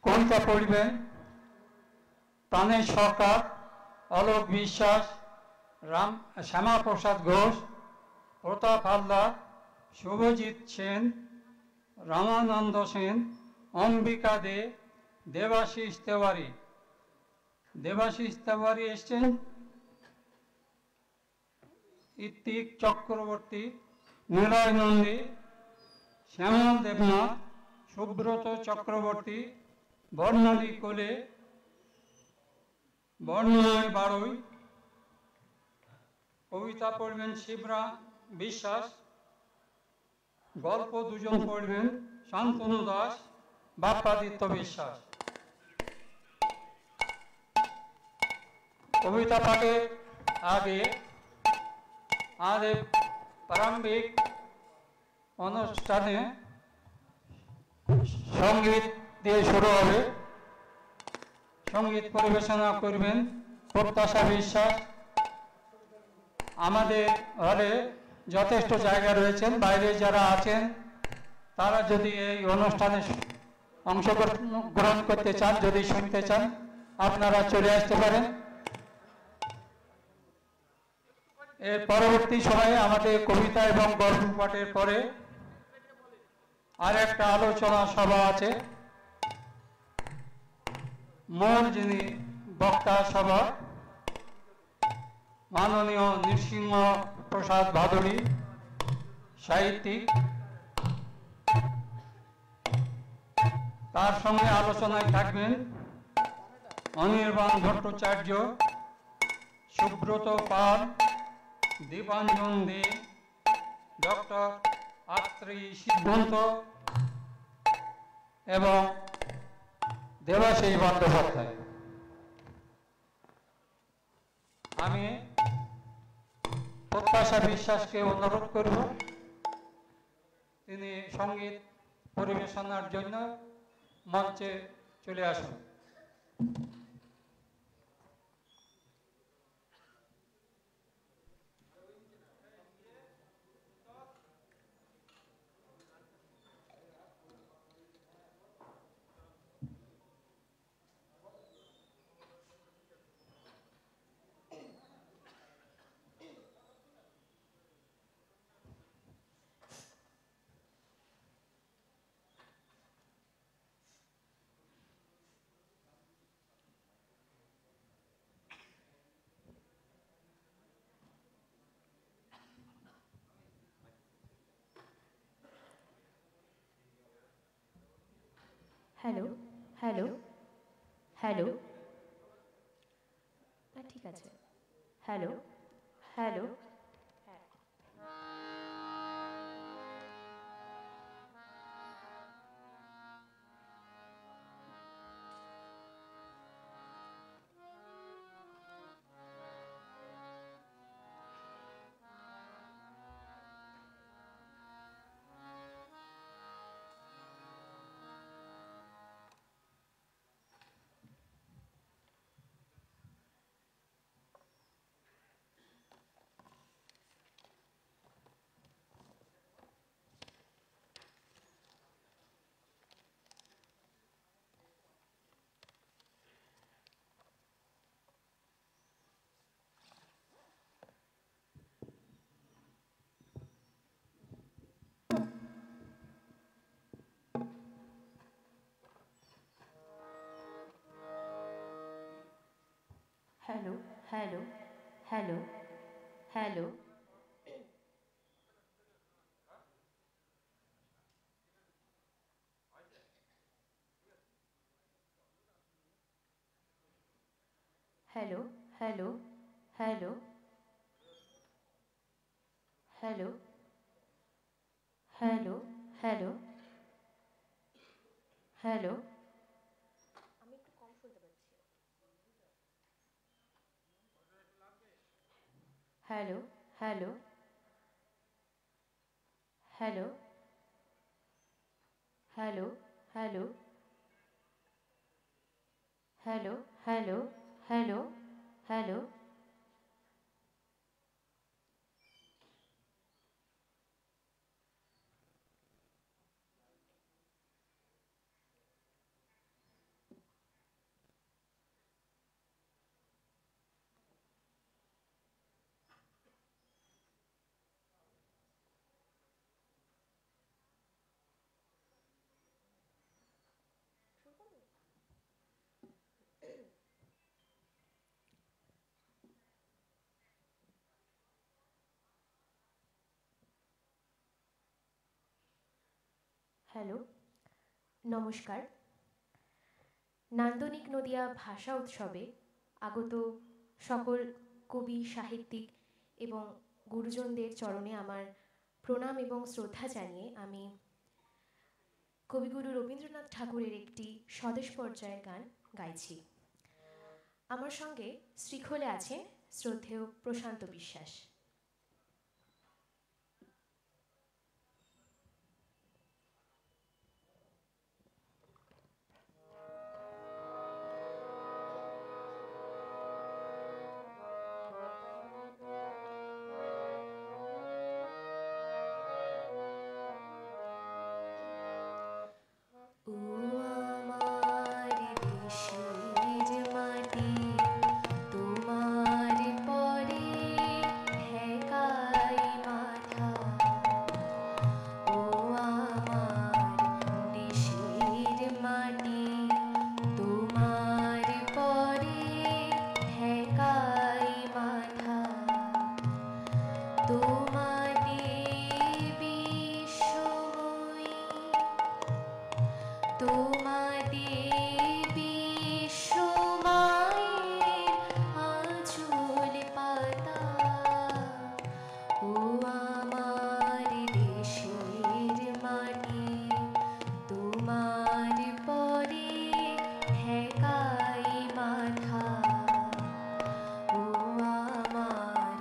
কবিতা পড়বেন প্রাণেশ সরকার, অলোক বিশ্বাস, শ্যামাপ্রসাদ ঘোষ, প্রতাপ হালদার, শুভজিৎ সেন, রামানন্দ সেন, অম্বিকা দে, দেবাশিস তেওয়ারি। দেবাশিস তেওয়ারি এসছেন, ইত্তিক চক্রবর্তী, নিলয় নন্দী, শ্যামল দেবনাথ, সুব্রত চক্রবর্তী, বর্ণালী কোলে, বর্ণময় বাড়ুই। কবিতা পড়বেন শিবরা বিশ্বাস, গল্প দুজন পড়বেন শান্তনু দাস, বাপ্পাদিত্য বিশ্বাস। কবিতা পাঠের আগে আমাদের প্রারম্ভিক অনুষ্ঠানে সঙ্গীত দিয়ে শুরু হবে। সঙ্গীত পরিবেশনা করবেন প্রত্যাশা বিশ্বাস। আমাদের হলে যথেষ্ট জায়গা রয়েছেন, বাইরে যারা আছেন তারা যদি এই অনুষ্ঠানে অংশগ্রহণ করতে চান, যদি শুনতে চান, আপনারা চলে আসতে পারেন। এর পরবর্তী সময়ে আমাদের কবিতা এবং গল্প পাঠের পরে আর একটা আলোচনা সভা আছে। মূল যিনি বক্তা সভা মাননীয় নৃসিংহ প্রসাদ ভাদুড়ী, সাহিত্যিক। তার সঙ্গে আলোচনায় থাকবেন অনির্বাণ ভট্টাচার্য, সুব্রত পাল, দীপাঞ্জন দে, ডক্টর আত্রি সিদ্ধান্ত এবং দেবাশিস বন্দ্যোপাধ্যায়। আমি প্রত্যাশা বিশ্বাসকে অনুরোধ করব তিনি সঙ্গীত পরিবেশনার জন্য মঞ্চে চলে আসুন। হ্যালো হ্যালো হ্যালো, ঠিক আছে। Hello hello, hello hello hello hello, hello hello hello hello hello hello hello, আমি একটু কম শুনতে পাচ্ছি। Hello hello hello hello hello hello hello hello hello, hello, নমস্কার। নান্দনিক নদিয়া ভাষা উৎসবে আগত সকল কবি, সাহিত্যিক এবং গুরুজনদের চরণে আমার প্রণাম এবং শ্রদ্ধা জানিয়ে আমি কবিগুরু রবীন্দ্রনাথ ঠাকুরের একটি স্বদেশ পর্যায়ের গান গাইছি। আমার সঙ্গে শ্রীখোলে আছেন শ্রদ্ধেয় প্রশান্ত বিশ্বাস। ও আমার দেশের মাটি, তোমার পরে ঠেকাই মাথা। ও আমার দেশের মাটি, তোমার পরে ঠেকাই মাথা। তোমাদের বিশ্বময়ী, তোমাদের বিশ্বমায়ের আঁচল পাতা। ও আমার দেশের মাটি, তোমার পরে ঠেকাই মাথা। ও আমার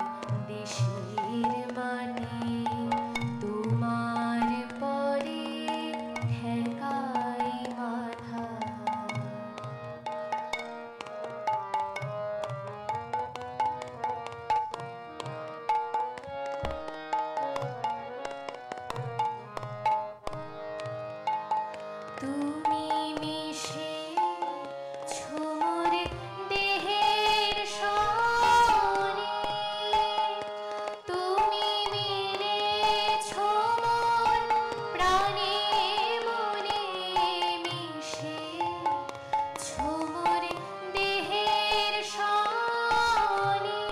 দেশের মাটি, তোমার পরে ঠেকাই মাথা। তুমি মিশেছো মোর দেহের সনে, তুমি মিলেছো মোর প্রাণে মনে। মিশেছো মোর দেহের সনে,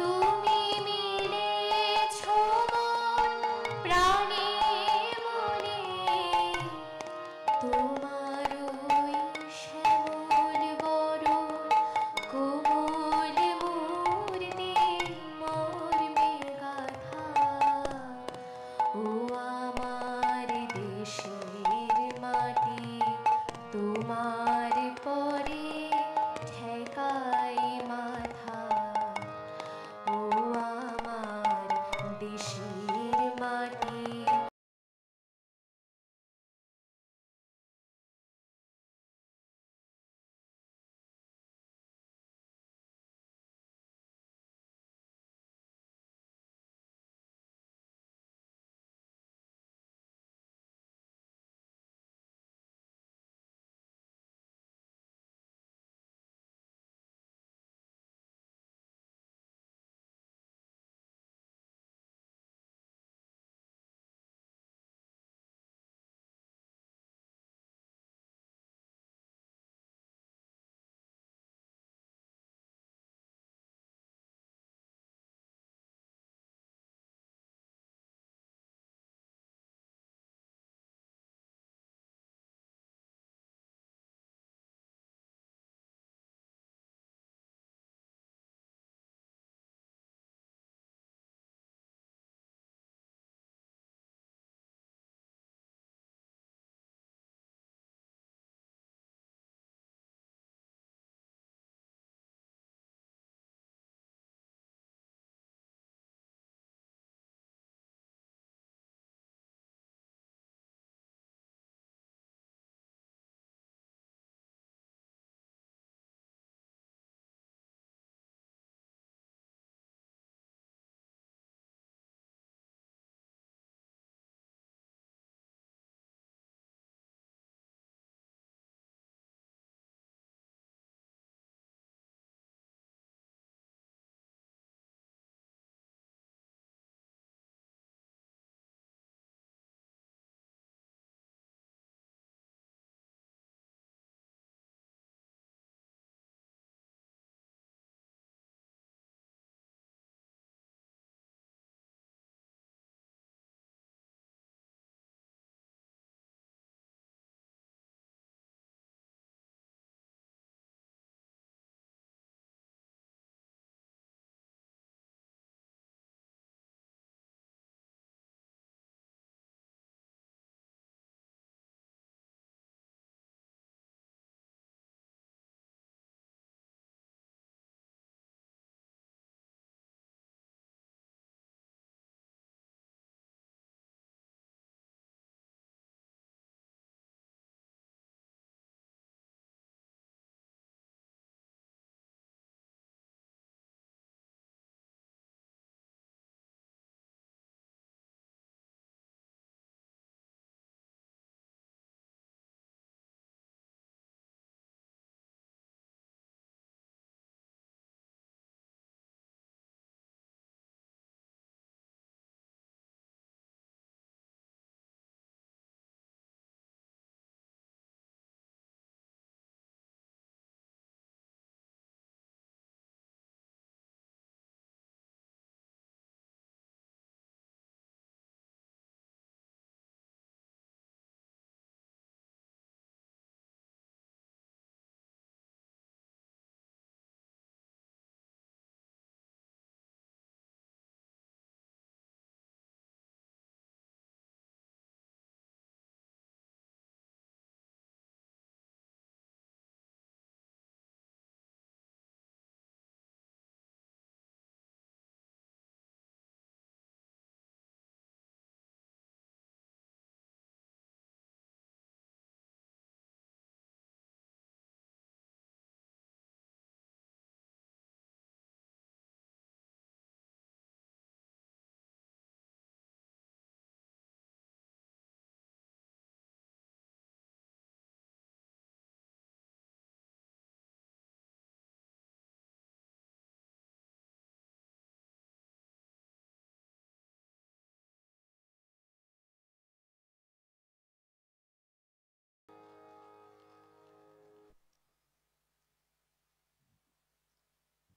তুমি মিলেছো মোর প্রাণে মনে। তোমার ওই শ্যামল বরণ কোমল মূর্তি মর্মে গাথা। ও আমার দেশের মাটি, তোমার পরে ঠেকাই মাথা। ও আমার দেশের মাটি,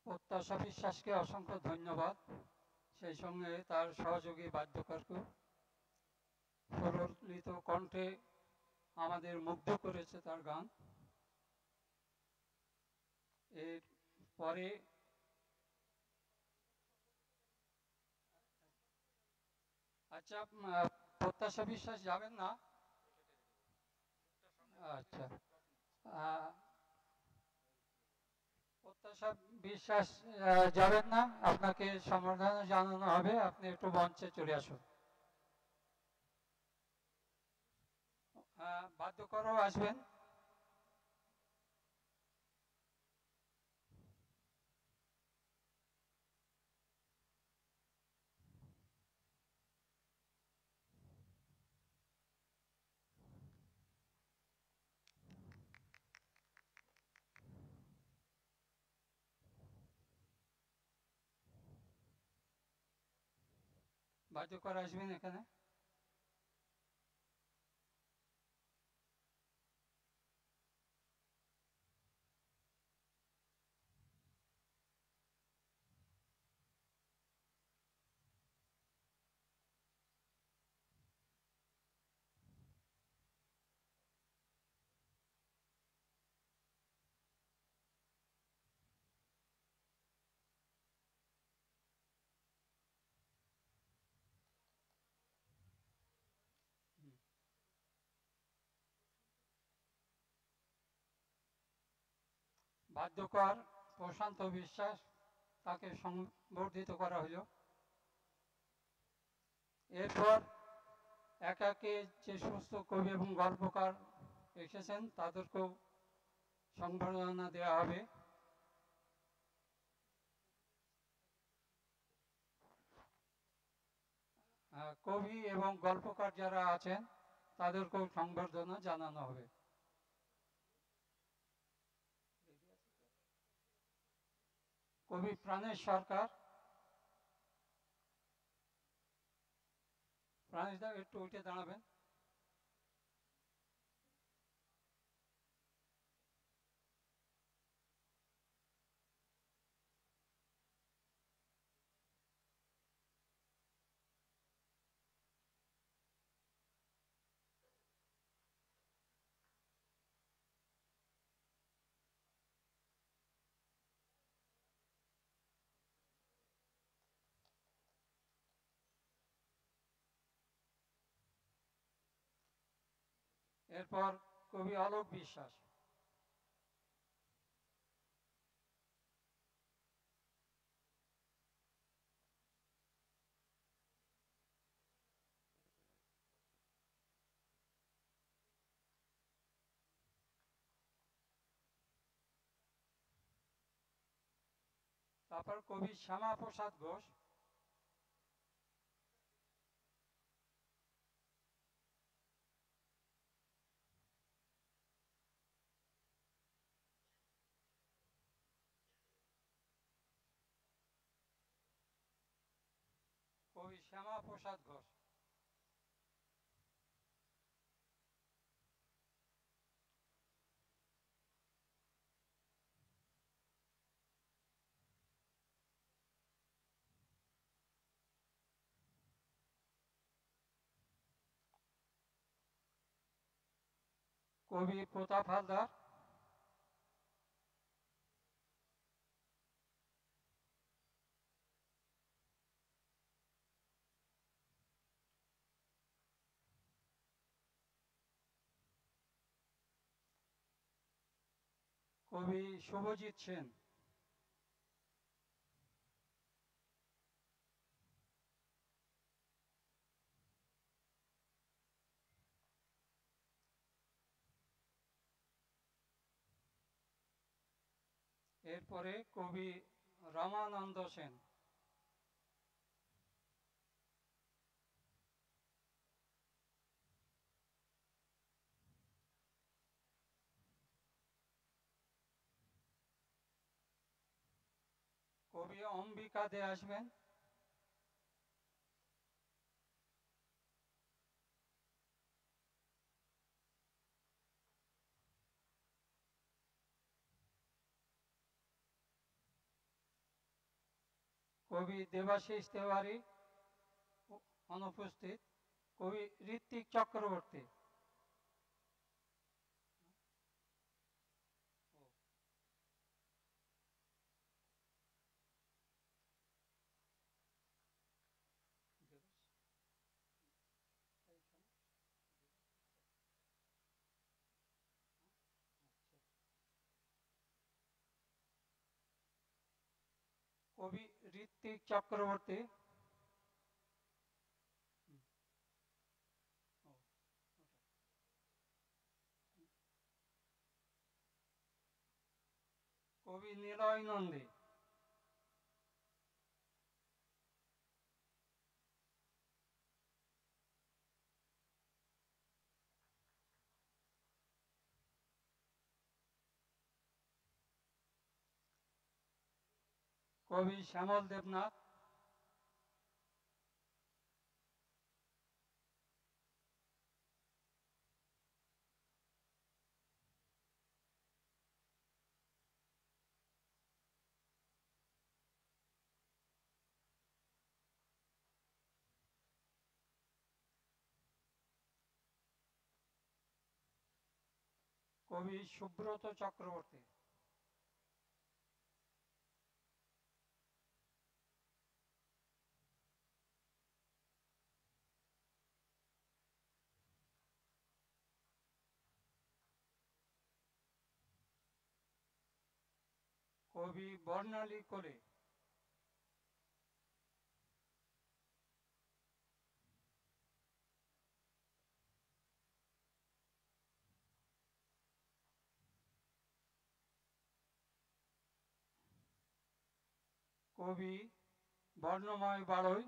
প্রত্যাশা বিশ্বাসকে অসংখ্য ধন্যবাদ, সেই সঙ্গে তার সহযোগী বাদ্যকরকেও। সুরলিত কণ্ঠে আমাদের মুগ্ধ করেছে তার গান। এর পরে আচ্ছা, প্রত্যাশা বিশ্বাস যাবেন না? আচ্ছা, প্রত্যাশা বিশ্বাস যাবেন না, আপনাকে সম্বর্ধনা জানানো হবে, আপনি একটু মঞ্চে চলে আসুন। বাদ্যকরও আসবেন। বাদ্যকর আসবেন এখানে। বাদ্যকর প্রশান্ত বিশ্বাস, তাকে সংবর্ধিত করা হলো। এরপর একে একে যে সমস্ত কবি এবং গল্পকার এসেছেন তাদেরকেও সংবর্ধনা দেওয়া হবে। কবি এবং গল্পকার যারা আছেন তাদেরকেও সংবর্ধনা জানানো হবে। কবি প্রাণেশ সরকার, প্রাণেশ দা একটু উঠে দাঁড়াবেন। এরপর কবি অলোক বিশ্বাস। তারপর কবি শ্যামা প্রসাদ ঘোষ। কবি শ্যামা প্রসাদ ঘোষ। কবি প্রতাপ হালদার। কবি শুভজিৎ সেন। এরপরে কবি রামানন্দ সেন। কবি অম্বিকা দে আসবেন। কবি দেবাশিস তেওয়ারি অনুপস্থিত। কবি ঋত্বিক চক্রবর্তী। কবি ঋত্বিক চক্রবর্তী। কবি নিলয় নন্দী। কবি শ্যামল দেবনাথ। কবি সুব্রত চক্রবর্তী। কবি বর্ণালী কোলে। কবি বর্ণময় বাড়ই।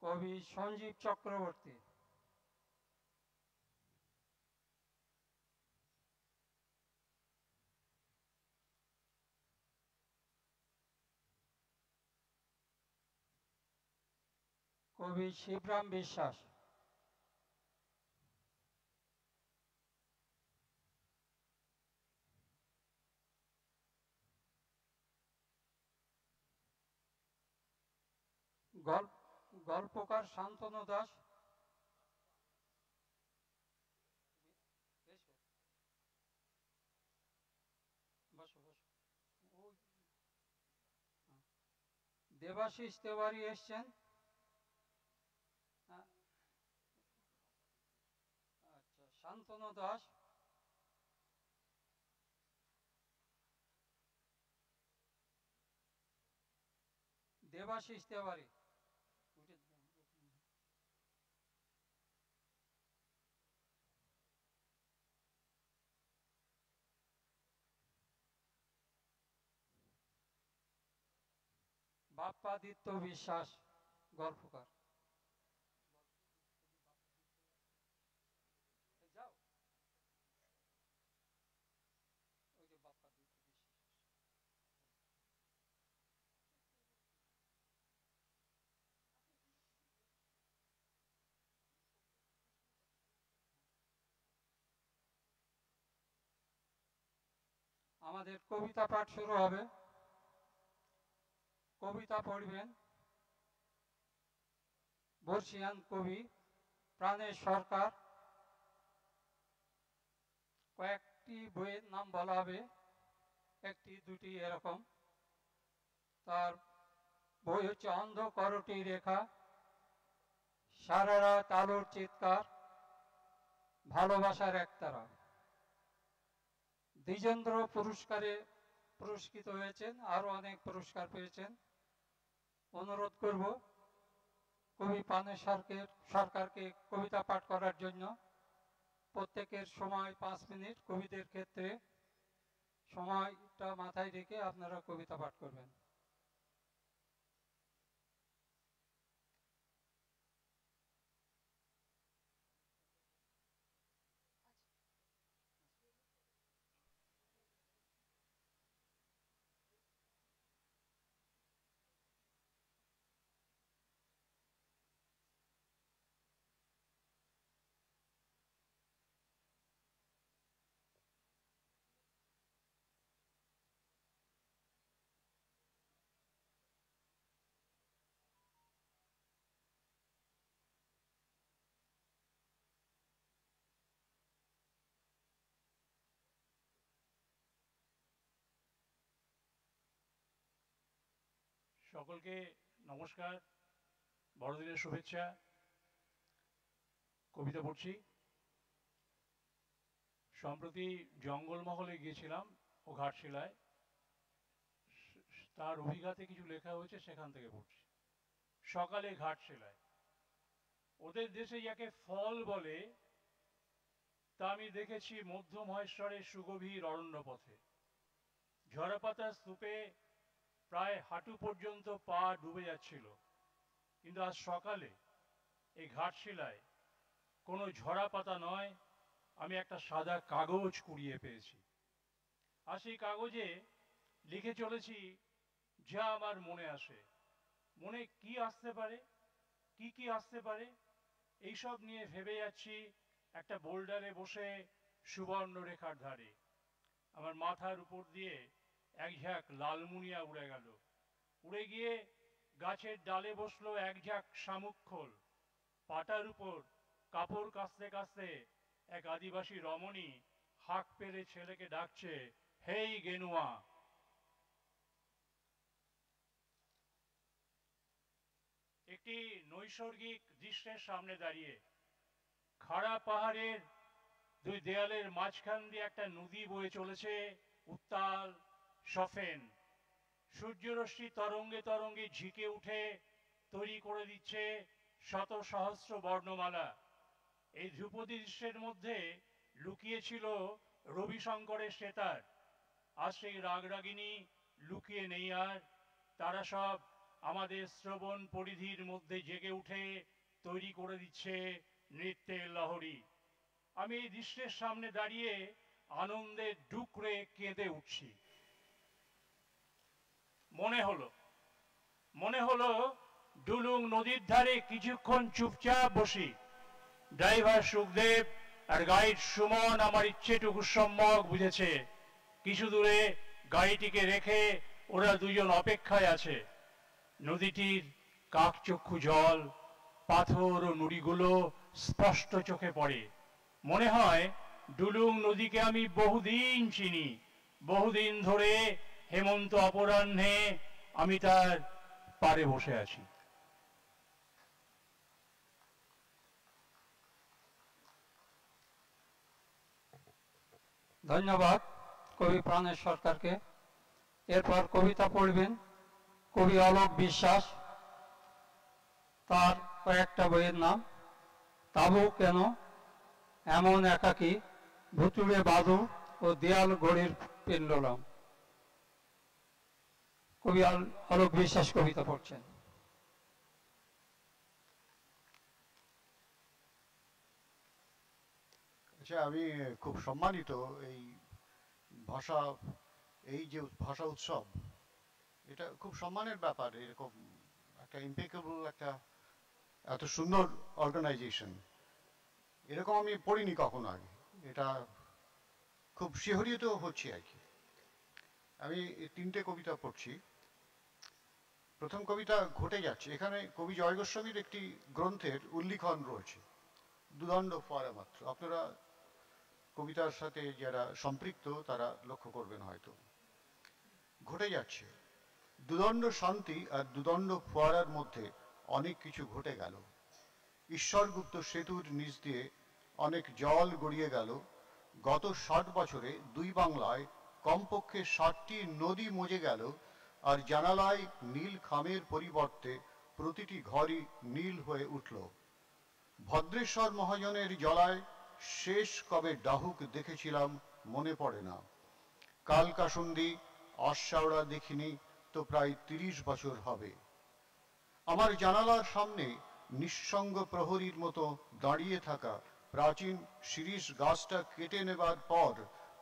কবি সঞ্জীব চক্রবর্তী। কবি শিবরাম বিশ্বাস। গল্পকার শান্তনু দাস। দেবাশিস তেওয়ারি এসছেন। আচ্ছা, শান্তনু দাস। দেবাশিস তেওয়ারি। বাপ্পাদিত্য বিশ্বাস গল্পকার। আমাদের কবিতা পাঠ শুরু হবে। কবিতা পড়বেন বর্ষিয়ান কবি প্রাণেশ সরকার। কয়েকটি বইয়ের নাম বলা হবে, একটি দুটি এরকম। তার বই হচ্ছে অন্ধ করটি রেখা, সারা রাত আলোর চিৎকার, ভালোবাসার একতারা। দ্বিজেন্দ্র পুরস্কারে পুরস্কৃত হয়েছেন, আরো অনেক পুরস্কার পেয়েছেন। অনুরোধ করব কবি প্রাণেশ সরকারকে কবিতা পাঠ করার জন্য। প্রত্যেকের সময় 5 মিনিট। কবিদের ক্ষেত্রে সময়টা মাথায় রেখে আপনারা কবিতা পাঠ করবেন। সকলকে নমস্কার, বড়দিনের শুভেচ্ছা। কবিতা পড়ছি। সম্প্রতি জঙ্গলমহলে গিয়েছিলাম ও ঘাটশিলায়, তার অভিজ্ঞতাতে কিছু লেখা হয়েছে, সেখান থেকে পড়ছি। সকালে ঘাটশিলায় ওদের দেশে যাকে ফল বলে তা আমি দেখেছি মধ্য মহেশ্বরের সুগভীর অরণ্য পথে। ঝরাপাতা স্তূপে প্রায় হাঁটু পর্যন্ত পা ডুবে যাচ্ছিল, কিন্তু আজ সকালে এই ঘাটশিলায় কোনো ঝরা পাতা নয়, আমি একটা সাদা কাগজ কুড়িয়ে পেয়েছি। আর সেই কাগজে লিখে চলেছি যা আমার মনে আসে। মনে কি আসতে পারে, কি আসতে পারে, এইসব নিয়ে ভেবে যাচ্ছি একটা বোল্ডারে বসে সুবর্ণ রেখার ধারে। আমার মাথার উপর দিয়ে এক ঝাঁক লালমুনিয়া উড়ে গেল। উড়ে গিয়ে গাছের ডালে বসলো এক ঝাঁক শামুক খোল। পাটার উপর কাপড় কাচতে কাচতে এক আদিবাসী রমণী হাঁক পেরে ছেলেকে ডাকছে, হেই গেনুয়া। একটি নৈসর্গিক দৃশ্যের সামনে দাঁড়িয়ে, খাড়া পাহাড়ের দুই দেয়ালের মাঝখান দিয়ে একটা নদী বয়ে চলেছে, উত্তাল সফেন। সূর্যরশ্মি তরঙ্গে তরঙ্গে ঝিকে উঠে তৈরি করে দিচ্ছে শত সহস্র বর্ণমালা। এই ধ্রুপদী দৃশ্যের মধ্যে লুকিয়েছিল রবিশঙ্করের সেতার। আর সেই রাগরাগিনী লুকিয়ে নেই আর, তারা সব আমাদের শ্রবণ পরিধির মধ্যে জেগে উঠে তৈরি করে দিচ্ছে নৃত্যের লহরী। আমি এই দৃশ্যের সামনে দাঁড়িয়ে আনন্দে ডুকরে কেঁদে উঠছি। মনে হলো ডুলুং নদীর ধারে কিছুক্ষণ চুপচাপ বসি। ড্রাইভার সুখদেব আর গাইড সুমন আমার ইচ্ছেটুকু সম্যক বুঝেছে। কিছু দূরে গাড়িটিকে রেখে ওরা দুজন অপেক্ষায় আছে। নদীটির কাকচক্ষু জল, পাথর ও নুড়িগুলো স্পষ্ট চোখে পড়ে। মনে হয় ডুলুং নদীকে আমি বহুদিন চিনি। বহুদিন ধরে হেমন্ত অপরাহ্নে আমি তার পাড়ে বসে আছি। ধন্যবাদ কবি প্রাণেশ সরকারকে। এরপর কবিতা পড়বেন কবি অলোক বিশ্বাস। তার কয়েকটা বইয়ের নাম, তাবু কেন, এমন একাকী, ভুতুড়ে বাদু ও দেয়াল ঘড়ির পেন্ডুলাম। কবি অলোক বিশ্বাস কবিতা পড়ছেন। আচ্ছা, আমি খুব সম্মানিত এই ভাষা, এই যে ভাষা উৎসব, এটা খুব সম্মানের ব্যাপার। এরকম একটা ইম্পেকেবল একটা এত সুন্দর অর্গানাইজেশন, এরকম আমি পড়িনি কখনো আগে। এটা খুব শিহরিত হচ্ছে আর কি। আমি তিনটে কবিতা পড়ছি। প্রথম কবিতা ঘটে যাচ্ছে। এখানে কবি জয় গোস্বামীর একটি গ্রন্থের উল্লিখন রয়েছে, দুদণ্ড ফোয়ারা মাত্র। আপনারা কবিতার সাথে যারা সম্পৃক্ত তারা লক্ষ্য করবেন হয়তো। ঘটে যাচ্ছে, দুদণ্ড শান্তি আর দুদণ্ড ফোয়ারার মধ্যে অনেক কিছু ঘটে গেল। ঈশ্বরগুপ্ত সেতুর নিচ দিয়ে অনেক জল গড়িয়ে গেল। গত 60 বছরে দুই বাংলায় কমপক্ষে 60টি নদী মজে গেল। আর জানালায় নীল খামের পরিবর্তে প্রতিটি ঘরই নীল হয়ে উঠল। ভদ্রেশ্বর মহাজনের জলায় শেষ কবে ডাহুক দেখেছিলাম মনে পড়ে না। কালকাসুন্দি আশাওড়া দেখিনি তো প্রায় 30 বছর হবে। আমার জানালার সামনে নিঃসঙ্গ প্রহরীর মতো দাঁড়িয়ে থাকা প্রাচীন শিরীষ গাছটা কেটে নেবার পর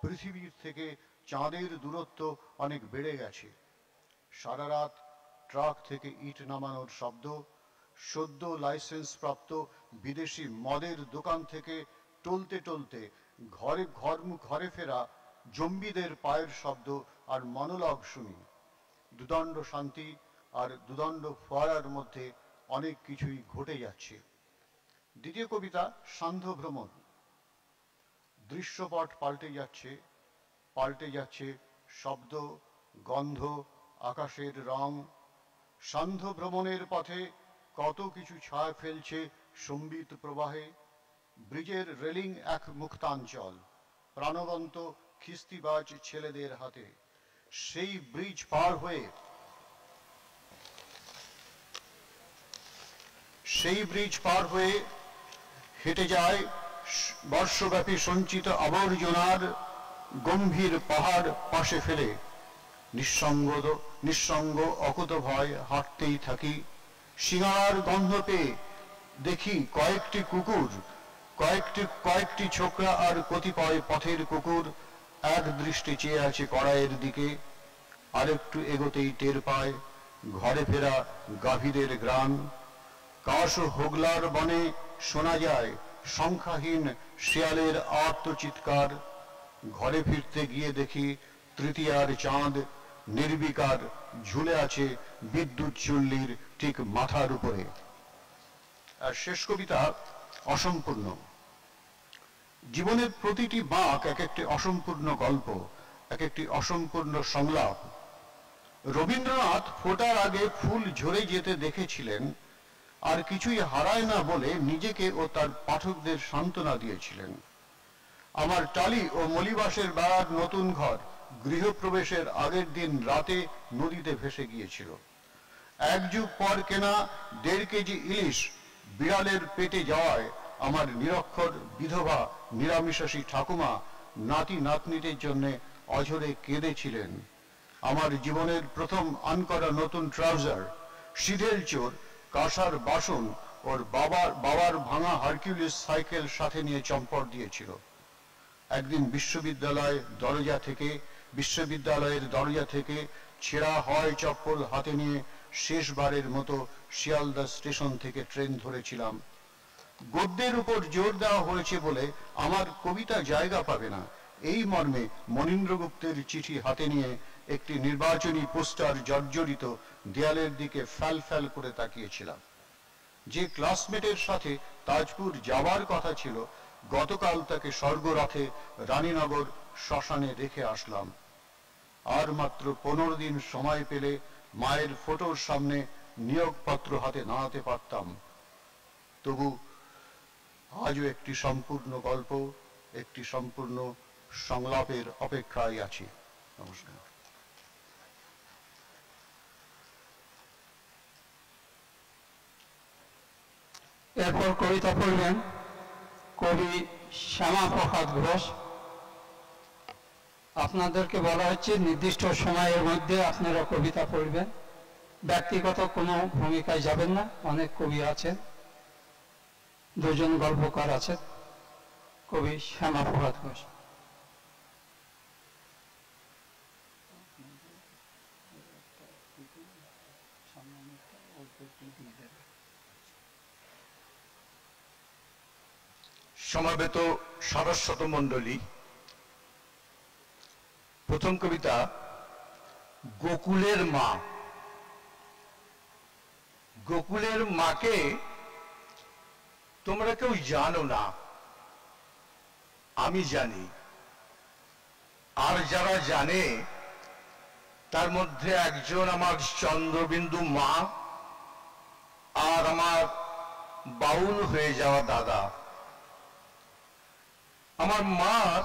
পৃথিবীর থেকে চাঁদের দূরত্ব অনেক বেড়ে গেছে। সারা রাত ট্রাক থেকে ইট নামানোর শব্দ, সদ্য লাইসেন্স প্রাপ্ত বিদেশি মদের দোকান থেকে টলতে টলতে ঘরে ফেরা জম্বিদের পায়ের শব্দ আর মনোলগ শুনি। দুদণ্ড শান্তি আর দুদণ্ড ফোয়ারার মধ্যে অনেক কিছুই ঘটে যাচ্ছে। দ্বিতীয় কবিতা সান্ধ্য ভ্রমণ। দৃশ্যপট পাল্টে যাচ্ছে শব্দ, গন্ধ, আকাশের রং। সান্ধ্য ভ্রমণের পথে কত কিছু ছায়া ফেলছে সম্বিত প্রবাহে। ব্রিজের রেলিং এক মুক্তাঞ্চল, প্রাণবন্ত খিস্তিবাজ ছেলেদের হাতে। সেই ব্রিজ পার হয়ে হেঁটে যায় বর্ষব্যাপী সঞ্চিত আবর্জনার গম্ভীর পাহাড় পাশে ফেলে। নিঃসঙ্গ অকুত ভয় হাঁটতেই থাকি। সিঙাড়ার গন্ধ পেয়ে দেখি কয়েকটি ছোকরা আর কতিপয় পথের কুকুর এক দৃষ্টি চেয়ে আছে কড়াইয়ের দিকে। আরেকটু এগোতেই টের পায় ঘরে ফেরা গাভীদের গ্রাম। কাশ ও হোগলার বনে শোনা যায় সংখ্যাহীন শিয়ালের আর্তচিৎকার। ঘরে ফিরতে গিয়ে দেখি তৃতীয়ার চাঁদ নির্বিকার ঝুলে আছে বিদ্যুৎ চুল্লির ঠিক মাথার উপরে। আর শেষ কবিতা অসম্পূর্ণ। জীবনের প্রতিটি বাঁক এক একটি অসম্পূর্ণ গল্প, এক একটি অসম্পূর্ণ সংলাপ। রবীন্দ্রনাথ ফোটার আগে ফুল ঝরে যেতে দেখেছিলেন, আর কিছুই হারায় না বলে নিজেকে ও তার পাঠকদের সান্ত্বনা দিয়েছিলেন। আমার টালি ও মলিবাসের বেড়ার নতুন ঘর গৃহপ্রবেশের আগের দিন রাতে নদীতে ভেসে গিয়েছিল। এক যুগ পর কেনা 1.5 কেজি ইলিশ বিড়ালের পেটে যাওয়ায় আমার নিরক্ষর বিধবা নিরামিষাশী ঠাকুমা নাতি নাতনিদের জন্য অঝরে কেঁদেছিলেন। আমার জীবনের প্রথম আনকরা নতুন ট্রাউজার, সিধেল চোর কাঁসার বাসন ওর বাবার ভাঙা হারকিউলিস সাইকেল সাথে নিয়ে চম্পট দিয়েছিল। একদিন বিশ্ববিদ্যালয়ের দরজা থেকে ছেঁড়া হয় চপ্পল হাতে নিয়ে শেষবারের মতো শিয়ালদা স্টেশন থেকে ট্রেন ধরেছিলাম। গদ্যের উপর জোর দেওয়া হয়েছে বলে আমার কবিতা জায়গা পাবে না, এই মর্মে মনীন্দ্র গুপ্তের চিঠি হাতে নিয়ে একটি নির্বাচনী পোস্টার জর্জরিত দেয়ালের দিকে ফ্যাল ফ্যাল করে তাকিয়েছিলাম। যে ক্লাসমেটের সাথে তাজপুর যাবার কথা ছিল, গতকাল তাকে স্বর্গরথে রানীনগর শ্মশানে রেখে আসলাম। আর মাত্র 15 দিন সময় পেলে মায়ের ফটোর সামনে নিয়োগপত্র হাতে দাঁড়াতে পারতাম। তবু আজও একটি সম্পূর্ণ গল্প, একটি সম্পূর্ণ সংলাপের অপেক্ষায় আছি। নমস্কার। এরপর কবিতা পড়বেন কবি শ্যামাপ্রসাদ ঘোষ। আপনাদেরকে বলা হচ্ছে নির্দিষ্ট সময়ের মধ্যে আপনারা কবিতা পড়বেন, ব্যক্তিগত কোনো ভূমিকায় যাবেন না। অনেক কবি আছেন, 2 জন গল্পকার আছেন। কবি শ্যামাপ্রসাদ ঘোষ। সমাবেত সারস্বত মণ্ডলী, প্রথম কবিতা গোকুলের মা। গোকুলের মাকে তোমরা কেউ জানো না, আমি জানি। আর যারা জানে তার মধ্যে একজন আমার চন্দ্রবিন্দু মা, আর আমার বাউল হয়ে যাওয়া দাদা। আমার মার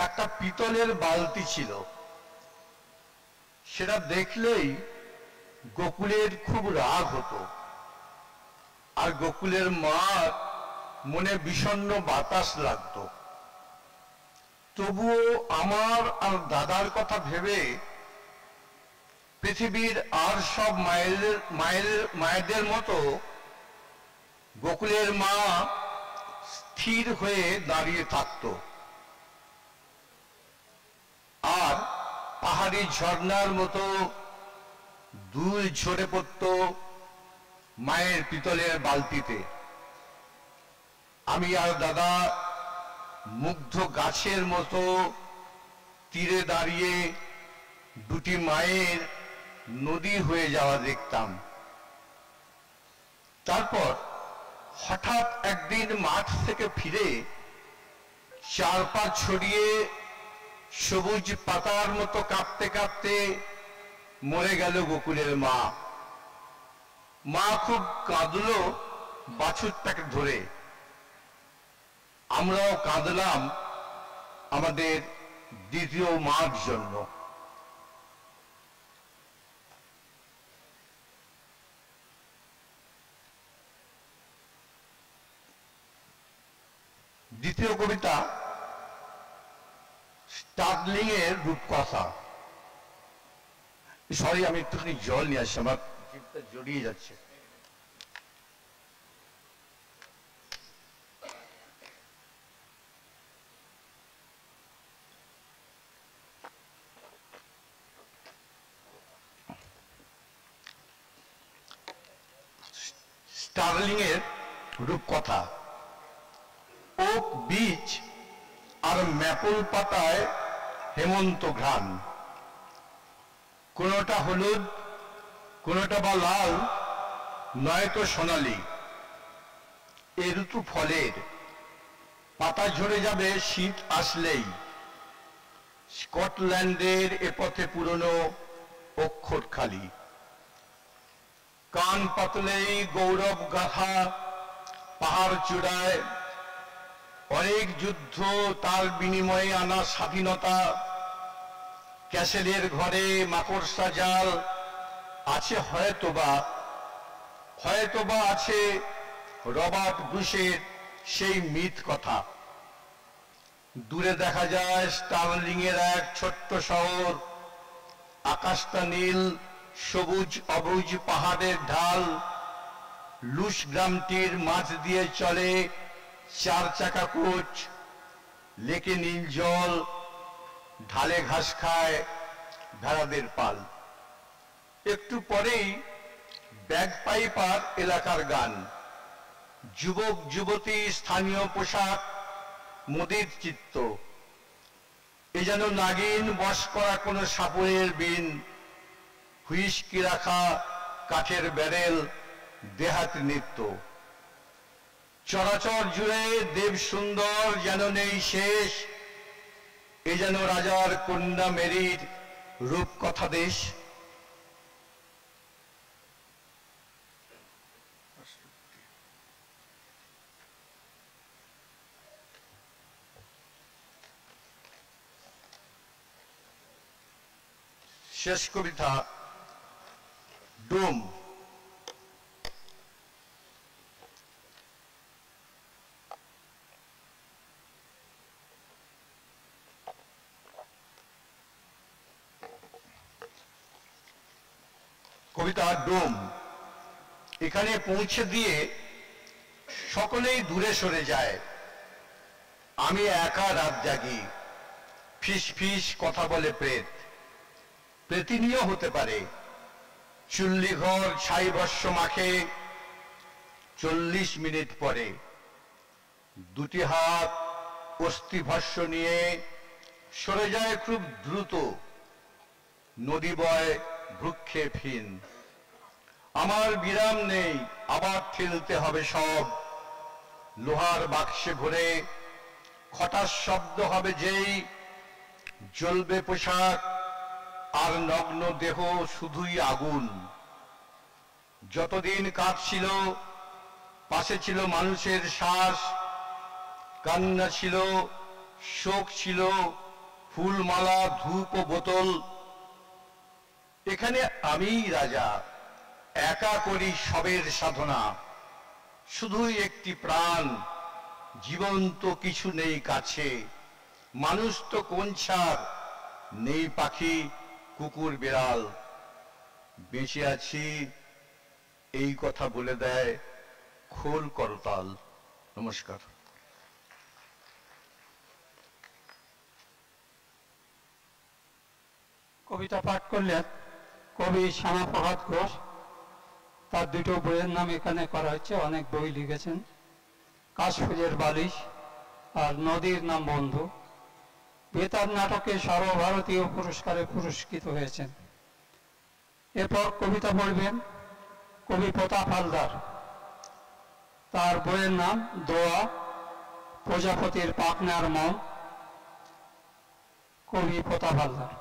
একটা পিতলের বালতি ছিল, সেটা দেখলেই গোকুলের খুব রাগ হতো। আর গোকুলের মার মনে বিষণ্ণ বাতাস লাগতো। তবুও আমার আর দাদার কথা ভেবে পৃথিবীর আর সব মায়েদের মতো গোকুলের মা স্থির হয়ে দাঁড়িয়ে থাকত। আর পাহাড়ি ঝর্ণার মতো দুল ঝরে পড়ত মায়ের পিতলের বালতিতে। আমি আর দাদা মুগ্ধ গাছের মতো তীরে দাঁড়িয়ে দুটি মায়ের নদী হয়ে যাওয়া দেখতাম। তারপর হঠাৎ একদিন মাঠ থেকে ফিরে চারপা ছড়িয়ে সবুজ পাতার মতো কাঁপতে কাঁপতে মরে গেল গোকুলের মা। মা খুব কাঁদলো বাছুরটাকে ধরে, আমরাও কাঁদলাম আমাদের দ্বিতীয় মার জন্য। দ্বিতীয় কবিতা স্টার্লিং এর রূপকথা। সরি, আমি একটুখানি জল নিয়ে আসছি, আমার জিভটা জড়িয়ে যাচ্ছে। স্টার্লিং এর রূপকথা। ওক বীজ আর ম্যাপল পাতায় হেমন্ত ঘ্রাণ, কোনোটা হলুদ, কোনোটা বা লাল, নয়তো সোনালি। এ ঋতু ফলের, পাতা ঝরে যাবে শীত আসলেই। স্কটল্যান্ডের এ পথে পুরনো অক্ষরখালি, কান পাতলেই গৌরব গাথা পাহাড় চূড়ায়। অনেক যুদ্ধ, তার বিনিময়ে আনা স্বাধীনতা। ক্যাসেলের ঘরে মাকড়সা জাল আছে, হয়তোবা আছে রবার্ট ব্রুশের সেই মিথ কথা। দূরে দেখা যায় স্টার্লিং এর এক ছোট্ট শহর, আকাশটা নীল, সবুজ অবুজ পাহাড়ের ঢাল। লুস গ্রামটির মাঝ দিয়ে চলে 4 চাকা কোচ, লেকে নীল জল, ঢালে ঘাস খায় ভেড়াদের পাল। একটু পরেই ব্যাগপাইপার এলাকার গান, যুবক যুবতী, স্থানীয় পোশাক, মোদির চিত্ত। এ যেন নাগিন বশ করা কোনো সাপুরের বিন। হুইস্কি রাখা কাঠের ব্যারেল, দেহাত নৃত্য। চরাচর জুড়ে দেব সুন্দর যেন নেই শেষ। এ যেন রাজার কন্যা মেরির রূপকথা দেশ। শেষ কবিতা ডুম। কবিতা ডোম। এখানে পৌঁছে দিয়ে সকলেই দূরে সরে যায়। আমি একা রাত জাগি, ফিস ফিস কথা বলে প্রেত। প্রেতিনিও হতে পারে। চুল্লি ঘর ছাই ভস্য মাখে। 40 মিনিট পরে দুটি হাত অস্থি ভস্য নিয়ে সরে যায় খুব দ্রুত। নদী বয় ভ্রুক্ষেপহীন। আমার বিরাম নেই, আবার ঠেলতে হবে সব। লোহার বাক্সে ভরে খটার শব্দ হবে যেই। জ্বলবে পোশাক আর নগ্ন দেহ শুধুই আগুন। যতদিন কাঁদছিল পাশে ছিল মানুষের শ্বাস। কান্না ছিল, শোক ছিল, ফুলমালা, ধূপ ও বোতল। এখানে আমিই রাজা, একা করি সবের সাধনা। শুধুই একটি প্রাণ, জীবন্ত কিছু নেই কাছে। মানুষ তো কোন ছাড়, নেই পাখি, কুকুর, বিড়াল। বেঁচে আছি এই কথা বলে দেয় খোল করতাল। নমস্কার। কবিতা পাঠ করলেন কবি শ্যামাপ্রভাত ঘোষ। তার দুটো বইয়ের নাম এখানে করা হচ্ছে, অনেক বই লিখেছেন। কাশফুলের বালিশ আর নদীর নাম বন্ধু। বেতার নাটকে সর্বভারতীয় পুরস্কারে পুরস্কৃত হয়েছেন। এরপর কবিতা পড়বেন কবি প্রতাপ হালদার। তার বইয়ের নাম দোয়া, প্রজাপতির পাখনার মন। কবি প্রতাপ হালদার।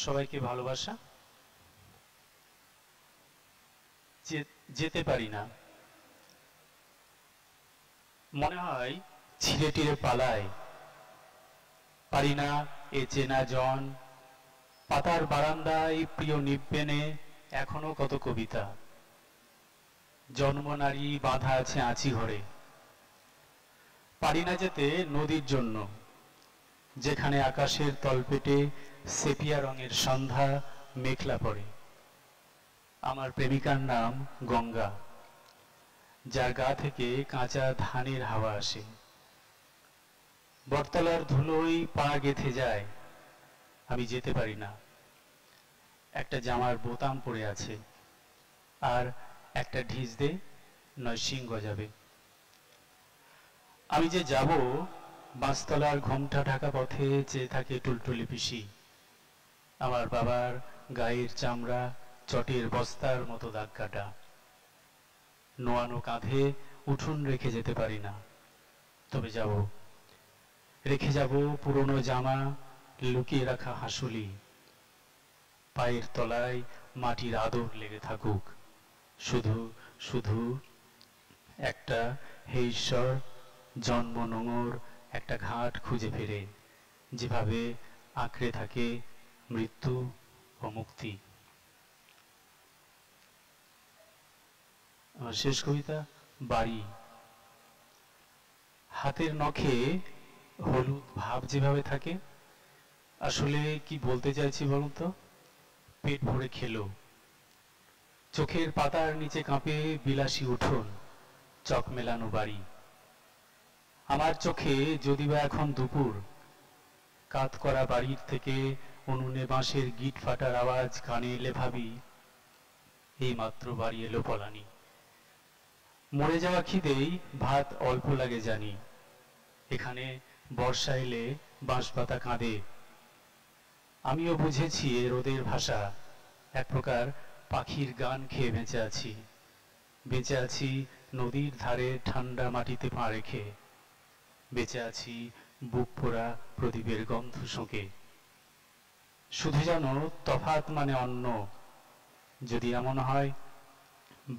সবাইকে ভালোবাসা। যেতে পারি না, মনে হয় ছিঁড়ে টিড়ে পালায়, পারি না এ চেনা জন, পাতার বারান্দায় প্রিয় নিব্বেনে এখনো কত কবিতা, জন্ম নারী বাঁধা আছে আঁচি ঘরে, পারি না যেতে নদীর জন্য, যেখানে আকাশের তলপেটে সেপিয়া রঙের সন্ধ্যা মেঘলা পড়ে। আমার প্রেমিকার নাম গঙ্গা, যার গা থেকে কাঁচা ধানের হাওয়া আসে, বটতলার ধুলোয় পা গেথে যায়, আমি যেতে পারি না। একটা জামার বোতাম পড়ে আছে, আর একটা ঢিস দে নয় শিং গজাবে। আমি যে যাব, বাঁশতলার ঘোমটা ঢাকা পথে চেয়ে থাকে টুলটুলি পিসি, আমার বাবার গায়ের চামড়া চটের বস্তার মতো দাগ কাটা, নোয়ানো কাঁধে উঠোন রেখে যেতে পারি না, তবে যাব, রেখে যাব পুরনো জামা, লুকিয়ে রাখা হাসুলি, পায়ের তলায় মাটির আদর লেগে থাকুক, শুধু শুধু একটা হে ঈশ্বর, জন্ম নোংর একটা ঘাট খুঁজে ফেরে, যেভাবে আঁকড়ে থাকে মৃত্যু ও মুক্তি। আমার শেষ কবিতা বাড়ি। হাতের নখে হলুদ ভাব যেভাবে থাকে, আসলে কি বলতে চাইছি বলুন তো? পেট ভরে খেলো, চোখের পাতার নিচে কাঁপে বিলাসী উঠোন, চক মেলানো বাড়ি। আমার চোখে যদিবা এখন দুপুর, কাত করা বাড়ির থেকে উনুনে বাঁশের গিট ফাটার আওয়াজ কানে এলে ভাবি, এই মাত্র বাড়ি এলো পলানি। মরে যাওয়া খিদেই ভাত অল্প লাগে জানি, এখানে বর্ষা এলে বাঁশপাতা কাঁদে। আমিও বুঝেছি এ রোদের ভাষা, এক প্রকার পাখির গান খেয়ে বেঁচে আছি, বেঁচে আছি নদীর ধারে ঠান্ডা মাটিতে পা রেখে, বেঁচে আছি বুক পোড়া প্রদীপের গন্ধ শোকে। শুধু যেন তফাৎ মানে অন্য, যদি এমন হয়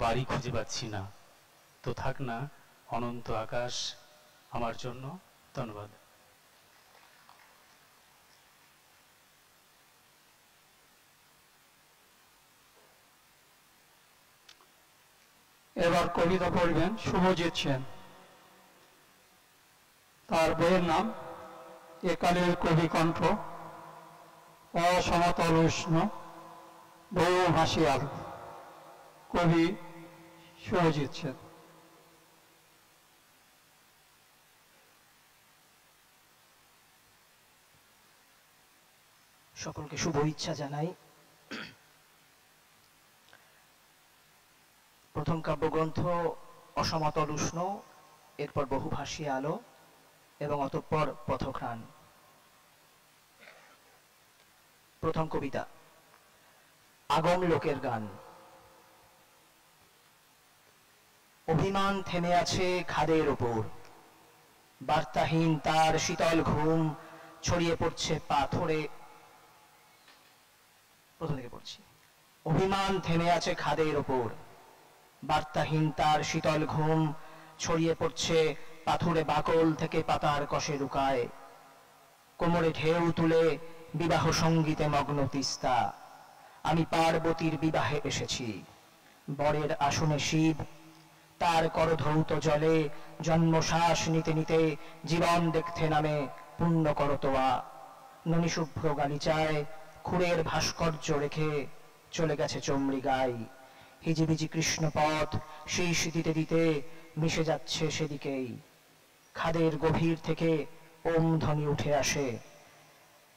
বাড়ি খুঁজে পাচ্ছি না, তো থাক না অনন্ত আকাশ আমার জন্য। ধন্যবাদ। এবার কবিতা পড়বেন শুভজিৎ সেন। তার বইয়ের নাম একালের কবি কণ্ঠ, অসমতল উষ্ণ বহু ভাসিয়াল। কবি শুভজিৎ সেন। সকলকে শুভ ইচ্ছা জানাই। প্রথম কাব্যগ্রন্থ অসমতল উষ্ণ, এরপর বহুভাষী আলো এবং অতঃপর পথঘ্রাণ। প্রথম কবিতা আগম লোকের গান। অভিমান থেমে আছে খাদের ওপর, বার্তাহীন তার শীতল ঘুম ছড়িয়ে পড়ছে পাথরে। প্রথম থেকে পড়ছি। অভিমান থেমে আছে খাদের ওপর, বার্তাহীন তার শীতল ঘুম ছড়িয়ে পড়ছে পাথুরে বাকল থেকে পাতার কষে লুকায়। কোমরে ঢেউ তুলে বিবাহ সঙ্গীতে মগ্ন তিস্তা। আমি পার্বতীর বিবাহে এসেছি, বরের আসনে শিব, তার করধৌত জলে জন্মশ্বাস নিতে নিতে জীবন দেখতে নামে পুণ্য করতোয়া। ননিশুভ্র গালিচায় খুঁড়ের ভাস্কর্য রেখে চলে গেছে চমড়ি গাই। হিজিবিজি কৃষ্ণপথ শীষ দিতে দিতে মিশে যাচ্ছে সেদিকেই। খাদের গভীর থেকে ওম ধ্বনি উঠে আসে,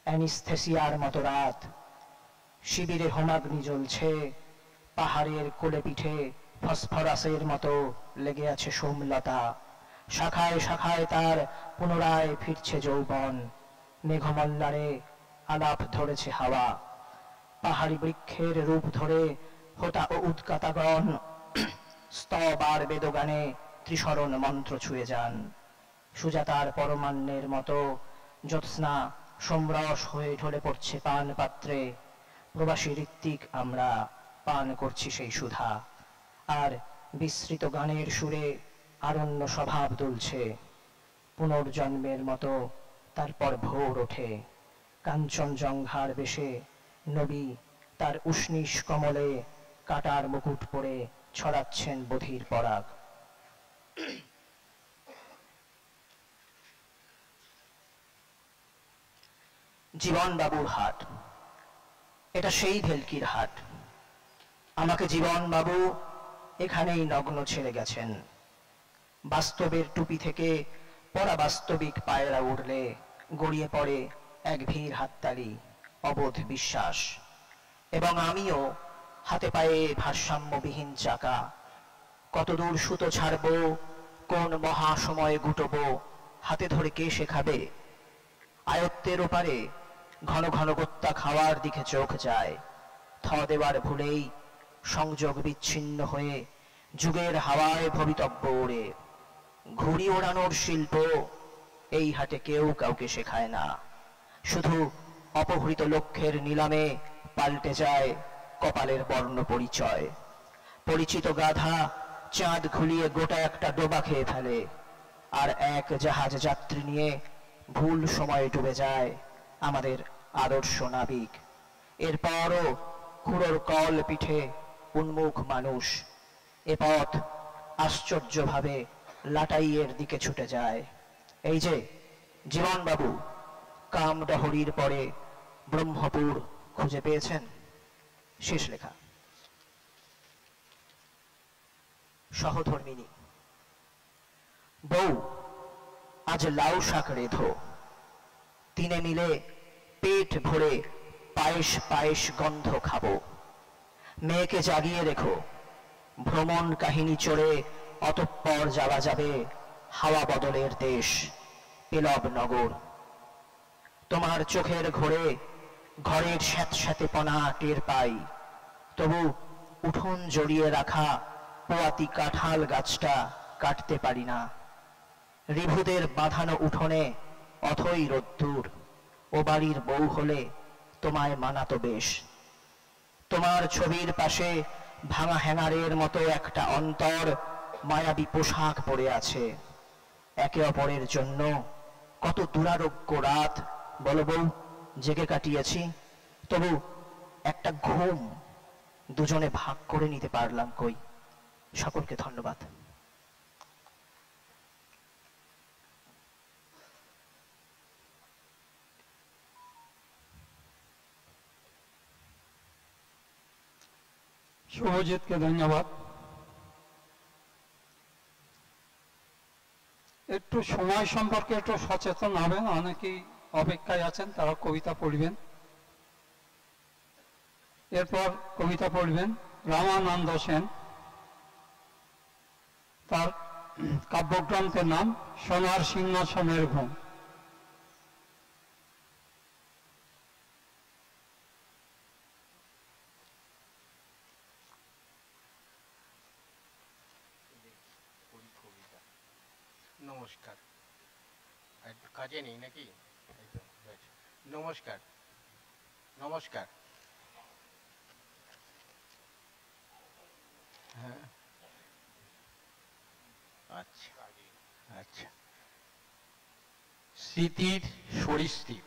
অ্যানিস্থেসিয়ার মতো রাত। শিবিরে হোমাগ্নি জ্বলছে, পাহাড়ের কোলে পিঠে ফসফরাসের মতো লেগে আছে সোমলতা। শাখায় শাখায় তার পুনরায় ফিরছে যৌবন, মেঘমল্লারে আলাপ ধরেছে হাওয়া। পাহাড়ি বৃক্ষের রূপ ধরে হোতা ও উৎকাতাগণ স্তব আর বেদগানে ত্রিশরণ মন্ত্র ছুঁয়ে যান। সুজাতার পরমান্নের মতো জ্যোৎস্না সমরস হয়ে ঢলে পড়ছে পান পাত্রে। প্রবাসী ঋত্বিক আমরা পান করছি সেই সুধা। আর বিস্মৃত গানের সুরে আরণ্য স্বভাব দুলছে, পুনর্জন্মের মতো তারপর ভোর ওঠে। কাঞ্চনজঙ্ঘার বেশে নবী তার উষ্ণীষ কমলে কাটার মুকুট পরে ছড়াচ্ছেন বধির পরাগ। জীবনবাবুর হাট, এটা সেই ভেলকির হাট। আমাকে জীবনবাবু এখানেই নগ্ন ছেড়ে গেছেন। বাস্তবের টুপি থেকে পরাবাস্তবিক পায়রা উঠলে গড়িয়ে পড়ে এক ভিড় হাততালি, অবোধ বিশ্বাস। এবং আমিও হাতে পায়ে ভারসাম্যবিহীন চাকা। কতদূর সুতো ছাড়বো, কোন মহাসময়ে গুটবো, হাতে ধরে কে শেখাবে? আয়ত্তের ওপারে ঘন ঘন গোত্তা খাওয়ার দিকে চোখ যায়। থ দেওয়ার ভুলেই সংযোগ বিচ্ছিন্ন হয়ে যুগের হাওয়ায় ভবিতব্য ওড়ে। ঘুড়ি ওড়ানোর শিল্প এই হাটে কেউ কাউকে শেখায় না। শুধু অপহৃত লক্ষ্যের নিলামে পাল্টে যায় কপালের বর্ণ পরিচয়। পরিচিত গাধা চাঁদ খুলিয়ে গোটা একটা ডোবা খেয়ে ফেলে, আর এক জাহাজ যাত্রী নিয়ে ভুল সময়ে ডুবে যায় আমাদের আদর্শ নাবিক। এরপরও কুড়োর কল পিঠে উন্মুখ মানুষ। এ পথ আশ্চর্যভাবে লাটাইয়ের দিকে ছুটে যায়। এই যে জীবনবাবু কামডহরির পরে ব্রহ্মপুর খুঁজে পেয়েছেন। শেষ লেখা। সহধর্মিনী। বউ, আজ লাউ শাক রেধো, তিনে মিলে পেট ভরে পায়েস পায়েস গন্ধ খাবো। মেয়েকে জাগিয়ে রেখো, ভ্রমণ কাহিনী চড়ে অতঃপর যাওয়া যাবে হাওয়া বদলের দেশ পেলব নগর। তোমার চোখের ঘোরে ঘরের স্যাঁতস্যাঁতেপনা টের পাই, তবু উঠোন জড়িয়ে রাখা পোয়াতি কাঁঠাল গাছটা কাটতে পারি না। রিভুদের বাঁধানো উঠোনে অথই রোদ্দুর, ও বাড়ির বউ হলে তোমায় মানাতো বেশ। তোমার ছবির পাশে ভাঙা হ্যাঙ্গারের মতো একটা অন্তর মায়াবী পোশাক পরে আছে। একে অপরের জন্য কত দুরারোগ্য রাত বলো বউ জেগে কাটিয়েছি, তবু একটা ঘুম দুজনে ভাগ করে নিতে পারলাম কই। সকলকে ধন্যবাদ। শুভজিৎকে ধন্যবাদ। একটু সময় সম্পর্কে একটু সচেতন হবেন, অনেকেই অপেক্ষায় আছেন, তারা কবিতা পড়বেন। এরপর কবিতা পড়বেন রামানন্দ সেন, তার কাব্যগ্রন্থের নাম সোনার সিংহাসনের ঘুম। নমস্কার, কাজে নেই নাকি? নমস্কার নমস্কার। হ্যাঁ, আচ্ছা আচ্ছা। স্মৃতির সরীসৃপ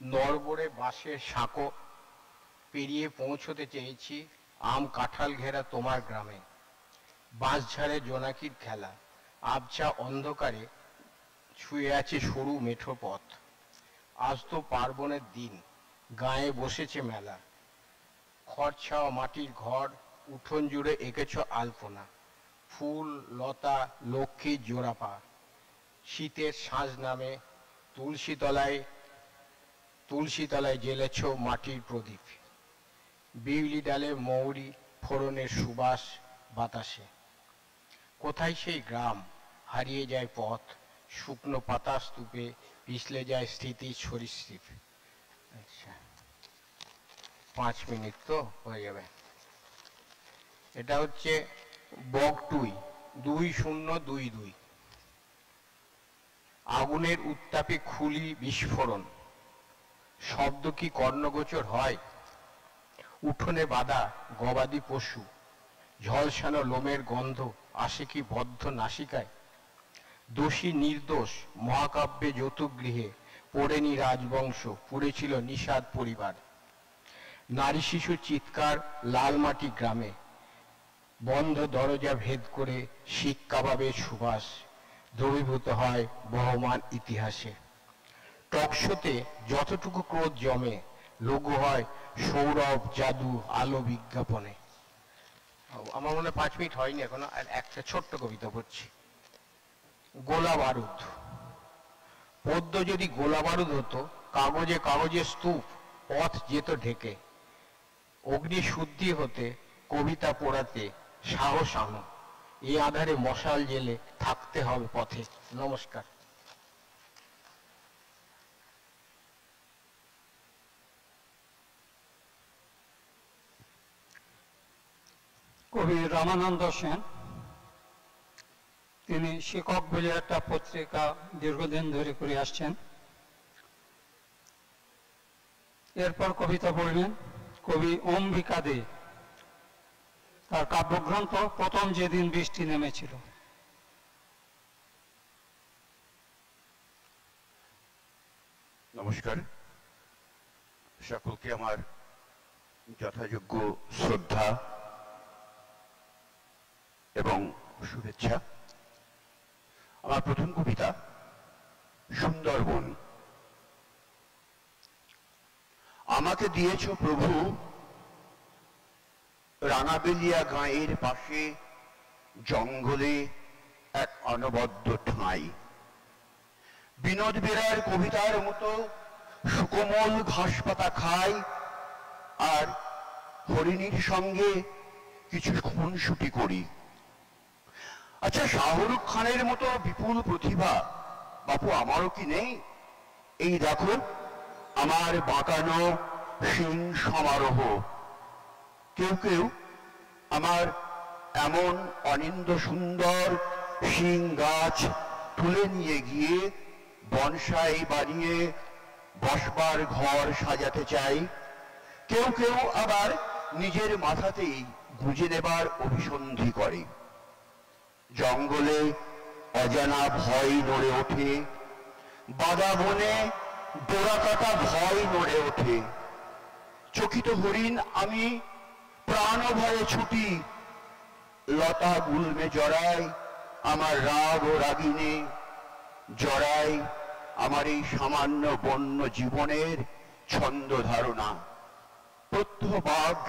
নড়বড়ে বাঁশের সাঁকো পেরিয়ে পৌঁছতে চেয়েছি আম কাঁঠাল ঘেরা তোমার গ্রামে। বাঁশঝাড়ে জোনাকির খেলা, আবছা অন্ধকারে ছুঁয়ে আছে সরু মেঠো পথ। আজ তো পার্বণের দিন, গায়ে বসেছে মেলা। খড়ছাওয়া মাটির ঘর, উঠোন জুড়ে এঁকেছ আলপনা। ফুল লতা লক্ষ্মীর জোড়াপা। শীতের সাঁঝ নামে তুলসী তলায় জ্বেলেছ মাটির প্রদীপ। বিউলি ডালে মৌরি ফোড়নের সুবাস বাতাসে। কোথায় সেই গ্রাম, হারিয়ে যায় পথ, শুকনো পাতা স্তূপে পিছলে যায় স্মৃতির সরীসৃপ। আচ্ছা, 5 মিনিট তো হয়ে যাবে। এটা হচ্ছে বগটুই 2022। আগুনের উত্তাপে খুলি বিস্ফোরণ, শব্দ কি কর্ণগোচর হয়? উঠোনে বাঁধা গবাদি পশু, ঝলসানো লোমের গন্ধ আসে কি বদ্ধ নাসিকায়। দোষী নির্দোষ মহাকাব্যে যৌতুক গৃহে পড়েনি রাজবংশ, পুড়েছিল নিষাদ পরিবার। নারী শিশুর চিৎকার লাল মাটি গ্রামে, বন্ধ দরজা ভেদ করে শিক কাবাবের সুবাস দ্রবীভূত হয় বহমান ইতিহাসে। টকশোতে যতটুকু ক্রোধ জমে লঘু হয় সৌরভ জাদু আলো বিজ্ঞাপনে। আমার মনে 5 মিনিট হয়নি এখনো, আর একটা ছোট্ট কবিতা পড়ছি। গোলা বারুদ। পদ্ম যদি গোলা বারুদ হতো, কাগজে কাগজে স্তূপ পথ যেত ঢেকে। অগ্নি শুদ্ধি হতে কবিতা পড়াতে সাহস আনো, এই আধারে মশাল জেলে থাকতে হবে পথে। নমস্কার। কবি রামানন্দ সেন, তিনি শিক্ষক বলে একটা পত্রিকা দীর্ঘদিন ধরে করে আসছেন। এরপর কবিতা পড়লেন কবি অম্বিকা দে, তার কাব্যগ্রন্থ প্রথম যেদিন বৃষ্টি নেমেছিল। নমস্কার, সকলকে আমার যথাযোগ্য শ্রদ্ধা এবং শুভেচ্ছা। আমার প্রথম কবিতা সুন্দরবন। আমাকে দিয়েছ প্রভু রাঙাবেলিয়া গাঁয়ের পাশে জঙ্গলে এক অনবদ্য ঠাঁই। বিনোদ বেরার কবিতার মতো সুকোমল ঘাস পাতা খাই, আর হরিণীর সঙ্গে কিছু খুনসুটি করি। আচ্ছা, শাহরুখ খানের মতো বিপুল প্রতিভা বাপু আমারও কি নেই? এই দেখো আমার বাঁকানো শিং সমারোহ। কেউ কেউ আমার এমন অনিন্দ সুন্দর শিং গাছ তুলে নিয়ে গিয়ে বনসাই বানিয়ে বসবার ঘর সাজাতে চাই। কেউ কেউ আবার নিজের মাথাতেই গুঁজে নেবার অভিসন্ধি করে। জঙ্গলে অজানা ভয় নড়ে ওঠে, বাদা বনে ডোরা কাটা ভয় নড়ে ওঠে। চকিত হরিণ আমি প্রাণ ভয়ে ছুটি, লতা গুলমে জড়ায় আমার রাগ ও রাগিনী, জড়ায় আমার এই সামান্য বন্য জীবনের ছন্দ ধারণা। প্রত্যহ বাঘ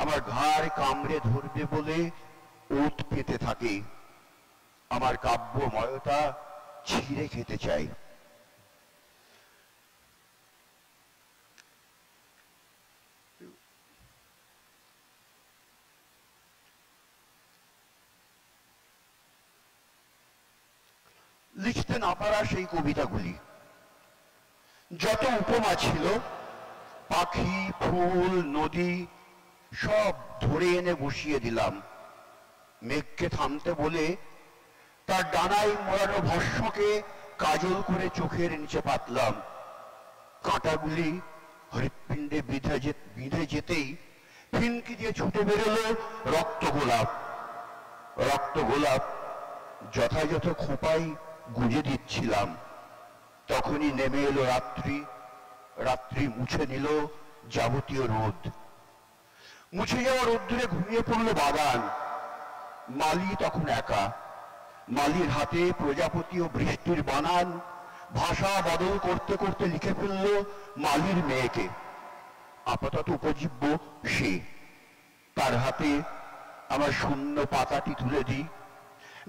আমার ঘাড় কামড়ে ধরবে বলে ওত পেতে থাকে। আমার কাব্যময়তা ছিঁড়ে খেতে চাই। লিখতে না পারা সেই কবিতাগুলি, যত উপমা ছিল, পাখি ফুল নদী সব ধরে এনে বসিয়ে দিলাম। মেঘকে থামতে বলে তার ডানায় মোড়ানো ভস্মকে কাজল করে চোখের নিচে পাতলাম। কাঁটাগুলি হৃৎপিণ্ডে বিঁধে যেতেই ফিনকি দিয়ে ছুটে বেরোলো রক্ত গোলাপ। রক্ত গোলাপ যথাযথ খোঁপায় গুঁজে দিচ্ছিলাম। তখনই নেমে এলো রাত্রি। রাত্রি মুছে নিল যাবতীয় রোদ। মুছে যাওয়া রোদ্দুরে ঘুমিয়ে পড়লো বাগান। মালি তখন একা। মালির হাতে প্রজাপতি ও বৃষ্টির বানান। ভাষা বদল করতে করতে লিখে ফেলল মালির মেয়েকে। আপাতত উপজীব্য সে। তার হাতে আমার শূন্য পাতাটি তুলে দিই।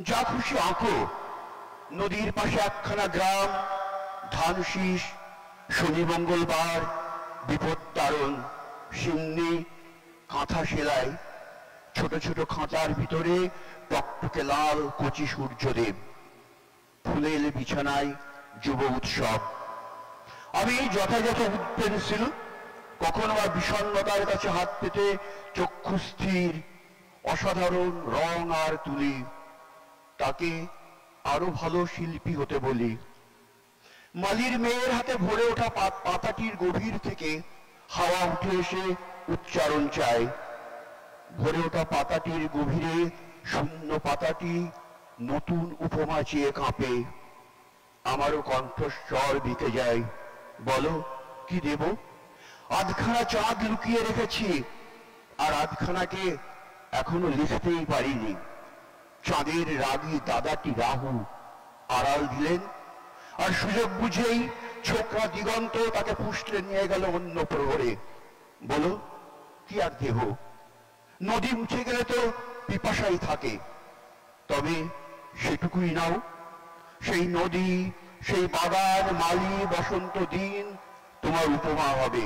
যা খুশি আঁকো। নদীর পাশে একখানা গ্রাম, ধান শীষ, শনি মঙ্গলবার, বিপদ তারণ, সিন্নি, কাঁথা সেলাই। ছোট ছোট খাঁচার ভিতরে টকটকে লাল কচি সূর্যদেব। ফুলেল বিছানায় যুব উৎসব। আমি যথাযথ পেন্সিল, কখনো বা বিষণ্ণতার কাছে হাত পেতে চক্ষু স্থির, অসাধারণ রং আর তুলি। তাকে আরো ভালো শিল্পী হতে বলি। মালির মেয়ের হাতে ভরে ওঠা পাতাটির গভীর থেকে হাওয়া উঠে এসে উচ্চারণ চায়। ভরে ওঠা পাতাটির গভীরে শূন্য পাতাটি নতুন উপমা চেয়ে কাঁপে। আমারও কণ্ঠস্বর বিকে যায়। বলো কি দেব? আধখানা চাঁদ লুকিয়ে রেখেছি, আর আধখানাকে এখনো লিখতেই পারিনি। চাঁদের রাগী দাদাটি রাহু আড়াল দিলেন, আর সুযোগ বুঝেই ছোকরা দিগন্ত তাকে পুষলে নিয়ে গেল অন্য প্রহরে। বলো কি আর দেহ? নদী মুছে গেলে তো পিপাসাই থাকে, তবে সেটুকুই নাও। সেই নদী, সেই বাগান, মালি, বসন্ত দিন তোমার উপমা হবে।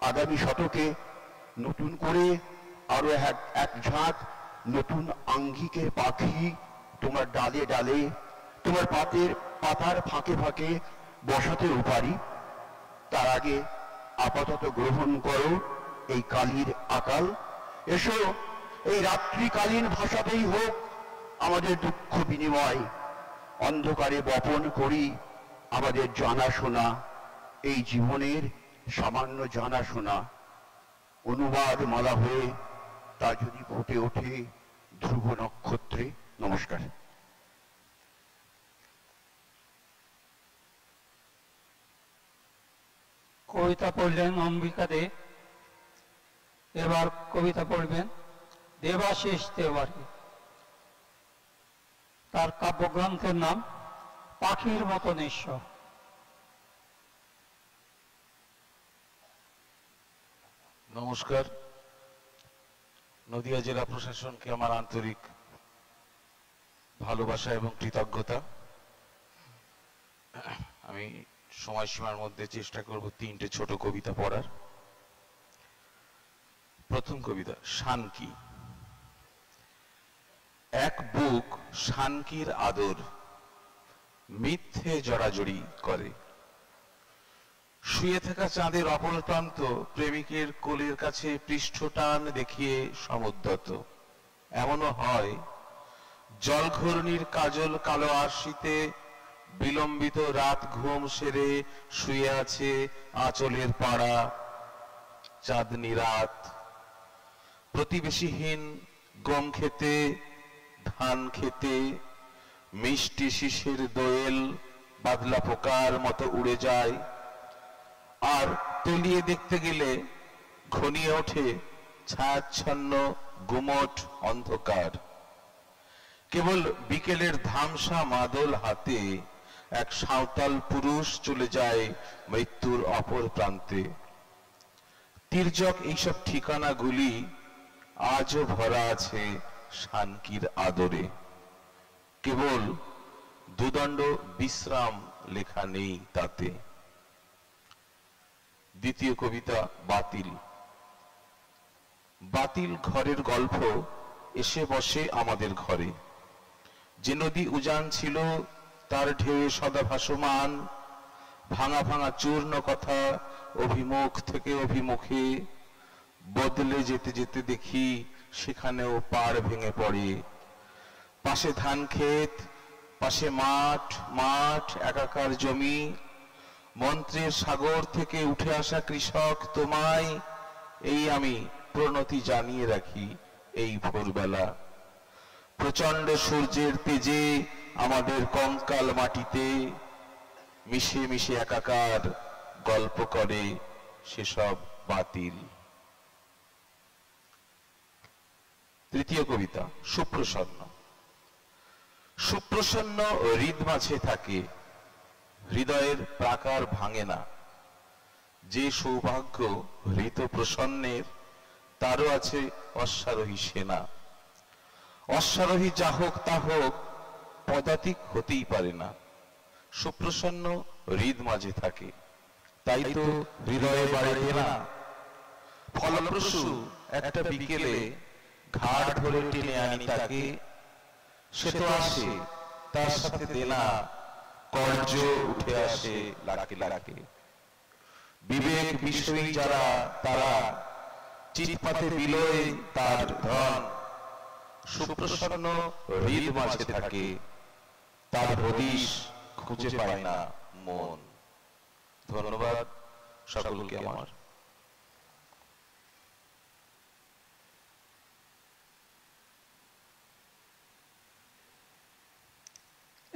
আগামী শতকে নতুন করে আরো এক ঝাঁক নতুন আঙ্গিকের পাখি তোমার ডালে ডালে, তোমার পাতার ফাঁকে ফাঁকে বসাতে পারি। তার আগে আপাতত গ্রহণ করো এই কালির আকাল। এসো, এই রাত্রিকালীন ভাষাতেই হোক আমাদের দুঃখ বিনিময়। অন্ধকারে বপন করি আমাদের জানাশোনা, এই জীবনের সামান্য জানাশোনা। অনুবাদ মালা হয়ে তা যদি ফুটে ওঠে ধ্রুব নক্ষত্রে। নমস্কার। কবিতা পড়লেন অম্বিকা দে। এবার কবিতা পড়বেন দেবাশিস তেওয়ারি। তার কাব্যগ্রন্থের নাম পাখির মতো নিঃস্ব। নমস্কার। নদিয়া জেলা প্রশাসনকে আমার আন্তরিক ভালোবাসা এবং কৃতজ্ঞতা। আমি সময়সীমার মধ্যে চেষ্টা করব 3টে ছোট কবিতা পড়ার। প্রথম কবিতা শানকি। এক বুক শানকির আদর মিথ্যে জড়াজড়ি করে। শুয়ে থাকা চাঁদের অপর প্রান্ত প্রেমিকের কোলের কাছে পৃষ্ঠটান দেখিয়ে সমুদ্রত। এমনও হয় জলঘূর্ণির কাজল কালো আশিতে বিলম্বিত রাত ঘুম সেরে শুয়ে আছে আঁচলের পাড়া চাঁদনি রাত। প্রতিবেশীহীন গম খেতে ধান খেতে মিষ্টি শিশির দোয়েল বাদলা পোকার মতো উড়ে যায়। আর তলিয়ে দেখতে গেলে ঘনিয়ে ওঠে ছায়াচ্ছন্ন গুমট অন্ধকার। কেবল বিকেলের ধামসা মাদল হাতে এক সাঁওতাল পুরুষ চলে যায় মৃত্যুর অপর প্রান্তে। তির্যক এইসব ঠিকানাগুলি আজও ভরা আছে শানকির আদরে। কেবল দুদণ্ড বিশ্রাম লেখা নেই তাতে। দ্বিতীয় কবিতা বাতিল। বাতিল ঘরের গল্প এসে বসে আমাদের ঘরে। যে নদী উজান ছিল তার ঢেউয়ে সদা ভাসমান। ভাঙা ভাঙা চূর্ণ কথা অভিমুখ থেকে অভিমুখে বদলে যেতে যেতে দেখি সেখানেও পাড় ভেঙে পড়ে। পাশে ধান ক্ষেত, পাশে মাঠ, মাঠ একাকার জমি। মন্ত্রের সাগর থেকে উঠে আসা কৃষক তোমায় এই আমি প্রণতি জানিয়ে রাখি এই ভোরবেলা। প্রচন্ড সূর্যের তেজে আমাদের কঙ্কাল মাটিতে মিশে মিশে একাকার গল্প করে সেসব বাতিল। তৃতীয় কবিতা সুপ্রসন্ন। সুপ্রসন্ন হৃদ মাঝে থাকে, হৃদয়ের প্রাকার ভাঙে না। যে সৌভাগ্য হৃত প্রসন্নের তারও আছে অশ্বারোহী সেনা। অশ্বারোহী যা হোক তা হোক পদাতিক হতেই পারে না। সুপ্রসন্ন হৃদ মাঝে থাকে, তাই তো হৃদয়ে বাড়ে না। ফলপ্রসূ একটা বিকেলে ঘাড় ধরে টেনে আনি তাকে। সে তো আসে, তার সাথে দেনা কর্য উঠে আসে লাকে লাকে। বিবেক বিষয়ী যারা তারা চিৎপাতে বিলয়ে তার ধন। সুপ্রসন্ন হৃদ মাঝে থাকে, তার হদিশ খুঁজে পায় না মন। ধন্যবাদ সকলকে আমার।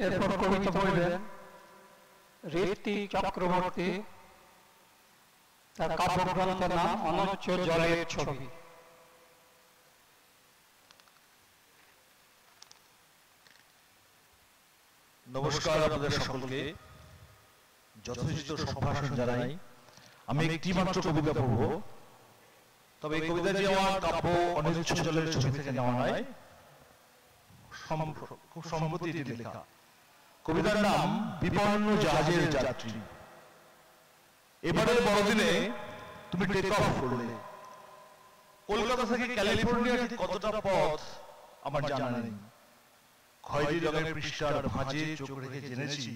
এরপর কবিতা পড়বেন ঋত্বিক চক্রবর্তী, তার কাব্যগ্রন্থের নাম অনচ্য জলের ছবি। নমস্কার আপনাদের সকলকে, যথোচিত সম্ভাষণ জানাই। আমি একটি মাত্র কবিতা পড়ব, তবে এই কবিতাটি আমার কাব্য অনিচ্ছ জলের ছবি থেকে নেওয়া নয়, খুব সম্প্রতি এটি লেখা। কবিতার নাম বিপন্ন জাহাজের যাত্রী। এবারের বড়দিনে তুমি টেক অফ করলে। কলকাতা থেকে ক্যালিফোর্নিয়া ঠিক কতটা পথ আমার জানা নেই। খয়েরি রঙের পৃষ্ঠার ভাঁজে চোখ রেখে জেনেছি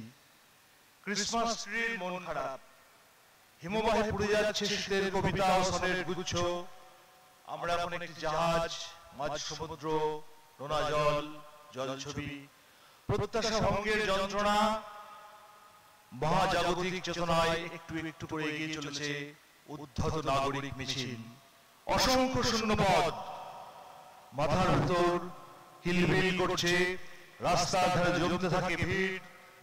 ক্রিসমাস ট্রির মন খারাপ। হিমবাহে পুড়ে যাচ্ছে শীতের কবিতা ও সনের গুচ্ছ। আমরা এখন একটি জাহাজ, মাঝ সমুদ্র, নোনা জল, জলছবি, প্রত্যাশা ভঙ্গের যন্ত্রণা, মহাজাগতিক চেতনায় একটু একটু করে এগিয়ে চলেছে উদ্ধত নাগরিক মিছিল। অসংখ্য শূন্যপদ মাথার ভেতর হিলবিল করছে, রাস্তার ধারে জমতে থাকে ভিড়,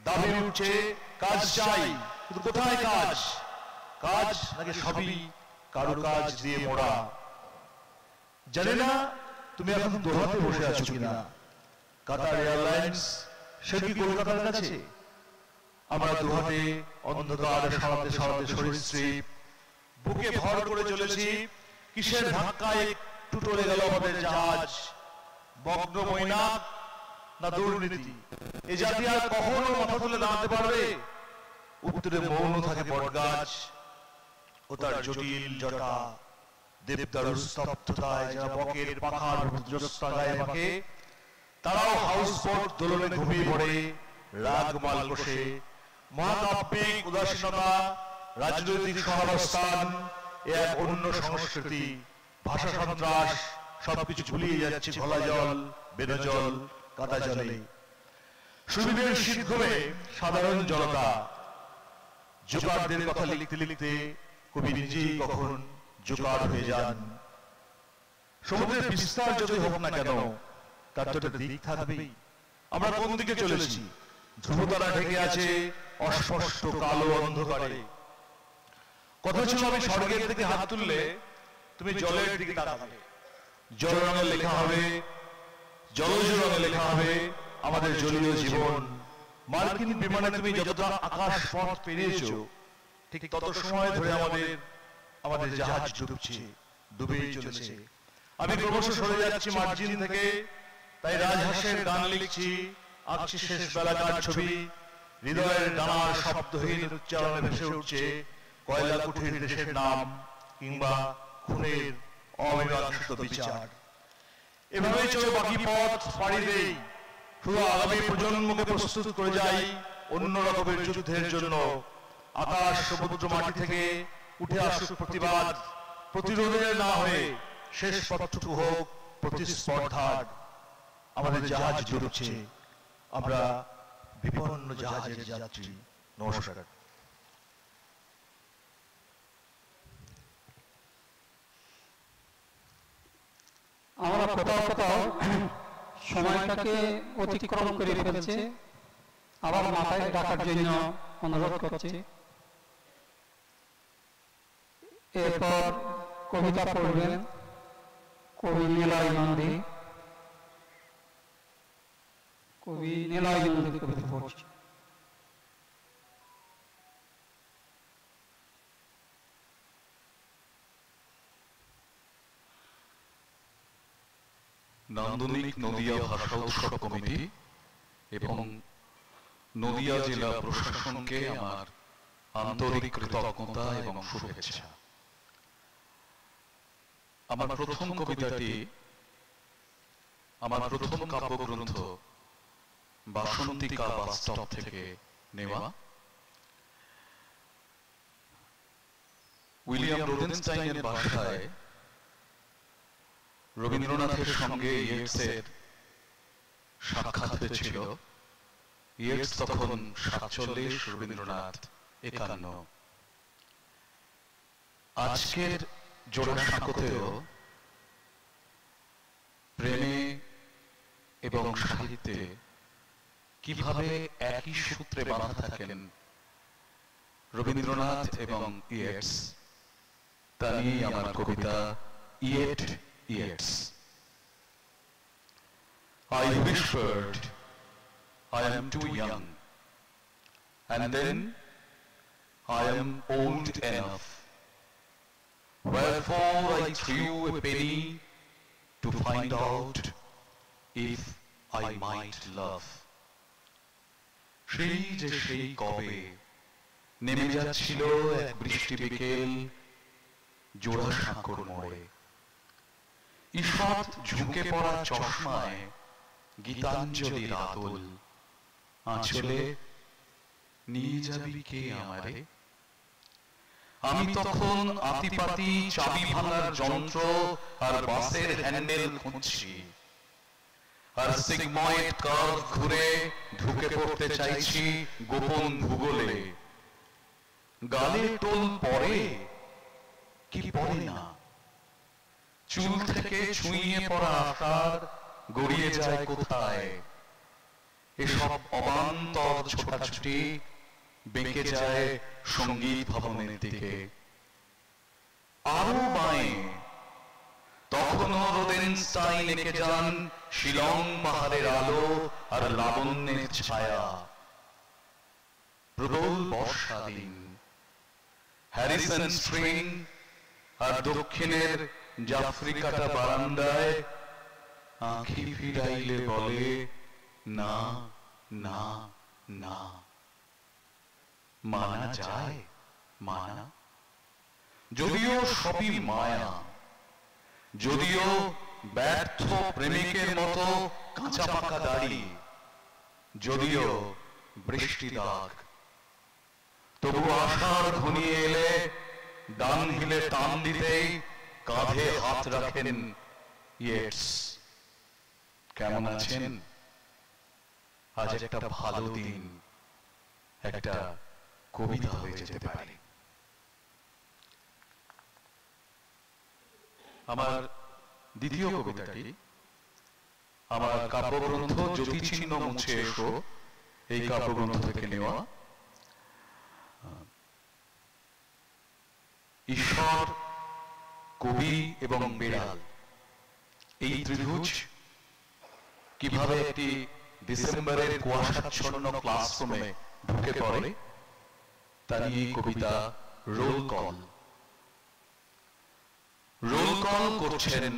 দাবি উঠছে কাজ চাই, কিন্তু কোথায় কাজ? কাজ নাকি সবই কারো কাজ দিয়ে মোড়া। জানি না তুমি এখন দোহাতে বসে আছো কিনা। কাতার এয়ারলাইন্স সে কি কলকাতার কাছে? আমরা দোহাতে অন্ধকার সরাতে সরাতে সরীসৃপ, বুকে ভর করে চলেছি। কিসের ধাক্কায় একটু টলে গেল আমাদের জাহাজ? মগ্ন মৈনাক না দুর্নীতি? এ জাতি আর কখনো মাথা তুলে দাঁড়াতে পারবে? উত্তরে মৌন থাকে বটগাছ ও তার জটিল জটা। দেবদারুর স্তব্ধতায় যারা বকের পাখার জ্যোৎস্না গায়ে মাখে, তারাও হাউস বোট দোলনে ঘুমিয়ে পড়ে রাগ মাল কষে। মহাকাব্যিক উদাসীনতা, রাজনৈতিক সহাবস্থান, এক অন্য সংস্কৃতি, ভাষা সন্ত্রাস সবকিছু ঝুলিয়ে যাচ্ছে ঘোলা জল, বেনা জল, কাদা জলে। সুবিধের শীত ঘুমে সাধারণ জনতা। জোকারদের কথা লিখতে লিখতে কবি নিজেই কখন জোকার হয়ে যান। সমুদ্রের বিস্তার যদি হোক না কেন, তার তো একটা দিক থাকবেই। আমরা কোন দিকে চলেছি? ধ্রুবতারা ঢেকে আছে অস্পষ্ট কালো অন্ধকারে। কথা ছিল আমি স্বর্গের দিকে হাত তুললে তুমি জলের দিকে তাকাবে। জল রঙে লেখা হবে, জলজ রঙে লেখা হবে আমাদের জলীয় জীবন। মার্কিন বিমানে তুমি যতটা আকাশ পথ পেরিয়েছো, ঠিক তত সময় ধরে আমাদের জাহাজ ডুবছে, ডুবেই চলেছে। আমি ক্রমশ সরে যাচ্ছি মার্জিন থেকে, তাই রাজহাঁসের গান লিখছি, আঁকছি শেষ বেলাকার ছবি। হৃদয়ের ডানার শব্দহীন উচ্চারণে ভেসে উঠছে কয়লা কুঠির দেশের নাম কিংবা খুনের অমীমাংসিত বিচার। এভাবেই চলে বাকি পথ পাড়ি দেই, শুধু আগামী প্রজন্মকে প্রস্তুত করে যাই অন্য রকমের যুদ্ধের জন্য। আকাশ সমুদ্র মাটি থেকে উঠে আসুক প্রতিবাদ, প্রতিরোধের না হয়ে শেষ পথটুকু হোক প্রতিস্পর্ধার। আমাদের জাহাজ ডুবছে, আমরা বিপন্ন জাহাজের যাত্রী। নমস্কার। আমরা কোথাও কোথাও সময়টাকে অতিক্রম করে ফেলছে, আবার মাথায় ডাকার জন্য অনুরোধ করছি। এরপর কবিতা পড়বেন কবি নিলয় নন্দী। কবি নিলয় নন্দী কবিতা পড়ছে। নান্দনিক নদিয়া ভাষা উৎসব কমিটি এবং নদিয়া জেলা প্রশাসনকে আমার আন্তরিক কৃতজ্ঞতা এবং শুভেচ্ছা। আমার প্রথম কবিতাটি আমার প্রথম কাব্যগ্রন্থ বাসন্তিকা বাস্তব থেকে নেওয়া। উইলিয়াম রোদেনস্টাইনের ভাষায় রবীন্দ্রনাথের সঙ্গে ইয়েটসের সাক্ষাৎ হয়েছিল। ইয়েটস তখন 47, রবীন্দ্রনাথ 51। আজকের জোড়া সাঁকোতেও প্রেমে এবং সাহিত্যে কিভাবে একই সূত্রে বাঁধা থাকেন রবীন্দ্রনাথ এবং ইয়েটস, তা নিয়েই আমার কবিতা ইয়েট Yeats. I whispered, I am too young, and then I am old enough. Wherefore I threw a penny to find out if I might love. সেই যে সেই কবে নেমে যাচ্ছিল এক বৃষ্টি বিকেল জোড়া সাঁকর মোড়ে, ঈষৎ ঝুঁকে পড়া চশমায় গীতাঞ্জলির আদল, আঁচলে নিয়ে যাবি কে আমারে। আমি তখন আতিপাতি চাবি ভাঙার যন্ত্র আর বাসের হ্যান্ডেল খুঁজছি, আর সিগময়েড কার্ভ ঘুরে ঢুকে পড়তে চাইছি গোপন ভূগোলে। গালে টোল পড়ে কি পড়ে না, চুল থেকে ছুঁয়ে পড়া আকার গড়িয়ে যায় কোথায়। এসব অবান্তর ছোটাছুটি বেঁকে যায় সঙ্গীত ভবনের দিকে। আরো বাঁয়ে তখনও রোদেনস্টাইন এঁকে যান শিলং পাহাড়ের আলো আর লাবণ্যের ছায়া। প্রবল বর্ষা দিন, হ্যারিসন স্প্রিং আর দক্ষিণের জাফরিকাটা বারান্দায় আঁখি ফিরাইলে বলে না না না। মানা যায় মানা, যদিও সবই মায়া, যদিও ব্যর্থ প্রেমিকের মতো কাঁচা পাকা দাড়ি, যদিও বৃষ্টি দাগ, তবু আশার ঘনিয়ে এলে ডান হিলে টান দিতেই কাঁধে হাত রাখেন ইয়েটস। কেমন আছেন? আজ একটা ভালো দিন, একটা কবিতা হয়ে যেতে পারে। আমার দ্বিতীয় কবিতাটি আমার কাব্যগ্রন্থ জ্যোতিচিহ্ন মুছে এসো, এই কাব্যগ্রন্থ থেকে নেওয়া। ঈশ্বর, কবি এবং বিড়াল, এই ত্রিভুজ কিভাবে একটি ডিসেম্বরের কুয়াশাচ্ছন্ন ক্লাসরুমে ঢুকে পড়ে তা নিয়ে কবিতা রোল কল। রোল কল করছেন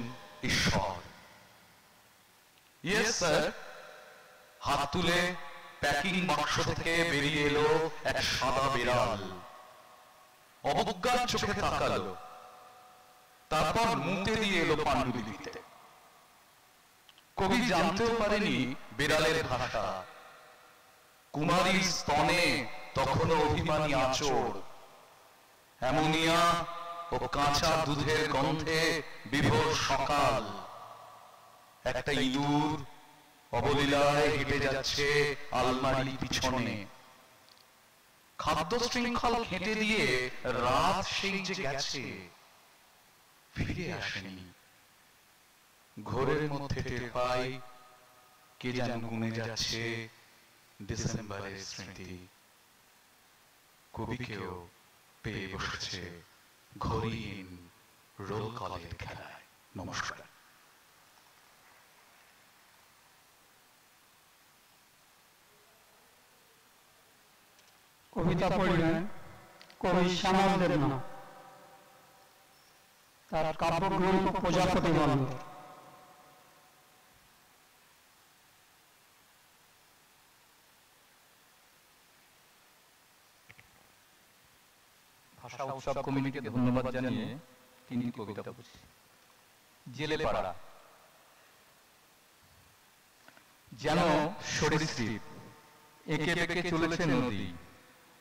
ঈশ্বর। Yes sir. হাত তুলে প্যাকিং বাক্স থেকে বেরিয়ে এলো এক সাদা বিড়াল, অবজ্ঞার চোখে তাকালো, তারপর মুতে দিয়ে এলো পাণ্ডুলিপিতে। কবি জানতেও পারেনি বিড়ালের ভাষা। কুমারীর স্তনে তখনও অভিমানী আঁচড়, অ্যামোনিয়া ও কাঁচা দুধের গন্ধে বিভোর সকাল। একটা ইঁদুর অবলীলায় হেঁটে যাচ্ছে আলমারির পিছনে। খাদ্য শৃঙ্খল খেটে দিয়ে রাত সেই যে গেছে, ফিরে আসেনি। ঘোরের মধ্যে টের পাই কে যেন গুনে যাচ্ছে ডিসেম্বরের স্মৃতি। কবিকেও পেয়ে বসেছে ঘড়িহীন রোল কলের খেলায়। নমস্কার। কবিতা পড়লেন কবি শ্যামল দেবনাথ, তার কাব্যগ্রন্থ প্রজাপতি বন্দর। ভাষা উৎসব কমিটিকে ধন্যবাদ জানিয়ে তিনটি কবিতা পড়ছি। জেলে পাড়া। যেন সরীসৃপ এঁকে বেঁকে চলেছে নদী,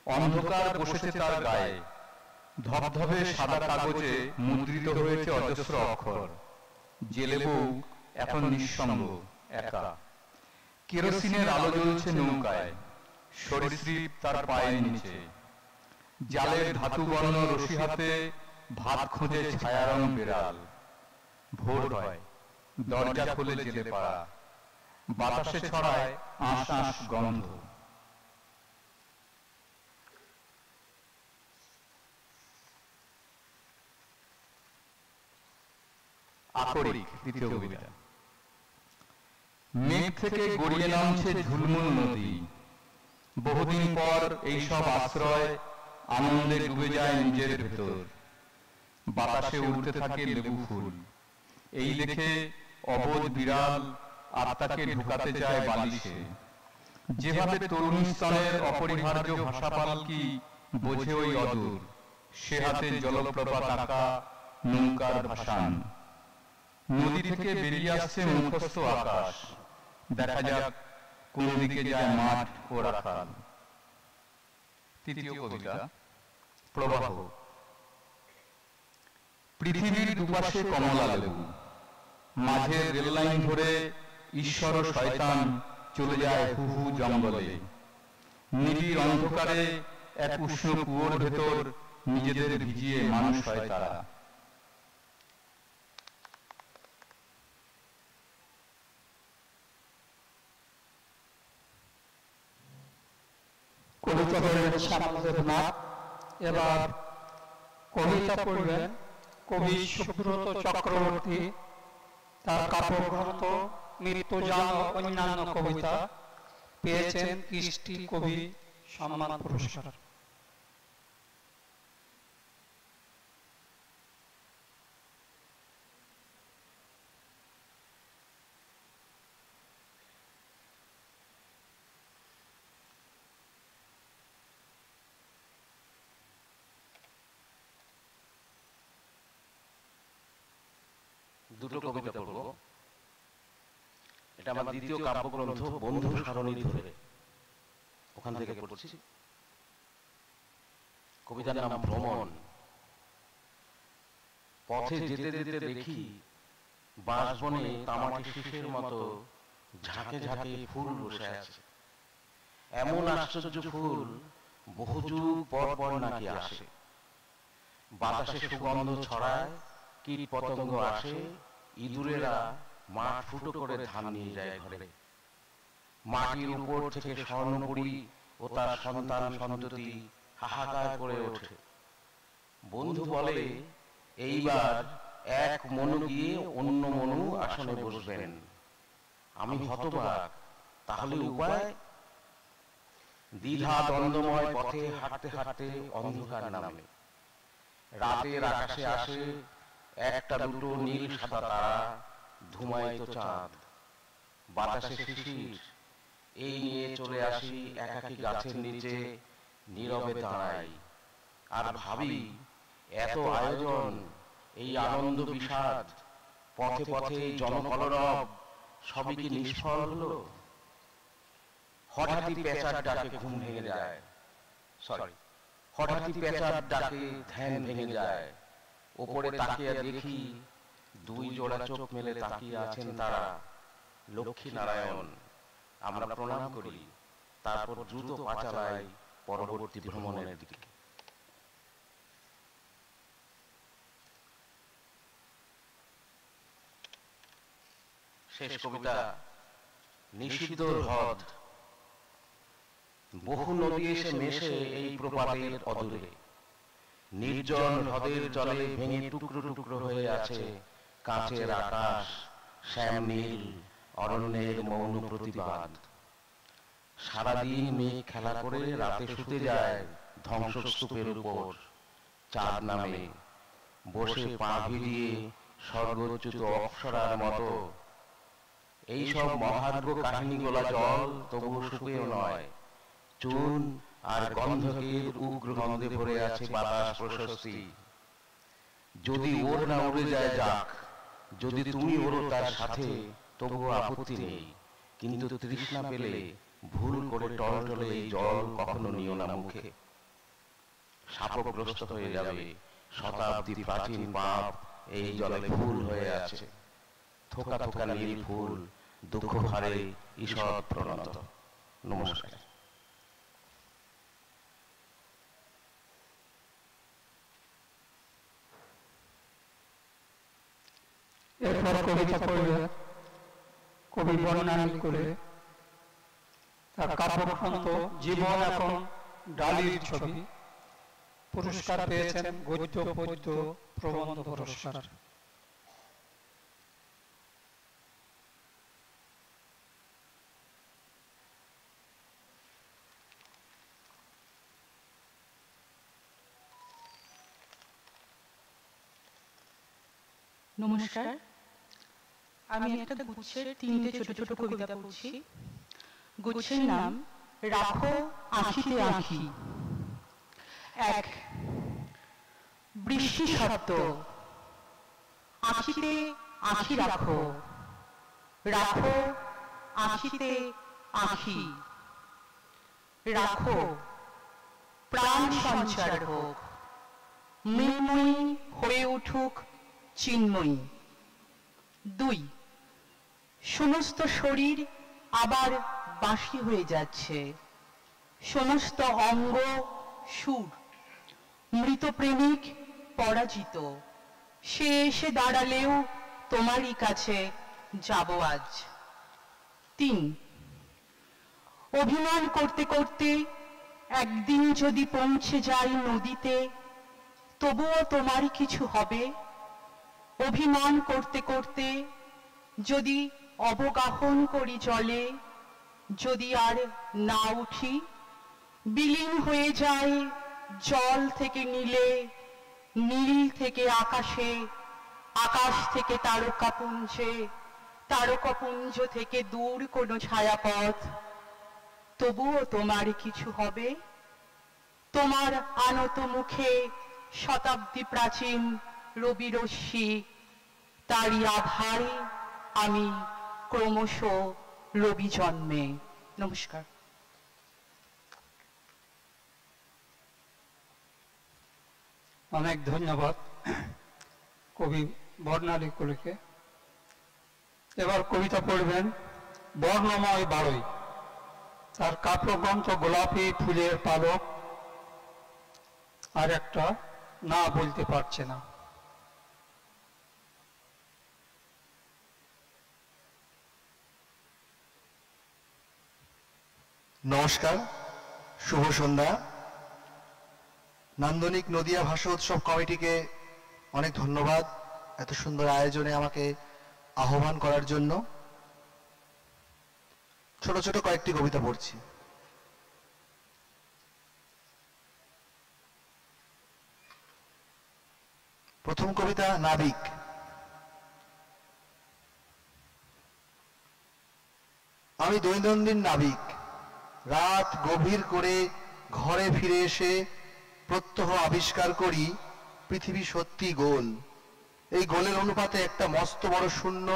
অন্ধকার বসেছে তার গায়ে, ধবধবে সাদা কাগজে মুদ্রিত হয়েছে অজস্র অক্ষর। জেলে বউ এখন নিঃসঙ্গ একা, কেরোসিনের আলো জ্বলছে নৌকায়, সরীসৃপ তার পায়ের নিচে। জালের ধাতু বর্ণ রশি হাতে ভাত খোঁজে ছায়ারং বিড়াল। ভোর হয়, দরজা খোলে জেলে পাড়া, বাতাসে ছড়ায় আঁশ আঁশ গন্ধ। আকরিক দ্বিতীয় কবিতা। মেঘ থেকে গড়িয়ে নামছে ঝুলমুল নদী, বহুদিন পর এইসব আশ্রয় আনন্দে ডুবে যায় নিজের ভেতর। বাতাসে উড়তে থাকে লেবু ফুল, এই দেখে অবোধ বিড়াল আত্মাকে ঢুকাতে চায় বালিশে। যেভাবে তরুণী স্তনের অপরিহার্য ভাষা পালকি বোঝে ওই অদূর, সে হাতে জলপ্রপাত আঁকা নৌকার ভাসান। নদী থেকে বেরিয়ে আসছে মুখস্থ আকাশ, দেখা যাক কোন দিকে যায় মাঠ ও রাখাল। তৃতীয় কবিতা প্রবাহ। পৃথিবীর দুপাশে কমলা লেবু, মাঝের রেললাইন ধরে ঈশ্বর ও শয়তান চলে যায় হু হু জঙ্গলে। নিবিড় অন্ধকারে এক উষ্ণ কুয়োর ভেতর নিজেদের ভিজিয়ে মানুষ হয় তারা। কবিতা পড়বেন শ্যামলদেব নাথ। এবার কবিতা পড়বেন কবি সুব্রত চক্রবর্তী। তার কাব্যগ্রন্থ মৃত্যুযান ও অন্যান্য কবিতা পেয়েছেন কৃষ্টি কবি সম্মান পুরস্কার। দুটো কবিতা পড়ব। এটা আমার দ্বিতীয় কাব্যগ্রন্থ বন্ধু সারণী ধরে, ওখান থেকে পড়ছি। কবিতার নাম ভ্রমণ। পথে যেতে যেতে দেখি বাঁশবনে তামাটি শিশের মতো ঝাঁকে ঝাঁকে ফুল বসে আছে। এমন আশ্চর্য ফুল বহু যুগ পর পর নাকি আসে। বাতাসে সুগন্ধ ছড়ায়, কীট পতঙ্গ আসে, ইঁদুরেরা মাঠ ফুটো করে ধান নিয়ে যায় ঘরে। মাটির উপর থেকে স্বর্ণপুরী ও তার সন্তান সন্ততি হাহাকার করে ওঠে। বন্ধু বলে, এইবার এক মনু গিয়ে অন্য মনু আসনে বসবেন। আমি হতবাক, তাহলে উপায়? দ্বিধা দ্বন্দ্বময় পথে হাঁটতে হাঁটতে অন্ধকার নামে। রাতের আকাশে আসে একটা দুটো নীল সাদা তারা, ধুমায়িত চাঁদ, বাতাসে শিশির। এই নিয়ে চলে আসি একাকী গাছের নিচে, নীরবে দাঁড়াই আর ভাবি, এত আয়োজন, এই আনন্দ বিষাদ, পথে পথে জনকলরব, সবই কি নিষ্ফল হলো? হঠাৎই পেঁচার ডাকে ঘুম ভেঙে যায়, হঠাৎই পেঁচার ডাকে ধ্যান ভেঙে যায়। ওপরে তাকিয়ে দেখি দুই জোড়া চোখ মেলে তাকিয়ে আছেন তারা, লক্ষ্মী নারায়ণ। আমরা প্রণাম করি, তারপর দ্রুত পা চালাই পরবর্তী ভ্রমণের দিকে। শেষ কবিতা নিষিদ্ধ হ্রদ। বহু নদী এসে মেশে এই প্রপাতের অদূরে। নির্জন হ্রদের জলে ভেঙে টুকরো টুকরো হয়ে আছে কাঁচের আকাশ, শ্যাম নীল অরণ্যের মৌন প্রতিবাদ। সারাদিন মেঘ খেলা করে রাতে শুতে যায় ধ্বংসস্তূপের উপর। চাঁদ নামে বসে পা ভিড়িয়ে স্বর্গচ্যুত অপ্সরার মতো। এইসব মহার্ঘ কাহিনী গোলা জল তবু শুকেও নয়। চুন আর গন্ধকের উগ্র গন্ধে ভরে আছে বাতাস প্রশস্তি। যদি ওর না উড়ে যায় যাক, যদি তুমি ওরো তার সাথে, তবুও আপত্তি নেই। কিন্তু তৃষ্ণা পেলে ভুল করে টলটলে এই জল কখনো নিও না মুখে। শাপগ্রস্ত হয়ে যাবে শতাব্দী প্রাচীন পাপ, এই জলে ফুল হয়ে আছে। থোকা থোকা নীল ফুল দুঃখ ভারে ঈষৎ প্রণত। নমস্কার। এরপর কবিতা পড়বে কবি বর্ণালী করে তার কাব্যগ্রন্থ জীবন এখন ডালির ছবি পুরস্কার পেয়েছেন গদ্য পদ্য প্রবন্ধ পুরস্কার। নমস্কার, আমি একটা গুচ্ছের 3টে ছোট ছোট কবিতা পড়ছি। গুচ্ছের নাম রাখো আঁখিতে আঁখি। 1 বৃষ্টি শব্দ, আঁখিতে আঁখি রাখো, রাখো আঁখিতে আঁখি, রাখো প্রাণ সঞ্চার হোক, মৃন্ময়ী হয়ে উঠুক চিন্ময়ী। 2 সমস্ত শরীর আবার বাঁশি হয়ে যাচ্ছে, সমস্ত অঙ্গ সুর, মৃত প্রেমিক পরাজিত, সে এসে দাঁড়ালেও তোমারই কাছে যাব আজ। 3 অভিমান করতে করতে একদিন যদি পৌঁছে যাই নদীতে, তবুও তোমারই কিছু হবে। অভিমান করতে করতে যদি অবগাহন করি জলে, যদি আর না উঠি, বিলীন হয়ে যায় জল থেকে নীলে, নীল থেকে আকাশে, আকাশ থেকে তারকাপুঞ্জে, তারকাপুঞ্জ থেকে দূর কোনো ছায়াপথ, তবুও তোমার কিছু হবে। তোমার আনত মুখে শতাব্দী প্রাচীন রবিরশ্মি, তারই আধারে আমি ক্রমশ রবি জন্মে। নমস্কার। অনেক ধন্যবাদ কবি বর্ণালী কুলকে। এবার কবিতা পড়বেন বর্ণময় বারই। তার কাব্যগ্রন্থ গোলাপি ফুলের পালক, আর একটা না বলতে পারছে না। নমস্কার, শুভ সন্ধ্যা। নান্দনিক নদিয়া ভাষা উৎসব কমিটিকে অনেক ধন্যবাদ এত সুন্দর আয়োজনে আমাকে আহ্বান করার জন্য। ছোট ছোট কয়েকটি কবিতা পড়ছি। প্রথম কবিতা নাবিক। আমি দৈনন্দিন নাবিক, রাত গভীর করে ঘরে ফিরে এসে প্রত্যহ আবিষ্কার করি পৃথিবী সত্যি গোল। এই গোলের অনুপাতে একটা মস্ত বড় শূন্য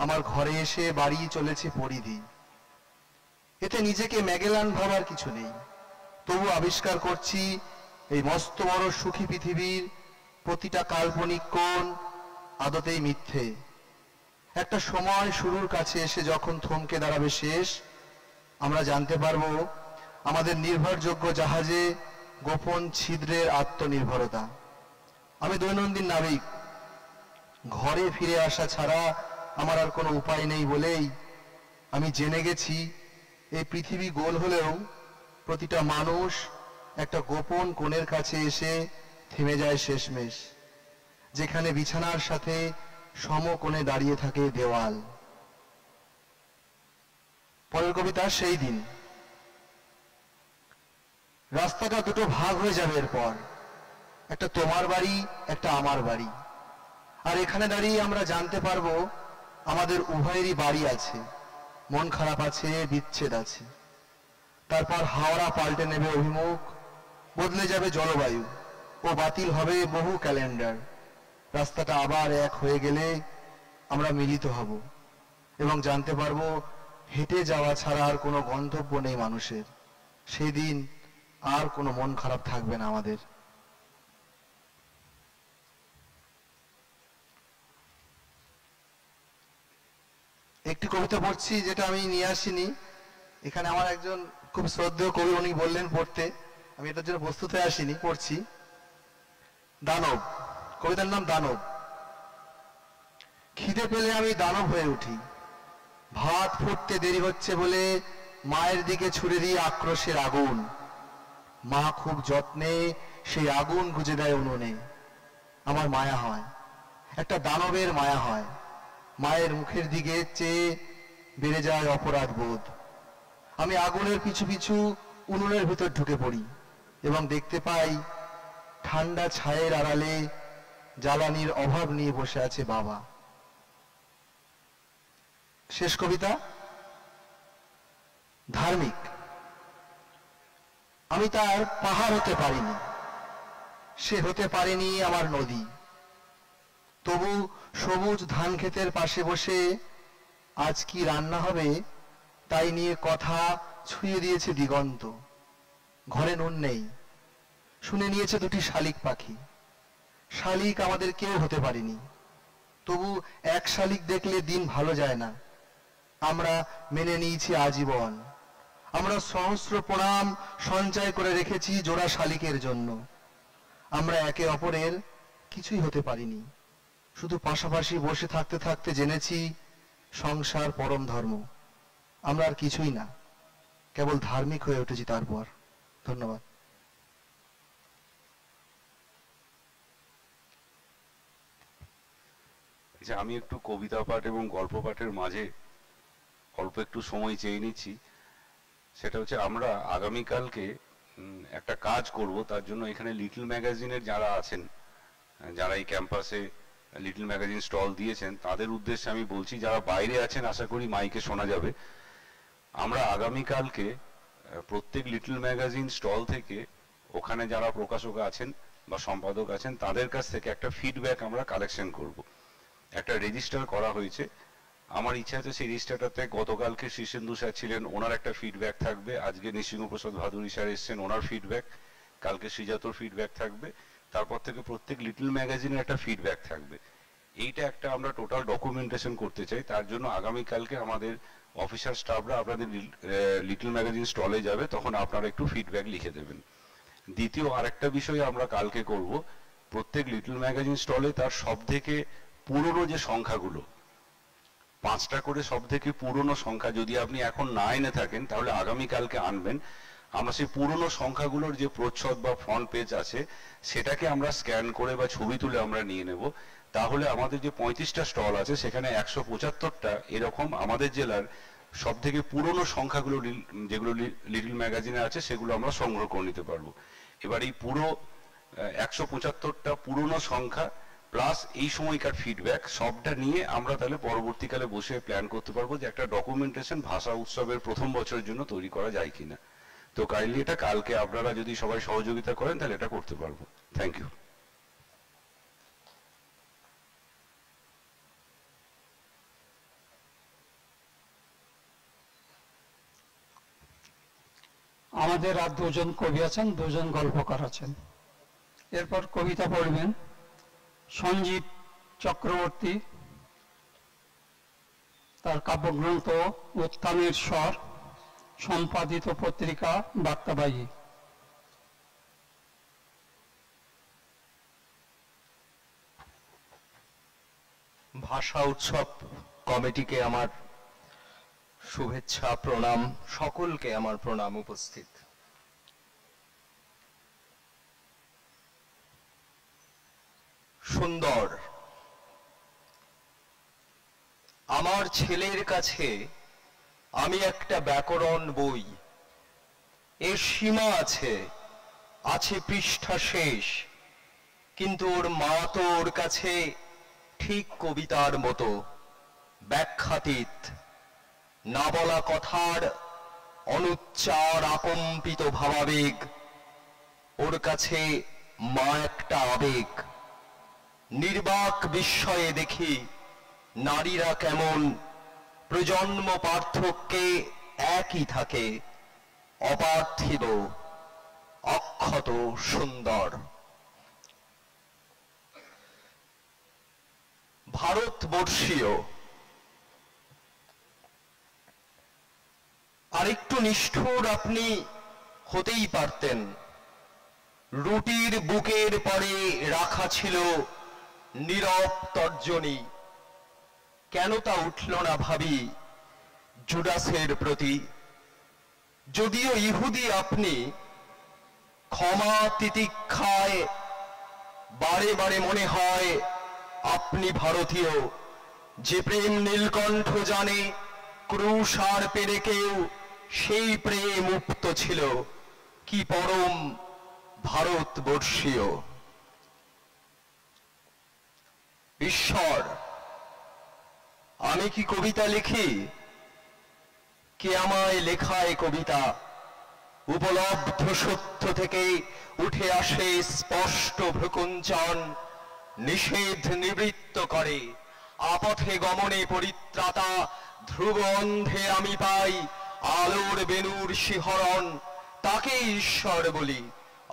আমার ঘরে এসে বাড়িয়ে চলেছে পরিধি। এতে নিজেকে ম্যাগেলান ভাবার কিছু নেই, তবু আবিষ্কার করছি এই মস্ত বড় সুখী পৃথিবীর প্রতিটা কাল্পনিক কোণ আদতেই মিথ্যে। একটা সময় শুরুর কাছে এসে যখন থমকে দাঁড়াবে শেষ, আমরা জানতে পারবো আমাদের নির্ভরযোগ্য জাহাজে গোপন ছিদ্রের আত্মনির্ভরতা। আমি দৈনন্দিন নাবিক, ঘরে ফিরে আসা ছাড়া আমার আর কোনো উপায় নেই বলেই আমি জেনে গেছি এই পৃথিবী গোল হলেও প্রতিটা মানুষ একটা গোপন কোণের কাছে এসে থেমে যায় শেষমেশ, যেখানে বিছানার সাথে সমকোণে দাঁড়িয়ে থাকে দেওয়াল। পরের কবিতা সেই দিন। রাস্তাটা দুটো ভাগ হয়ে যাবে এরপর, একটা তোমার বাড়ি, একটা আমার বাড়ি। আর এখানে দাঁড়িয়ে আমরা জানতে পারবো আমাদের উভয়েরই বাড়ি আছে, মন খারাপ আছে, বিচ্ছেদ আছে। তারপর হাওড়া পাল্টে নেবে অভিমুখ, বদলে যাবে জলবায়ু ও বাতিল হবে বহু ক্যালেন্ডার। রাস্তাটা আবার এক হয়ে গেলে আমরা মিলিত হব এবং জানতে পারবো হেঁটে যাওয়া ছাড়া আর কোনো গন্তব্য নেই মানুষের। সেদিন আর কোনো মন খারাপ থাকবে না আমাদের। একটি কবিতা পড়ছি যেটা আমি নিয়ে আসিনি, এখানে আমার একজন খুব শ্রদ্ধেয় কবি উনি বললেন পড়তে, আমি এটার জন্য প্রস্তুত হয়ে আসিনি, পড়ছি। দানব। কবিতার নাম দানব। খিদে পেলে আমি দানব হয়ে উঠি, ভাত ফুটতে দেরি হচ্ছে বলে মায়ের দিকে ছুড়ে দিয়ে আক্রোশের আগুন। মা খুব যত্নে সেই আগুন গুজে দেয় উনুনে। আমার মায়া হয়, একটা দানবের মায়া হয়। মায়ের মুখের দিকে চেয়ে বেড়ে যায় অপরাধ বোধ। আমি আগুনের পিছু পিছু উনুনের ভিতর ঢুকে পড়ি এবং দেখতে পাই ঠান্ডা ছায়ের আড়ালে জ্বালানির অভাব নিয়ে বসে আছে বাবা। শেষ কবিতা ধার্মিক। আমি তার পাহাড় হতে পারিনি, সে হতে পারেনি আমার নদী। তবু সবুজ ধান ক্ষেতের পাশে বসে আজ কি রান্না হবে তাই নিয়ে কথা ছুঁয়ে দিয়েছে দিগন্ত। ঘরে নুন নেই, শুনে নিয়েছে দুটি শালিক পাখি। শালিক আমাদের কেউ হতে পারেনি, তবু এক শালিক দেখলে দিন ভালো যায় না। আমরা মেনে নিয়েছি আজীবন। আমরা সহস্র প্রণাম সঞ্চয় করে রেখেছি জোড়া শালিকের জন্য। আমরা একে অপরের কিছুই হতে পারিনি, শুধু পাশাপাশি বসে থাকতে থাকতে জেনেছি সংসার পরম ধর্ম। আমরা আর কিছুই না, কেবল ধার্মিক হয়ে উঠেছি তারপর। ধন্যবাদ। আমি একটু কবিতা পাঠ এবং গল্প পাঠের মাঝে অল্প একটু সময় চেয়ে নিচ্ছি। সেটা হচ্ছে আমরা আগামীকালকে একটা কাজ করব, তার জন্য এখানে লিটল ম্যাগাজিনের যারা আছেন, যারা এই ক্যাম্পাসে লিটল ম্যাগাজিন স্টল দিয়েছেন, তাদের উদ্দেশ্যে আমি বলছি, যারা বাইরে আছেন আশা করি মাইকে শোনা যাবে। আমরা আগামীকালকে প্রত্যেক লিটল ম্যাগাজিন স্টল থেকে ওখানে যারা প্রকাশক আছেন বা সম্পাদক আছেন তাদের কাছ থেকে একটা ফিডব্যাক আমরা কালেকশন করব। একটা রেজিস্টার করা হয়েছে। আমার ইচ্ছা আছে সেই রেজিস্টারটাতে গতকালকে শীর্ষেন্দু স্যার ছিলেন, ওনার একটা ফিডব্যাক থাকবে। আজকে নৃসিংহপ্রসাদ ভাদুরী স্যার এসছেন, ওনার ফিডব্যাক। কালকে শ্রীজাতর ফিডব্যাক থাকবে। তারপর থেকে প্রত্যেক লিটল ম্যাগাজিনের একটা ফিডব্যাক থাকবে। এইটা একটা আমরা টোটাল ডকুমেন্টেশন করতে চাই। তার জন্য আগামীকালকে আমাদের অফিসার স্টাফরা আপনাদের লিটল ম্যাগাজিন স্টলে যাবে, তখন আপনারা একটু ফিডব্যাক লিখে দেবেন। দ্বিতীয় আরেকটা বিষয় আমরা কালকে করব, প্রত্যেক লিটল ম্যাগাজিন স্টলে তার সব থেকে পুরনো যে সংখ্যাগুলো, 5টা করে সব থেকে পুরনো সংখ্যা যদি আপনি এখন না এনে থাকেন তাহলে আগামীকালকে আনবেন। আমরা সেই পুরনো সংখ্যাগুলোর যে প্রচ্ছদ বা ফ্রন্ট পেজ আছে সেটাকে আমরা স্ক্যান করে বা ছবি তুলে আমরা নিয়ে নেব। তাহলে আমাদের যে 35টা স্টল আছে সেখানে 175টা এরকম আমাদের জেলার সব থেকে পুরনো সংখ্যাগুলো যেগুলো লিটল ম্যাগাজিনে আছে সেগুলো আমরা সংগ্রহ করে নিতে পারবো। এবার এই পুরো 175টা পুরনো সংখ্যা প্লাস এই সময়কার ফিডব্যাক সবটা নিয়ে আমরা তাহলে পরবর্তীকালে বসে প্ল্যান করতে পারবো যে একটা ডকুমেন্টেশন ভাষা উৎসবের প্রথম বছরের জন্য তৈরি করা যায় কিনা। তো কাইন্ডলি এটা কালকে আপনারা যদি সবাই সহযোগিতা করেন তাহলে এটা করতে পারবো। Thank you. আমাদের আর দুজন কবি আছেন, দুজন গল্পকার আছেন। এরপর কবিতা পড়বেন সঞ্জীব চক্রবর্তী, তার কাব্যগ্রন্থ উত্থানের স্বর, সম্পাদিত পত্রিকা বার্তাবাহী। ভাষা উৎসব কমিটিকে আমার শুভেচ্ছা, প্রণাম। সকলকে আমার প্রণাম উপস্থিত। সুন্দর। আমার ছেলের কাছে আমি একটা ব্যাকরণ বই। এর সীমা আছে, আছে পৃষ্ঠা শেষ, কিন্তু ওর মা তো ওর কাছে ঠিক কবিতার মতো ব্যাখ্যাতীত। না বলা কথার অনুচ্চার আকম্পিত ভাবাবেগ, ওর কাছে মা একটা আবেগ। নির্বাক বিস্ময়ে দেখি নারীরা কেমন প্রজন্ম পার্থক্যে একই থাকে, অপার্থিব, অক্ষত, সুন্দর। ভারতবর্ষীয়। আরেকটু নিষ্ঠুর আপনি হতেই পারতেন। রুটির বুকের পরে রাখা ছিল নীরব তর্জনী। কেন তা উঠল না ভাবি, জুডাসের প্রতি। যদিও ইহুদি আপনি, ক্ষমা তিতিক্ষায় বারে বারে মনে হয় আপনি ভারতীয়। যে প্রেম নীলকণ্ঠ জানে, ক্রুশ আর পেরেকেও সেই প্রেম মুক্ত ছিল, কি পরম ভারতবর্ষীয়। ঈশ্বর, আমি কি কবিতা লিখি? কে আমায় লেখায় কবিতা? উপলব্ধ সত্য থেকে উঠে আসে স্পষ্ট ভ্রুকুঞ্চন, নিষেধ নিবৃত্ত করে আপথে গমনে পরিত্রাতা। ধ্রুব অন্ধে আমি পাই আলোর বেণুর শিহরণ, তাকে ঈশ্বর বলি।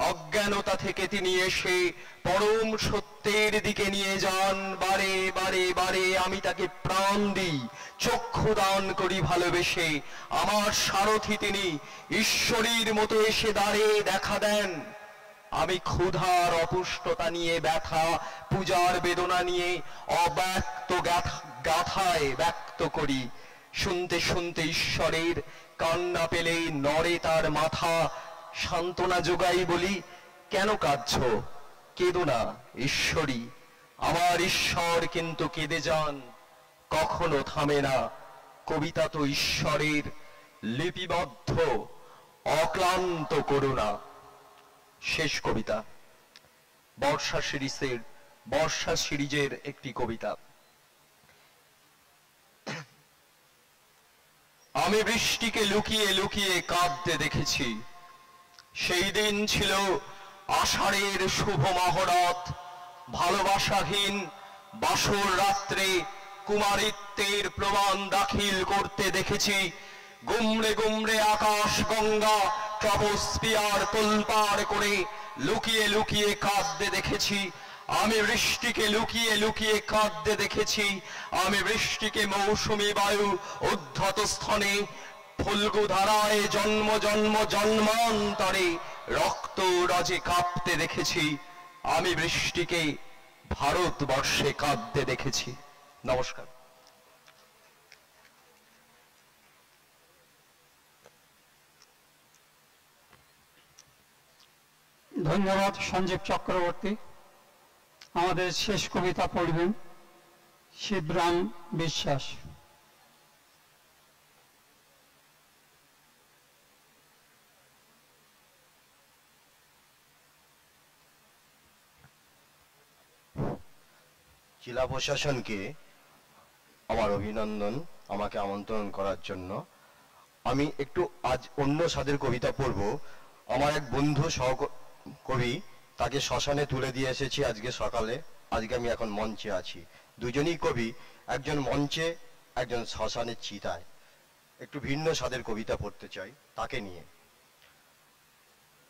অজ্ঞানতা থেকে তিনি এসে পরম সত্যের দিকে নিয়ে যান। বারে বারে বারে আমি তাকে প্রাণ দিই, চক্ষু দান করি ভালোবেসে। আমার সারথি তিনি, ঈশ্বরীর মতো এসে দাঁড়িয়ে দেখা দেন। আমি ক্ষুধার অপুষ্টতা নিয়ে ব্যথা, পূজার বেদনা নিয়ে অব্যক্ত গাথায় ব্যক্ত করি। শুনতে শুনতে ঈশ্বরের কান্না পেলেই নড়ে তার মাথা। সান্ত্বনা যোগাই বলি, কেন কাঁদছ? কেঁদো না ঈশ্বরী, আমার ঈশ্বর কিন্তু কেঁদে যান, কখনো থামে না। কবিতা তো ঈশ্বরের লিপিবদ্ধ অক্লান্ত করুণা। শেষ কবিতা, বর্ষা সিরিজের একটি কবিতা। আমি বৃষ্টিকে লুকিয়ে লুকিয়ে কাঁদতে দেখেছি। সেই দিন ছিল আষাঢ়ের শুভ মহরত। ভালোবাসাহীন বাসর রাত্রে কুমারিত্বের প্রমাণ দাখিল করতে দেখেছি। গুমড়ে গুমড়ে আকাশ গঙ্গা ট্রপোস্ফিয়ার তোলপাড় করে লুকিয়ে লুকিয়ে কাঁদতে দেখেছি। আমি বৃষ্টিকে লুকিয়ে লুকিয়ে কাঁদতে দেখেছি। আমি বৃষ্টিকে মৌসুমী বায়ু উদ্ধত স্থনে ফুলগু ধারায় জন্ম জন্ম জন্মান্তরে রক্ত রজে কাঁপতে দেখেছি। আমি বৃষ্টিকে ভারতবর্ষে কাঁদতে দেখেছি। নমস্কার। ধন্যবাদ সঞ্জীব চক্রবর্তী। আমাদের শেষ কবিতা পড়বেন শিবরাম বিশ্বাস। জেলা প্রশাসনকে আমার অভিনন্দন আমাকে আমন্ত্রণ করার জন্য। আমি একটু আজ অন্য স্বাদের কবিতা পড়ব। আমার এক বন্ধু সহকবি, তাকে শ্মশানে তুলে দিয়ে এসেছি আজকে সকালে। আজকে আমি এখন মঞ্চে আছি। দুজনই কবি, একজন মঞ্চে, একজন শ্মশানের চিতায়। একটু ভিন্ন স্বাদের কবিতা পড়তে চাই তাকে নিয়ে।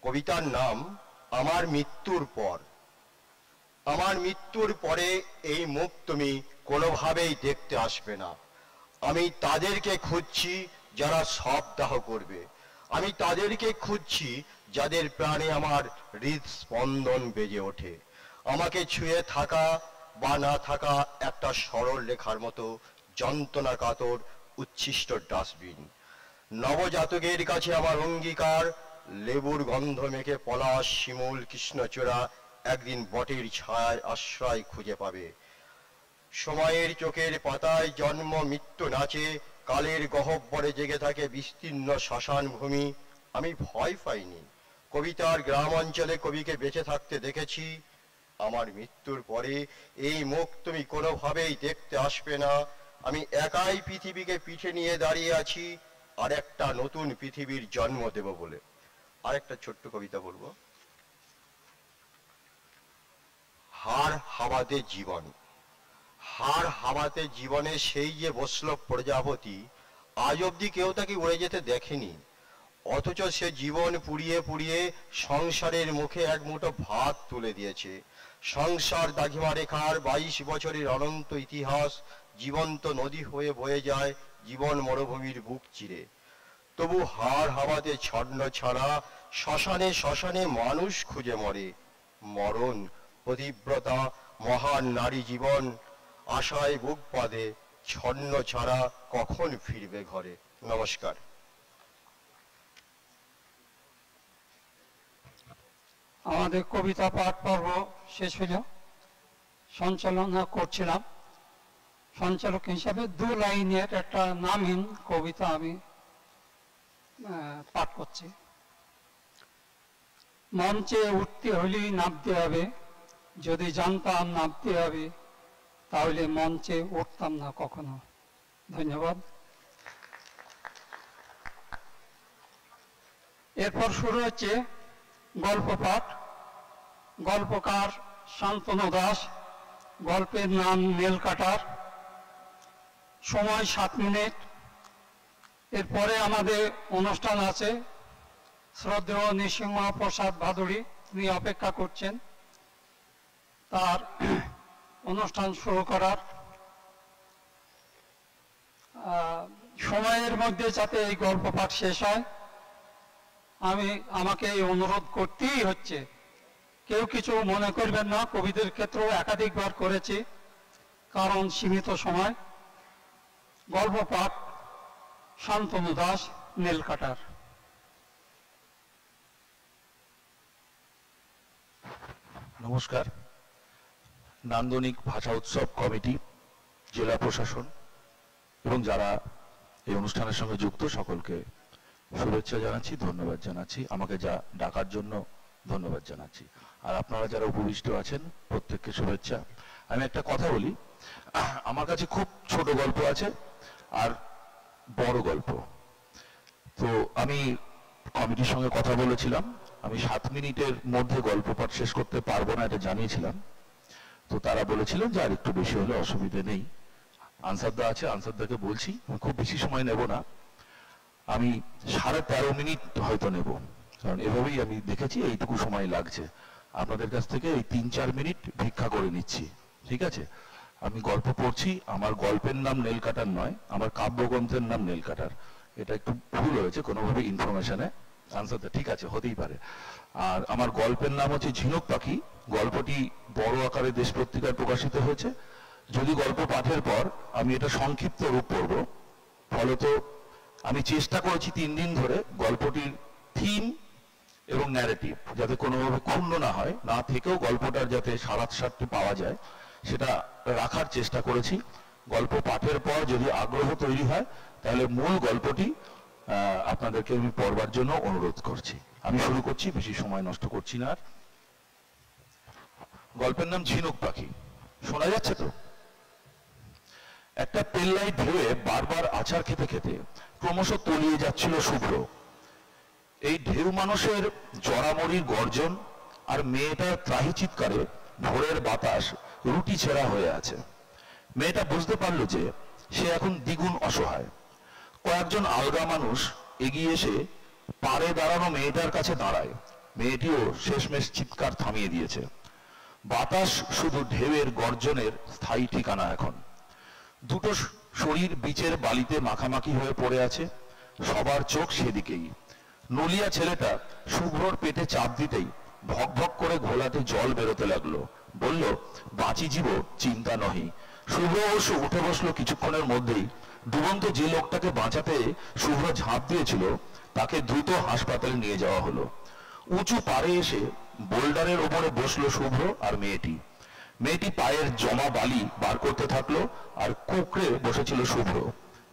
কবিতার নাম আমার মৃত্যুর পর। আমার মৃত্যুর পরে এই মুখ তুমি কোনোভাবেই দেখতে আসবে না। আমি তাদেরকে খুঁজছি যারা শবদাহ করবে। আমি তাদেরকে খুঁজছি যাদের প্রাণে আমার হৃদস্পন্দন বেজে ওঠে। আমাকে ছুঁয়ে থাকা বা না থাকা একটা সরল লেখার মতো যন্ত্রণা কাতর উচ্ছিষ্ট ডাস্টবিন। নবজাতকের কাছে আমার অঙ্গীকার, লেবুর গন্ধ মেখে পলাশ শিমুল কৃষ্ণচূড়া একদিন বটের ছায়ায় আশ্রয় খুঁজে পাবে। সময়ের চোখের পাতায় জন্ম মৃত্যু নাচে, কালের গহ্বরে জেগে থাকে বিস্তীর্ণ শ্মশান ভূমি। আমি ভয় পাইনি। কবিতার গ্রাম অঞ্চলে কবিকে বেঁচে থাকতে দেখেছি। আমার মৃত্যুর পরে এই মুখ তুমি কোনোভাবেই দেখতে আসবে না। আমি একাই পৃথিবীকে পিঠে নিয়ে দাঁড়িয়ে আছি আর একটা নতুন পৃথিবীর জন্ম দেব বলে। আরেকটা ছোট্ট কবিতা বলবো। হাড় হাওয়াতে জীবন। হাড় হাওয়াতে জীবনে সেই যে বসল প্রজাপতি, আজ অব্দি কেউ তাকে উড়ে যেতে দেখেনি। অথচ সে জীবন পুড়িয়ে পুড়িয়ে সংসারের মুখে এক মুঠো ভাত তুলে দিয়েছে। সংসার দাঘিমা রেখার 22 বছরের অনন্ত ইতিহাস জীবন্ত নদী হয়ে বয়ে যায় জীবন মরুভূমির বুক চিরে। তবু হাড় হাওয়াতে ছন্ন ছাড়া শ্মশানে শ্মশানে মানুষ খুঁজে মরে। মরণ, পতিব্রতা, মহান নারী জীবন আশায় বুক বাঁধে, ছন্ন ছাড়া কখন ফিরবে ঘরে। নমস্কার। আমাদের কবিতা পাঠ পর্ব শেষ হইল। সঞ্চালনা করছিলাম, সঞ্চালক হিসাবে 2 লাইনের একটা নামহীন কবিতা আমি পাঠ করছি। মঞ্চে উঠতে হলেই নামতে হবে, যদি জানতাম নামতে হবে তাহলে মঞ্চে উঠতাম না কখনো। ধন্যবাদ। এরপর শুরু হচ্ছে গল্প পাঠ। গল্পকার শান্তনু দাস, গল্পের নাম নীলকাটার, সময় 7 মিনিট। এরপরে আমাদের অনুষ্ঠান আছে, শ্রদ্ধেয় নৃসিংহ প্রসাদ ভাদুড়ী তিনি অপেক্ষা করছেন তার অনুষ্ঠান শুরু করার। সময়ের মধ্যে যাতে এই গল্প পাঠ শেষ হয়, আমাকে এই অনুরোধ করতেই হচ্ছে। কেউ কিছু মনে করবেন না, কবিদের ক্ষেত্রেও একাধিকবার করেছি, কারণ সীমিত সময়। গল্প পাঠ শান্তনু দাস, নীলকাটার। নমস্কার। নান্দনিক ভাষা উৎসব কমিটি, জেলা প্রশাসন এবং যারা এই অনুষ্ঠানের সঙ্গে যুক্ত সকলকে শুভেচ্ছা জানাচ্ছি, ধন্যবাদ জানাচ্ছি। আমাকে যা ডাকার জন্য ধন্যবাদ জানাচ্ছি। আর আপনারা যারা উপবিষ্ট আছেন প্রত্যেককে শুভেচ্ছা। আমি একটা কথা বলি, আমার কাছে খুব ছোট গল্প আছে আর বড় গল্প। তো আমি কমিটির সঙ্গে কথা বলেছিলাম, আমি 7 মিনিটের মধ্যে গল্প পাঠ শেষ করতে পারবো না, এটা জানিয়েছিলাম। তো তারা বলেছিলেন যে আর একটু বেশি হলে অসুবিধে নেই। আনসারদা আছে, আনসারদাকে বলছি খুব বেশি সময় নেব না, আমি 13.5 মিনিট হয়তো নেব, কারণ এভাবেই আমি দেখেছি এইটুকু সময় লাগছে। আপনাদের কাছ থেকে এই 3-4 মিনিট ভিক্ষা করে নিচ্ছি, ঠিক আছে? আমি গল্প পড়ছি, আমার গল্পের নাম নীলকাটার নয়, আমার কাব্যগ্রন্থের নাম নীলকাটার। এটা একটু ভুল হয়েছে কোনোভাবে ইনফরমেশনে, আনসারদা ঠিক আছে, হতেই পারে। আর আমার গল্পের নাম হচ্ছে ঝিনুক পাখি। গল্পটি বড় আকারে দেশ পত্রিকায় প্রকাশিত হয়েছে। যদি গল্প পাঠের পর আমি এটা সংক্ষিপ্ত রূপ পড়ব, ফলত আমি চেষ্টা করেছি 3 দিন ধরে গল্পটির থিম এবং ন্যারেটিভ যাতে কোনোভাবে ক্ষুণ্ণ না হয়, না থেকেও গল্পটার যাতে সারাংশটি পাওয়া যায় সেটা রাখার চেষ্টা করেছি। গল্প পাঠের পর যদি আগ্রহ তৈরি হয় তাহলে মূল গল্পটি আপনাদেরকে আমি পড়বার জন্য অনুরোধ করছি। আমি শুরু করছি, বেশি সময় নষ্ট করছি না। আর গল্পের নাম ঝিনুক পাখি। শোনা যাচ্ছে তো? একটা পেল্লাই ঢেউয়ে বারবার আছাড় খেতে খেতে ক্রমশ তলিয়ে যাচ্ছিল শুভ্র। এই ঢেউ মানুষের জড়ামড়ির গর্জন আর মেয়েটার ত্রাহি চিৎকারে ভোরের বাতাস রুটি ছেঁড়া হয়ে আছে। মেয়েটা বুঝতে পারল যে সে এখন দ্বিগুণ অসহায়। কয়েকজন আলগা মানুষ এগিয়ে এসে পাড়ে দাঁড়ানো মেয়েটার কাছে দাঁড়ায়। মেয়েটিও শেষমেশ চিৎকার থামিয়ে দিয়েছে। বাতাস শুধু ঢেউয়ের গর্জনের স্থায়ী ঠিকানা এখন। দুটো শরীর বিচের বালিতে মাখামাখি হয়ে পড়ে আছে, সবার চোখ সেদিকেই। নলিয়া ছেলেটা শুভ্রর পেটে চাপ দিতেই ভক ভক করে ঘোলাতে জল বেরোতে লাগলো। বলল, বাঁচি জীব চিন্তা নহি। শুভ্র অবশ্য উঠে বসলো কিছুক্ষণের মধ্যেই। ডুবন্ত যে লোকটাকে বাঁচাতে শুভ্র ঝাঁপ দিয়েছিল তাকে দ্রুত হাসপাতালে নিয়ে যাওয়া হলো। উঁচু পাড়ে এসে বোল্ডারের ওপরে বসলো শুভ্র আর মেয়েটি। মেয়েটি পায়ের জমা বালি বার করতে থাকলো আর কুকড়ে বসেছিল শুভ্র।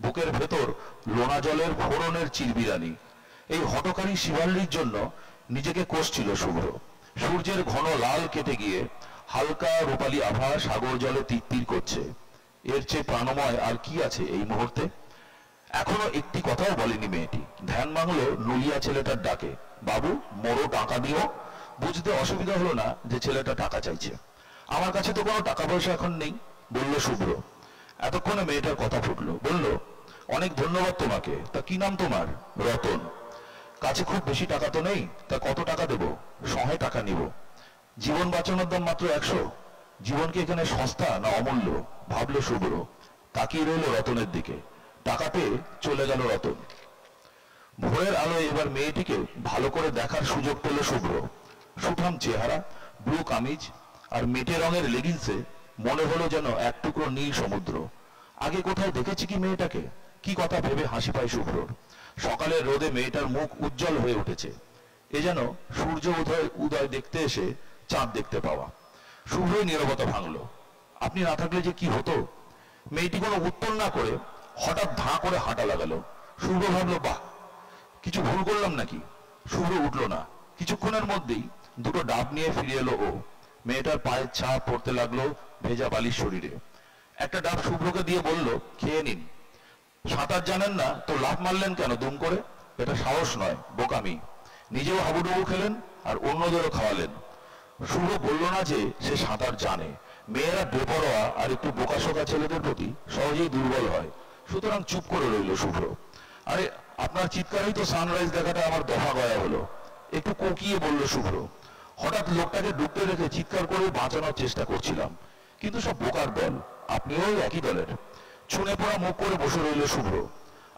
বুকের ভেতর লোনা জলের ফোড়নের চিরবিরানি। এই হঠকারী শিবাল্লির জন্য নিজেকে কষছিল শুভ্র। সূর্যের ঘন লাল কেটে গিয়ে হালকা রূপালী আভা সাগর জলে তিরতির করছে। এর চেয়ে প্রাণময় আর কি আছে এই মুহূর্তে? এখনো একটি কথাও বলেনি মেয়েটি। ধ্যান ভাঙলো নলিয়া ছেলেটার ডাকে, বাবু মোড়ো টাকা দিও। বুঝতে অসুবিধা হলো না যে ছেলেটা টাকা চাইছে। আমার কাছে তো কোনো টাকা পয়সা এখন নেই, বলল শুভ্র। এতক্ষণে মেয়েটার কথা ফুটলো। বলল, অনেক ধন্যবাদ তোমাকে। তা কি নাম তোমার? রতন। কাছে খুব বেশি টাকা তো নেই, তা কত টাকা দেব? 100 টাকা নিব। জীবন বাঁচানোর দাম মাত্র 100। জীবন কি এখানে সস্তা না অমূল্য? ভাবলো শুভ্র। তাকিয়ে রইল রতনের দিকে। টাকা পেয়ে চলে গেল রতন। ভোরের আলোয় এবার মেয়েটিকে ভালো করে দেখার সুযোগ পেল শুভ্র। সুঠাম চেহারা, ব্লু কামিজ আর মেটে রঙের লেগিংসে মনে হলো যেন এক টুকরো নীল সমুদ্র। আগে কোথায় দেখেছি কি মেয়েটাকে? কি কথা ভেবে হাসি পায় শুভ্রর। সকালের রোদে মেয়েটার মুখ উজ্জ্বল হয়ে উঠেছে, এ যেন সূর্য উদয় দেখতে এসে চাঁদ দেখতে পাওয়া। শুভ্রই নীরবতা ভাঙল। আপনি না থাকলে যে কি হতো। মেয়েটি কোনো উত্তর না করে হঠাৎ ধাঁ করে হাঁটা লাগালো। শুভ্র ভাবলো, বাহ, কিছু ভুল করলাম নাকি। শুভ্র উঠলো না। কিছুক্ষণের মধ্যেই দুটো ডাব নিয়ে ফিরে এলো ও। মেয়েটার পায়ের ছাপ পড়তে লাগলো ভেজা বালির শরীরে। একটা ডাব শুভ্রকে দিয়ে বলল, খেয়ে নিন। সাঁতার জানেন না তো লাফ মারলেন কেন দুম করে? এটা সাহস নয়, বোকামি। নিজেও হাবুডুবু খেলেন আর অন্যদেরও খাওয়ালেন। শুভ্র বলল না যে সে সাঁতার জানে। মেয়েরা বেপরোয়া আর একটু বোকাশোকা ছেলেদের প্রতি সহজেই দুর্বল হয়, সুতরাং চুপ করে রইল শুভ্র। আরে আপনার চিৎকারেই তো সানরাইজ দেখাটা আমার দফা গয়া হলো, একটু কোকিয়ে বলল শুভ্র। হঠাৎ লোকটাকে ডুবতে রেখে চিৎকার করে বাঁচানোর চেষ্টা করছিলাম, কিন্তু সব বোকার দল। আপনিও একই দলের। ছুঁড়ে পড়া মুখ করে বসে রইল শুভ্র।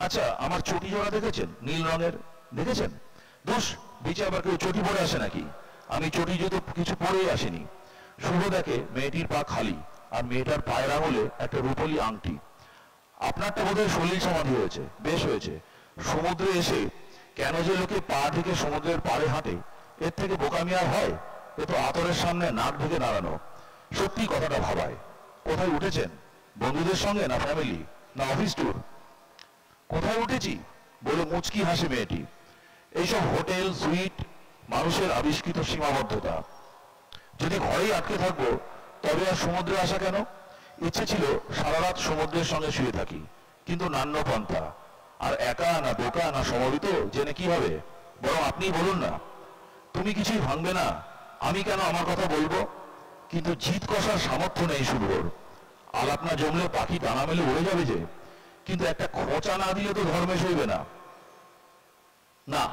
আচ্ছা, আমার চটি জোড়া দেখেছেন? নীল রঙের দেখেছেন? দোষ, বিচে আবার কেউ চটি পরে আসে নাকি? আমি চটি জুতো কিছু পরেই আসিনি। শুভ্র দেখে মেয়েটির পা খালি, আর মেয়েটার পায়ের আঙুলে একটা রূপলি আংটি। আপনারটা বোধহয় সলিল সমাধি হয়েছে। বেশ হয়েছে। সমুদ্রে এসে কেন যে লোকে পা ঢেকে সমুদ্রের পাড়ে হাঁটে, এর থেকে বোকামি আর হয়? এ তো আতরের সামনে নাক ঢেকে দাঁড়ানো। সত্যি কথাটা ভাবায়। কোথায় উঠেছেন? বন্ধুদের সঙ্গে না ফ্যামিলি না অফিস ট্যুর? কোথায় উঠেছি বলে মুচকি হাসে মেয়েটি। এইসব হোটেল সুইট মানুষের আবিষ্কৃত সীমাবদ্ধতা। যদি ঘরেই আটকে থাকবো তবে আর সমুদ্রে আসা কেন? ইচ্ছে ছিল সারা রাত সমুদ্রের সঙ্গে শুয়ে থাকি, কিন্তু নান্য পন্থা। আর একা না বোকা না সমবেত জেনে কি হবে? বরং আপনি বলুন না, তুমি কিছুই ভাঙবে না, আমি কেন আমার কথা বলবো? কিন্তু জিত কষার সামর্থ্য নেই শুভ্রর। আলাপ না জমলে পাখি ডানা মেলে উড়ে যাবে যে, কিন্তু একটা খোঁচা না দিলে তো ধর্মে সইবে না। না,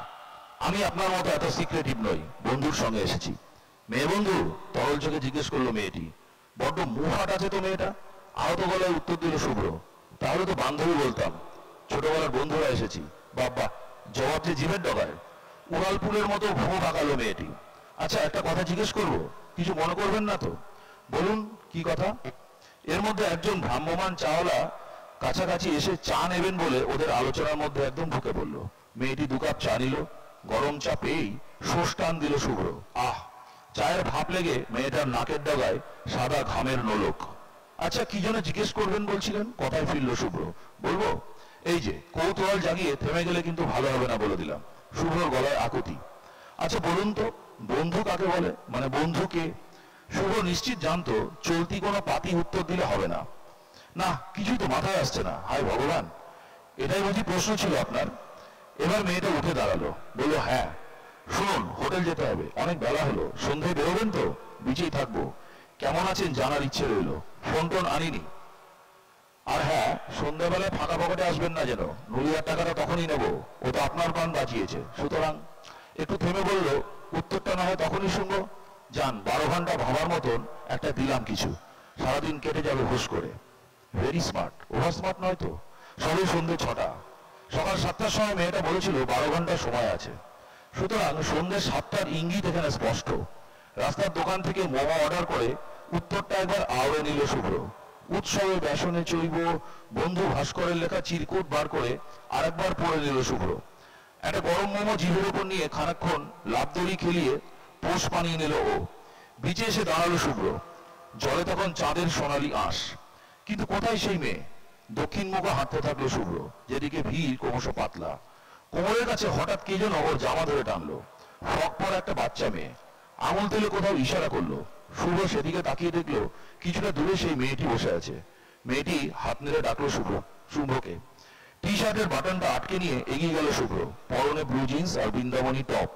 আমি আপনার মতো এত সিক্রেটিভ নই, বন্ধুর সঙ্গে এসেছি। মেয়ে বন্ধু? তরল চোখে জিজ্ঞেস করলো মেয়েটি। বড্ড মুহাট আছে তো মেয়েটা। আহত গলায় উত্তর দিল শুভ্র, তাহলে তো বান্ধবী বলতাম, ছোটবেলার বন্ধুরা এসেছি। বাবা, জবাব যে জিভের ডগায়। উড়ালপুলের মতো ভুঁ পাকালো মেয়েটি। আচ্ছা, একটা কথা জিজ্ঞেস করবো, কিছু মনে করবেন না তো? বলুন, কি কথা? এর মধ্যে একজন ভ্রাম্যমান চাওয়ালা কাছাকাছি এসে চা নেবেন বলে ওদের আলোচনার মধ্যে একদম ঢুকে পড়ল। মেয়েটি 2 কাপ চা নিল। গরম চা পেয়েই শোষ টান দিল শুভ্র। আহ, চায়ের ভাপ লেগে মেয়েটার নাকের ডগায় সাদা ঘামের নোলক। আচ্ছা, কি জন্য জিজ্ঞেস করবেন বলছিলেন? কথায় ফিরল শুভ্র। বলবো, এই যে কৌতূহল জাগিয়ে থেমে গেলে কিন্তু ভালো হবে না বলে দিলাম। শুভ্রর গলায় আকুতি। আচ্ছা বলুন তো, বন্ধু কাকে বলে? মানে বন্ধু কে? শুভ্র নিশ্চিত জানতো চলতি কোনো পাতি উত্তর দিলে হবে না। না, কিছুই তো মাথায় আসছে না। হায় ভগবান, এটাই বুঝি প্রশ্ন ছিল আপনার? এবার মেয়েটা উঠে দাঁড়ালো, বলল, হ্যাঁ। শুনুন, হোটেল যেতে হবে, অনেক বেলা হলো। সন্ধ্যায় বেরোবেন তো? বিচেই থাকবো। কেমন আছেন জানার ইচ্ছে রইল। ফোন টোন আনিনি। আর হ্যাঁ, সন্ধ্যাবেলায় ফাঁকা পকেটে আসবেন না যেন। নুলিয়ার টাকাটা তখনই নেবো, ও তো আপনার প্রাণ বাঁচিয়েছে। সুতরাং একটু থেমে বলল, উত্তরটা না হয় তখনই শুনবো। যান, 12 ঘন্টা ভাবার মতন একটা দিলাম কিছু, সারাদিন কেটে যাবে হুশ করে। Very smart. ওভার স্মার্ট নয় তো। সবে সন্ধ্যে 6টা। সকাল 7টার সময় মেয়েটা বলেছিল 12 ঘন্টা সময় আছে। সুতরাং সন্ধ্যে 7টার ইঙ্গিত এখানে স্পষ্ট। রাস্তার দোকান থেকে মোমো অর্ডার করে উত্তরটা একবার আওড়ে নিল শুভ্র। উৎসবে বেসনে চৈব বন্ধু ভাস্করের লেখা চিরকুট বার করে আরেকবার পড়ে নিল শুভ্র। একটা গরম মোমো জিভের উপর নিয়ে খানিকক্ষণ লাফদড়ি খেলিয়ে পোষ বানিয়ে নিল ও। বিচে এসে দাঁড়ালো শুভ্র। জলে তখন চাঁদের সোনালি আঁশ। কিন্তু কোথায় সেই মেয়ে? দক্ষিণ মুখে হাঁটতে থাকলো শুভ্র, যেদিকে ভিড় ক্রমশ পাতলা। কোমরের কাছে হঠাৎ কে যেন ওর জামা ধরে টানলো। ফ্রক পরা একটা বাচ্চা মেয়ে। আঙুল তুলে কোথাও ইশারা করলো। শুভ্র সেদিকে তাকিয়ে দেখলো কিছুটা দূরে সেই মেয়েটি বসে আছে। মেয়েটি হাত নেড়ে ডাকলো শুভ্রকে। টি শার্টের বাটনটা আটকে নিয়ে এগিয়ে গেল শুভ্র। পরনে ব্লু জিন্স আর বৃন্দাবনী টপ।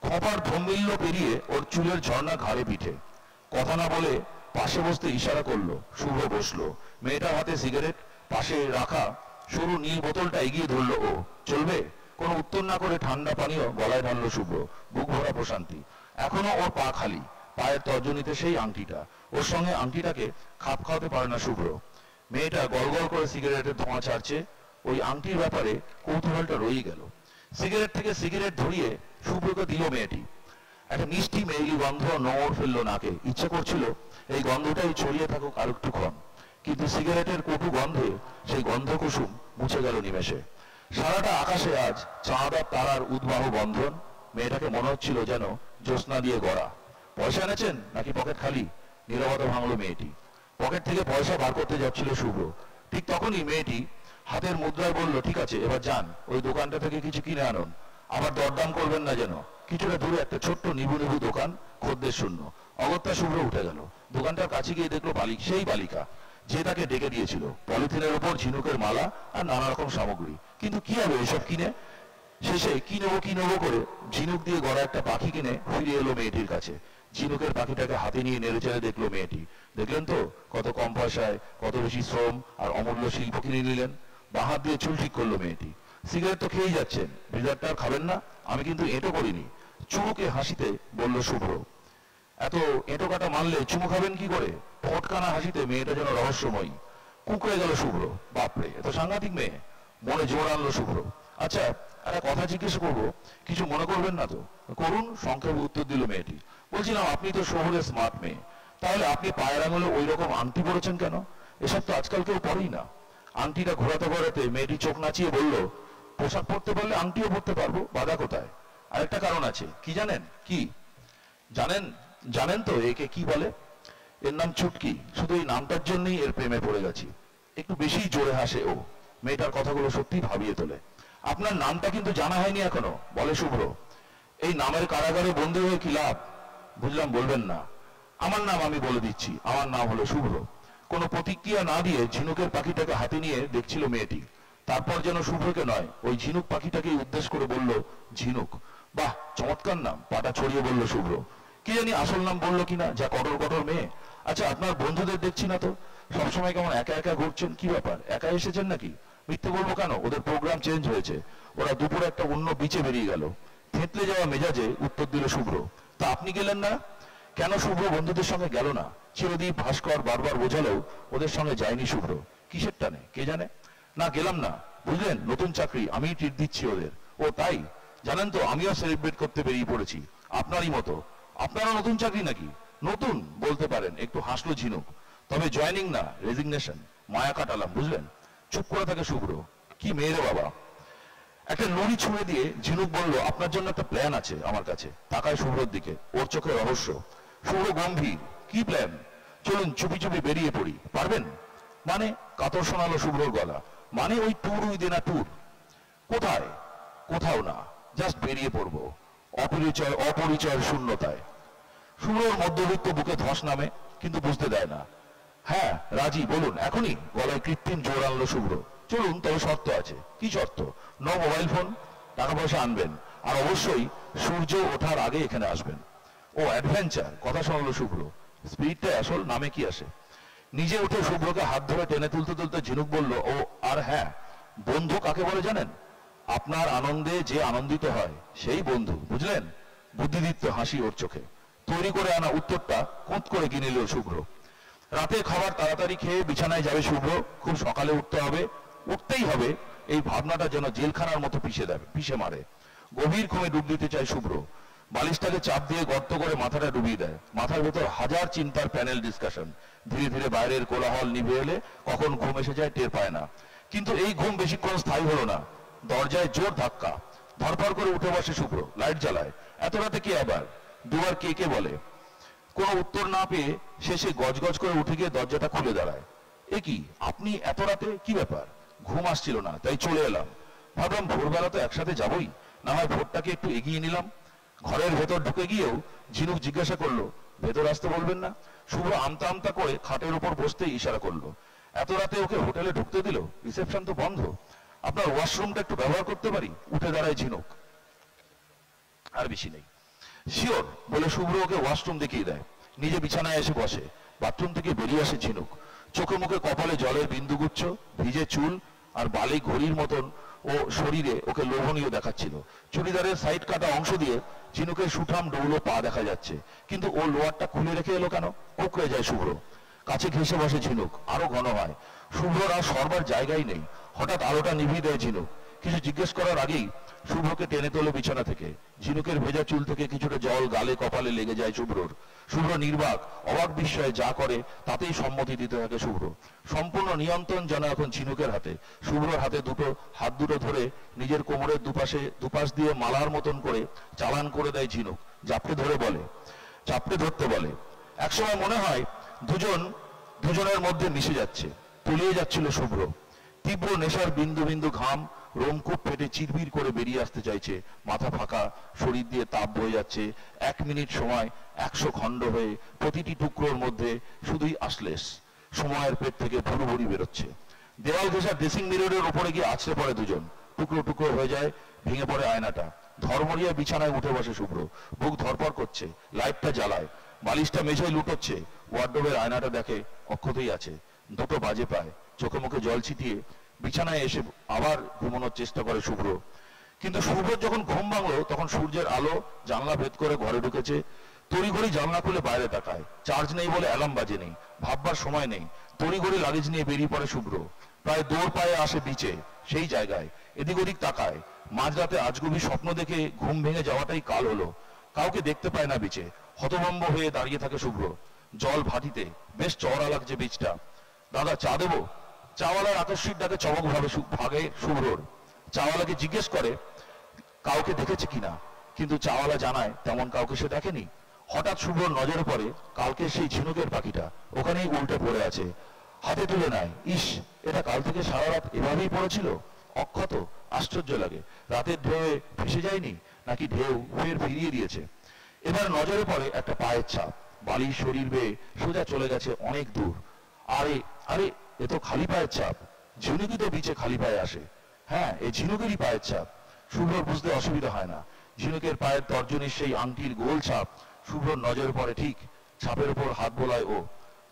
খপার ধম্মিল্য পেরিয়ে ওর চুলের ঝর্ণা ঘাড়ে পিঠে। কথা না বলে পাশে বসতে ইশারা করলো। শুভ্র বসলো। মেয়েটার হাতে সিগারেট, পাশে রাখা সরু নীল বোতলটা এগিয়ে ধরলো ও। চলবে? কোনো উত্তর না করে ঠান্ডা পানীয় গলায় ঢাললো শুভ্র। বুক ভরা প্রশান্তি। এখনো ওর পা খালি। পায়ের তর্জনীতে সেই আংটিটা। ওর সঙ্গে আংটিটাকে খাপ খাওয়াতে পারে না শুভ্র। মেয়েটা গল গল করে সিগারেটের ধোঁয়া ছাড়ছে। ওই আংটির ব্যাপারে কৌতূহলটা রয়ে গেল। সিগারেট থেকে সিগারেট ধরিয়ে শুভ্রকে দিল মেয়েটি। একটা মিষ্টি মেয়েলি গন্ধ নোংর ফেললো নাকে। ইচ্ছে করছিল এই গন্ধটাই ছড়িয়ে থাকুক আর একটুক্ষণ। কিন্তু সিগারেটের কটু গন্ধে সেই গন্ধ কুসুম মুছে গেল নিমেষে। সারাটা আকাশে আজ চাঁদ আর তারার উদ্বাহ বন্ধন। মেয়েটাকে মনে হচ্ছিল যেন জ্যোৎস্না দিয়ে গড়া। পয়সা এনেছেন নাকি পকেট খালি? নীরবতা ভাঙলো মেয়েটি। পকেট থেকে পয়সা বার করতে যাচ্ছিল শুভ্র। ঠিক তখনই মেয়েটি হাতের মুদ্রায় বলল, ঠিক আছে এবার যান, ওই দোকানটা থেকে কিছু কিনে আনুন, আবার দরদাম করবেন না যেন। কিছুটা দূরে একটা ছোট্ট নিবু নিবু দোকান, খদ্দের শূন্য। অগত্যা শুভ্র উঠে গেল। দোকানটার কাছে গিয়ে দেখলো সেই বালিকা যে তাকে ডেকে দিয়েছিল। পলিথিনের ওপর ঝিনুকের মালা আর নানা রকম সামগ্রী। কিন্তু কি হবে এসব কিনে? শেষে কি নেবো করে ঝিনুক দিয়ে গড়া একটা পাখি কিনে ফিরে এলো মেয়েটির কাছে। ঝিনুকের পাখিটাকে হাতে নিয়ে নেড়ে চেড়ে দেখলো মেয়েটি। দেখলেন তো কত কম পয়সায় কত বেশি শ্রম আর অমূল্য শিল্প কিনে নিলেন। বাহাত দিয়ে চুল ঠিক করলো মেয়েটি। সিগারেট তো খেয়েই যাচ্ছেন, বিড়ারটা খাবেন না? আমি কিন্তু এঁটো করিনি। চুমুকে হাসিতে বলল শুভ্র। এত এঁটো কাটা মারলে চুমু খাবেন কি করে? পটকানা হাসিতে মেয়েটা যেন রহস্যময়ী। কুঁকড়ে গেল শুভ্র। বাপরে, এত সাংঘাতিক মেয়ে। মনে জোর আনলো শুভ্র। আচ্ছা একটা কথা জিজ্ঞেস করবো, কিছু মনে করবেন না তো? করুন, সংক্ষেপে উত্তর দিল মেয়েটি। বলছিলাম আপনি তো শহরের স্মার্ট মেয়ে, তাহলে আপনি পায়ের আঙুলে ওই রকম আংটি পরেছেন কেন? এসব তো আজকাল কেউ পরেই না। আংটিটা ঘোরাতে ঘোরাতে মেয়েটি চোখ নাচিয়ে বলল, পোশাক পরতে পারলে আংটিও পরতে পারবো, বাধা কোথায়? আরেকটা কারণ আছে, কি জানেন? কি জানেন তো একে কি বলে? এর নাম চুটকি। শুধু এই নামটার জন্যই এর প্রেমে পড়ে গেছি। একটু বেশি জোরে হাসে ও। মেয়েটার কথাগুলো সত্যি ভাবিয়ে তোলে। আপনার নামটা কিন্তু জানা হয়নি এখনো, বলে শুভ্র। এই নামের কারাগারে বন্দী হয়ে কি লাভ? বুঝলাম বলবেন না। আমার নাম আমি বলে দিচ্ছি, আমার নাম হলো শুভ্র। কোনো প্রতিক্রিয়া না দিয়ে ঝিনুকের পাখিটাকে হাতে নিয়ে দেখছিল মেয়েটি। তারপর যেন শুভ্রকে নয়, ওই ঝিনুক পাখিটাকেই উদ্দেশ্য করে বলল, ঝিনুক। বাহ, চমৎকার নাম। পাটা ছড়িয়ে বলল শুভ্র। কি জানি আসল নাম বললো কিনা, যা কটর কটর মেয়ে। আচ্ছা আপনার বন্ধুদের দেখছি না তো, সবসময় কেমন একা একা ঘুরছেন, কি ব্যাপার? একা এসেছেন নাকি? মিথ্যে বলবো কেন, ওদের প্রোগ্রাম চেঞ্জ হয়েছে। ওরা দুপুরে একটা অন্য বিচে বেরিয়ে গেল। থেতলে যাওয়া মেজাজে উত্তর দিল শুভ্র। তা আপনি গেলেন না কেন? শুভ্র বন্ধুদের সঙ্গে গেল না। চিরদীপ, ভাস্কর বারবার বোঝালেও ওদের সঙ্গে যায়নি শুভ্র। কিসের টানে কে জানে। না গেলাম না, বুঝলেন, নতুন চাকরি, আমিই ট্রিট দিচ্ছি ওদের। ও তাই? জানেন তো আমিও সেলিব্রেট করতে বেরিয়ে পড়েছি, আপনারই মতো। আপনারও নতুন চাকরি নাকি? নতুন বলতে পারেন, একটু হাসলো ঝিনুক। তবে জয়েনিং না, রেজিগনেশন। মায়া কাটালাম, বুঝলেন। চুপ করে থাকে শুভ্র। কি মেয়েরে বাবা। একটা নড়ি ছুঁড়ে দিয়ে ঝিনুক বলল, আপনার জন্য একটা প্ল্যান আছে আমার কাছে। তাকায় শুভ্রর দিকে, ওর চোখে রহস্য। শুভ্র গম্ভীর। কি প্ল্যান? চলুন চুপি চুপি বেরিয়ে পড়ি। পারবেন? মানে? কাতর শোনালো শুভ্রর গলা। মানে ওই tour with in a tour. কোথায়? কোথাও না, জাস্ট বেরিয়ে পড়বো অপরিচয়ের শূন্যতায়। শুভ্রর মধ্যবিত্ত বুকে ধস নামে, কিন্তু বুঝতে দেয় না। হ্যাঁ রাজি, বলুন এখনই। গলায় কৃত্রিম জোর আনলো শুভ্র। চলুন, তবে শর্ত আছে। কি শর্ত? নো মোবাইল ফোন, টাকা পয়সা আনবেন, আর অবশ্যই সূর্য ওঠার আগে এখানে আসবেন। ও অ্যাডভেঞ্চার, কথা শোনালো শুভ্র। স্পিরিটটা আসল, নামে কি আসে। নিজে উঠে শুভ্রকে হাত ধরে টেনে তুলতে তুলতে ঝিনুক বলল, ও আর হ্যাঁ, বন্ধু কাকে বলে জানেন? আপনার আনন্দে যে আনন্দিত হয় সেই বন্ধু, বুঝলেন। বুদ্ধিদীপ্ত হাসি ওর চোখে। তৈরি করে আনা উত্তরটা কোঁত করে কিনে নিল শুভ্র। রাতে খাবার তাড়াতাড়ি খেয়ে বিছানায় যাবে শুভ্র। খুব সকালে উঠতে হবে, উঠতেই হবে। এই ভাবনাটা যেন জেলখানার মতো পিষে মারে। গভীর ঘুমে ডুব দিতে চায় শুভ্র। বালিশটাকে চাপ দিয়ে গর্ত করে মাথাটা ডুবিয়ে দেয়। মাথার ভেতর হাজার চিন্তার প্যানেল ডিসকাশন। ধীরে ধীরে বাইরের কোলাহল নিভে এলে কখন ঘুম এসে যায় টের পায় না। কিন্তু এই ঘুম বেশিক্ষণ স্থায়ী হলো না। দরজায় জোর ধাক্কা। ধরপড় করে উঠে বসে শুভ্র, লাইট জ্বালায়। এত রাতে কে আবার? দুবার কে কে বলে। কোনো উত্তর না পেয়ে শেষে গজগজ করে উঠে গিয়ে দরজাটা খুলে দাঁড়ায়। এ কি, আপনি এত রাতে? কি ব্যাপার? ঘুম আসছিল না, তাই চলে এলাম। ভাবলাম ভোরবেলা তো একসাথে যাবই, না হয় ভোরটাকে একটু এগিয়ে নিলাম। ঘরের ভেতর ঢুকে গিয়েও ঝিনুক জিজ্ঞাসা করলো, ভেতর আসতে বলবেন না? শুভ্র আমতা আমতা করে খাটের উপর বসতেই ইশারা করলো। এত রাতে ওকে হোটেলে ঢুকতে দিল? রিসেপশন তো বন্ধ। আপনার ওয়াশরুমটা একটু ব্যবহার করতে পারি? উঠে দাঁড়ায় ঝিনুক। আর বেশি নেই। শিওর বলে শুভ্র ওকে ওয়াশরুম দেখিয়ে দেয়। নিজে বিছানায় এসে বসে। বাথরুম থেকে বেরিয়ে আসে ঝিনুক। চোখে মুখে কপালে জলের বিন্দুগুচ্ছ, ভিজে চুল আর বালি ঘড়ির মতন ও শরীরে ওকে লোভনীয় দেখাচ্ছিল। চুড়িদারের সাইড কাটা অংশ দিয়ে ঝিনুকের সুঠাম ডৌলো পা দেখা যাচ্ছে। কিন্তু ও লোয়ারটা খুলে রেখে এলো কেন? কুকড়ে যায় শুভ্র। কাছে ঘেঁষে বসে ঝিনুক, আরো ঘন হয়। শুভ্রর আর সরবার জায়গাই নেই। হঠাৎ আলোটা নিভিয়ে দেয় ঝিনুক। কিছু জিজ্ঞেস করার আগেই শুভ্রকে টেনে তোলে বিছানা থেকে। ঝিনুকের ভেজা চুল থেকে কিছুটা জল গালে কপালে লেগে যায় শুভ্রর। শুভ্র নির্বাক, অবাক বিস্ময়ে যা করে তাতেই সম্মতি দিতে থাকে শুভ্র। সম্পূর্ণ নিয়ন্ত্রণ যেন এখন ঝিনুকের হাতে। শুভ্রর হাতে হাত দুটো ধরে নিজের কোমরের দুপাশ দিয়ে মালার মতন করে চালান করে দেয় ঝিনুক। চাপড়ে ধরতে বলে। একসময় মনে হয় দুজনের মধ্যে মিশে যাচ্ছে, তলিয়ে যাচ্ছিল শুভ্র। তীব্র নেশার বিন্দু বিন্দু ঘাম রোমকূপ ফেটে চিরবির করে বেরিয়ে আসতে চাইছে। মাথা ফাঁকা, শরীর দিয়ে তাপ বয়ে যাচ্ছে। 1 মিনিট সময় 100 খণ্ড হয়ে প্রতিটি টুকরোর মধ্যে শুধুই আশ্লেষ। সময়ের পেট থেকে ভুরুভুরি বেরোচ্ছে। দেওয়াল ঘেঁষা ড্রেসিং মিররের উপরে গিয়ে আছড়ে পড়ে দুজন। টুকরো টুকরো হয়ে যায়, ভেঙে পড়ে আয়নাটা। ধর্মরিয়া বিছানায় উঠে বসে শুভ্র। বুক ধরপড় করছে, লাইটটা জ্বালায়, বালিশটা মেঝেয় লুটোচ্ছে। ওয়ার্ডরোবের আয়নাটা দেখে অক্ষতই আছে। 2টো বাজে প্রায়। চোখে মুখে জল ছিটিয়ে বিছানায় এসে আবার ঘুমানোর চেষ্টা করে শুভ্র। কিন্তু শুভ্রর যখন ঘুম ভাঙলো তখন সূর্যের আলো জানলা ভেদ করে ঘরে ঢুকেছে। তড়িঘড়ি জানলা খুলে বাইরে তাকায়। চার্জ নেই বলে অ্যালার্ম বাজেনি, ভাববার সময় নেই। তড়িঘড়ি লাগেজ নিয়ে বেরিয়ে পড়ে শুভ্র। প্রায় দৌড় পায়ে আসে বিচে, সেই জায়গায় এদিক ওদিক তাকায়। মাঝরাতে আজগুবি স্বপ্ন দেখে ঘুম ভেঙে যাওয়াটাই কাল হলো। কাউকে দেখতে পায় না বিচে। হতভম্ব হয়ে দাঁড়িয়ে থাকে শুভ্র। জল ভাটিতে, বেশ চওড়া লাগছে বীজটা। দাদা, চা দেবো? চাওয়ালার আকস্মিক ডাকে চমক ভাগে শুভ্রর। চাওয়ালাকে জিজ্ঞেস করে কাউকে দেখেছে কিনা, কিন্তু চাওয়ালা জানায় তেমন কাউকে সে দেখেনি। হঠাৎ শুভ্রর নজরে পড়ে কালকে সেই ঝিনুকের পাখিটা ওখানেই উল্টে পড়ে আছে। হাতে তুলে নেয়। ইস, এটা কাল থেকে সারা রাত এভাবেই পড়েছিল, অক্ষত। আশ্চর্য লাগে, রাতের ঢেউয়ে ভেসে যায়নি নাকি ঢেউ ফের ফিরিয়ে দিয়েছে। এবার নজরে পড়ে একটা পায়ের ছাপ। বালির শরীর বেয়ে সোজা চলে গেছে অনেক দূর। আরে এ তো খালি পায়ের ছাপ। ঝিনুকই তো বিচে খালি পায়ে আসে। হ্যাঁ, এই ঝিনুকেরই পায়ের ছাপ। শুভ্রর বুঝতে অসুবিধা হয় না। ঝিনুকের পায়ের তর্জনীর সেই আংটির গোল ছাপ শুভ্রর নজরে পড়ে ঠিক। ছাপের উপর হাত বোলায় ও,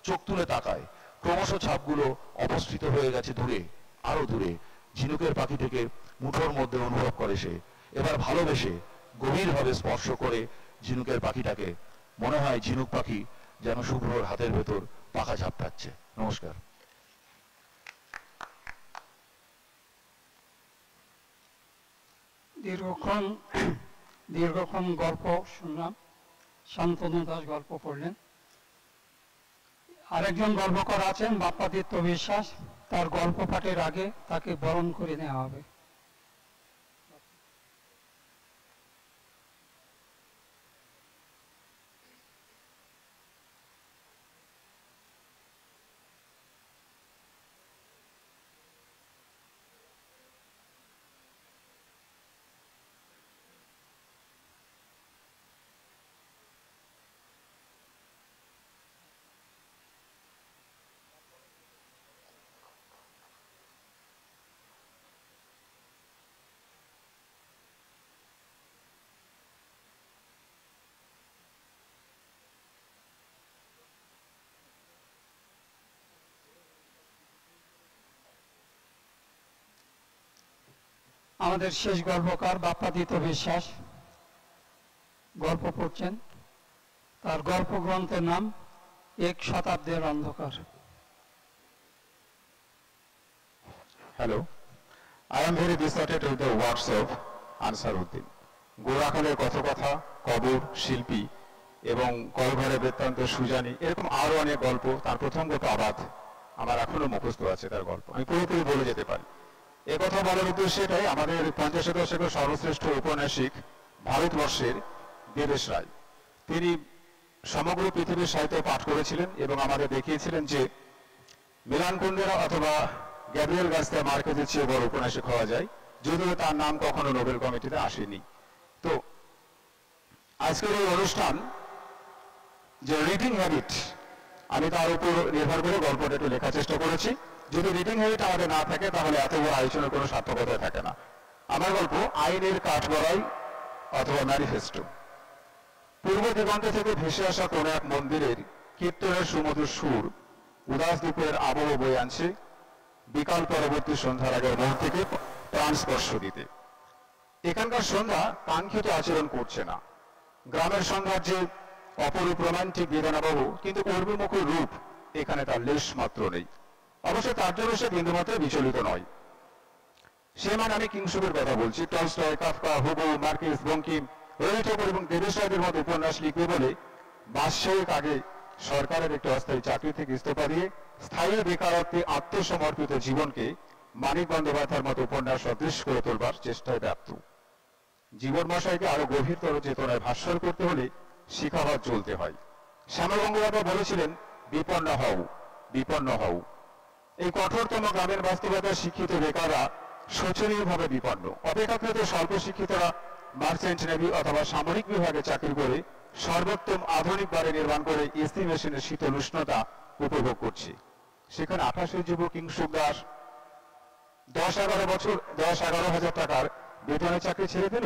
চোখ তুলে তাকায়। ক্রমশ ছাপগুলো অপসৃত হয়ে গেছে দূরে, আরো দূরে। ঝিনুকের পাখিটিকে মুঠোর মধ্যে অনুভব করে সে। এবার ভালোবেসে গভীরভাবে স্পর্শ করে ঝিনুকের পাখিটাকে। মনে হয় ঝিনুক পাখি যেন শুভ্রর হাতের ভেতর পাখা ঝাপটাচ্ছে। নমস্কার। দীর্ঘক্ষণ গল্প শুনলাম। শান্তনু দাস গল্প পড়লেন। আরেকজন গল্পকার আছেন বাপ্পাদিত্য বিশ্বাস। তার গল্প পাঠের আগে তাকে বরণ করে নেওয়া হবে। আমাদের শেষ গল্পকার বাপ্পাদিত্য বিশ্বাস গল্প পড়ছেন। তার গল্প গ্রন্থের নাম 1 শতাব্দীর অন্ধকার। Hello, I am very delighted with the words of Ansaruddin. গোরাখালের কথকথা, কবর, শিল্পী এবং কলঘরে বৃত্তান্ত সুজানি, এরকম আরো অনেক গল্প। তার প্রথম গল্প আবাদ আমার এখনো মুখস্থ আছে। তার গল্প আমি পুরোপুরি বলে যেতে পারি। একথা বলার উদ্দেশ্য এটাই, আমাদের 50 দশকের সর্বশ্রেষ্ঠ ঔপন্যাসিক ভারতবর্ষের দেবেশ রায়, তিনি সমগ্র পৃথিবীর সাহিত্য পাঠ করেছিলেন এবং আমাদের দেখিয়েছিলেন যে মিলান কুন্ডেরা অথবা গ্যাব্রিয়েল গার্সিয়া মার্কেজের চেয়ে বড় উপন্যাসিক হওয়া যায়, যদিও তার নাম কখনো নোবেল কমিটিতে আসেনি। তো আজকের এই অনুষ্ঠান যে রিডিং হ্যাবিট, আমি তার উপর নির্ভর করে গল্পটা একটু লেখার চেষ্টা করেছি। যদি রিডিং হ্যাবিট আমাদের না থাকে তাহলে এত বড় আলোচনার কোনো সার্থকতা থাকে না। আমার গল্প আইনের কাঠগড়াই অথবা ম্যানিফেস্টো। পূর্ব দিগন্ত থেকে ভেসে আসা কোন এক মন্দিরের কীর্তনের সুমধুর সুর উদাস দ্বীপের আবহ বয়ে আনছে বিকাল পরবর্তী সন্ধ্যার আগের মুহূর্তকে প্রাণ স্পর্শ দিতে। এখানকার সন্ধ্যা কাঙ্ক্ষিত আচরণ করছে না। গ্রামের সন্ধ্যার যে অপরূপ রোমান্টিক বেদনাবহ কিন্তু কর্মীমুখী রূপ, এখানে তার লেশ মাত্র নেই। অবশ্য তার জন্য সে বিন্দুমাত্র বিচলিত নয়। সে মানে আমি কিংসুকের কথা বলছি। Tolstoy, Kafka, Hugo, Marquez, Bankim, Rabi Thakur এবং দেবেশ রায়দের মতো উপন্যাস লিখবে বলে মাসেক আগে সরকারের একটি অস্থায়ী চাকরি থেকে ইস্তফা দিয়ে স্থায়ী বেকারত্বে আত্মসমর্পিত জীবনকে মানিক বন্দ্যোপাধ্যায়ের মতো উপন্যাস সদৃশ করে তোলবার চেষ্টায় ব্যর্থ। জীবন মশাইকে আরো গভীরতর চেতনায় ভাস্বর করতে হলে শিখাবাদ চলতে হয়। শ্যামল গঙ্গোপাধ্যায় বলেছিলেন, বিপন্ন হও, বিপন্ন হও। এই কঠোরতম গ্রামের বাস্তবতায় শিক্ষিত বেকাররা শোচনীয়ভাবে বিপন্ন। অপেক্ষাকৃত স্বল্প শিক্ষিতরা মার্চেন্ট নেভি অথবা সামরিক বিভাগে চাকরি করে সর্বোত্তম আধুনিক বাড়ি নির্মাণ করে এসি মেশিনের শীতল উষ্ণতা উপভোগ করছে। সেখানে 28 যুবক কিংসুক দাস 10-11 টাকার বেতনের চাকরি ছেড়ে দিল।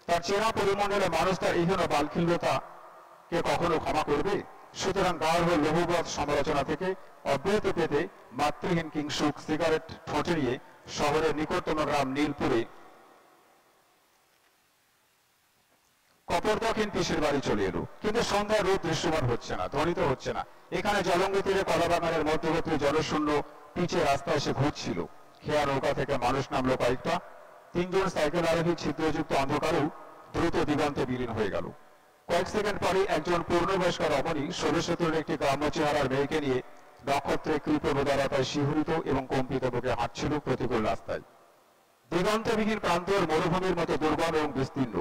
তার চেনা পরিমণ্ডলে মানুষ তার এই জন্য বালখিল্যতাকে কখনো ক্ষমা করবে? সুতরাং গাঢ় লঘুবৎ সমালোচনা থেকে অব্যাহতি পেতে মাতৃহীন কিংসুক সিগারেট ঠোঁটে নিয়ে শহরের নিকটতম গ্রাম নীলপুরে কপরদক্ষিণ পিসের বাড়ি চলে এলো। কিন্তু সন্ধ্যার রূপ দৃশ্যমান হচ্ছে না, ধ্বনিত হচ্ছে না। এখানে জলঙ্গি তীরে কলাবাগানের মধ্যবর্তী জলশূন্য পিচে রাস্তা এসে ঘুরছিল। খেয়া নৌকা থেকে মানুষ নামলো কয়েকটা। 3 জন সাইকেল আরোহী ছিদ্রযুক্ত অন্ধকারেও দ্রুত দিগন্তে বিলীন হয়ে গেল। কয়েক সেকেন্ড পরে একজন পূর্ণবয়স্ক রমণী 16 একটি গ্রাম্য চেহারার মেয়েকে নিয়ে নক্ষত্রে কৃপবদারতায় শিহরিত এবং কম্পিত বুকে হাঁটছিল প্রতিকূল রাস্তায়। দিগন্তবিহীন প্রান্তর মরুভূমির মতো দুর্গম এবং বিস্তীর্ণ।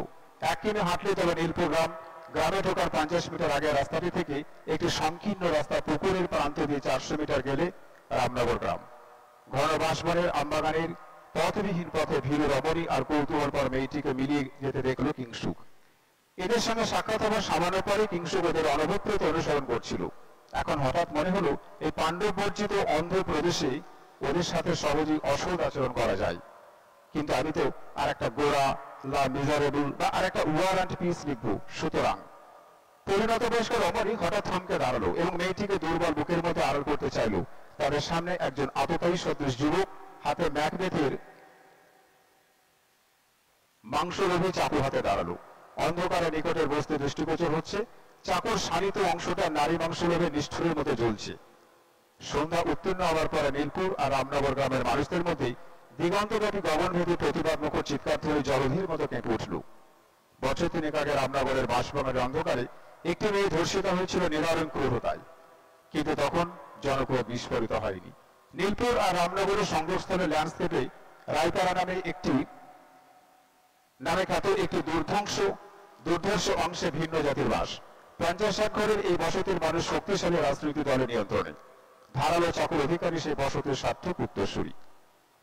এক কিমে হাঁটলে তবে নীলপুর গ্রাম। গ্রামে ঢোকার 50 মিটার আগে রাস্তাটি থেকে একটি সংকীর্ণ রাস্তা পুকুরের প্রান্ত দিয়ে 400 মিটার গেলে রামনগর গ্রাম। ঘন বাঁশবনের আমবাগানের পথবিহীন পথে ভিড় রমণী আর কৌতূহলপর মেয়েটিকে মিলিয়ে যেতে দেখল কিংসুক। এদের সঙ্গে সাক্ষাৎ হবার সামান্য পরে কিংসুক ওদের অনবপ্রত অনুসরণ করছিল। এখন হঠাৎ মনে হলো এই পাণ্ডব বর্জিত অন্ধ প্রদেশে ওদের সাথে সহজেই অসৎ আচরণ করা যায়। কিন্তু আমি তো আর একটা গোড়া, লা মিজারেবল বা আর একটা ওয়ার অ্যান্ড পিস লিখব। সুতরাং পরিণত বয়স্ক রমণী হঠাৎ থমকে দাঁড়ালো এবং মেয়েটিকে দুর্বল বুকের মধ্যে আড়াল করতে চাইল। তাদের সামনে একজন আততায়ী সদৃশ যুবক হাতে ম্যাকবেথের মাংসলোভী চাকু হাতে দাঁড়ালো। অন্ধকারে নিকটের বস্তু দৃষ্টিগোচর হচ্ছে। চাকুর শানিত অংশটা নারী মাংসলোভে নিষ্ঠুরের মতো জ্বলছে। সন্ধ্যা উত্তীর্ণ হওয়ার পরে নীলপুর আর রামনগর গ্রামের মানুষদের মধ্যে দিগন্তব্যাপী গগনভেদী প্রতিবাদ মুখর চিৎকার ধরে জলধির মতো কেঁপে উঠল। বছর 3 আগে রামনগরের বাঁশবাগানের অন্ধকারে একটি মেয়ে ধর্ষিত হয়েছিল নিদারুণ ক্রূরতায়। কিন্তু তখন জনক্রোধ বিস্ফোরিত হয়নি। নীলপুর আর রামনগরের সংযোগস্থলে ল্যান্ডস্কেপে রায়পাড়া নামে খ্যাত একটি দুর্ধর্ষ অংশে ভিন্ন জাতির বাস। 50 ঘরের এই বসতির মানুষ শক্তিশালী রাজনৈতিক দলের নিয়ন্ত্রণে। ধারালো চাকুর অধিকারী সেই বসতির সার্থক উত্তরসূরি।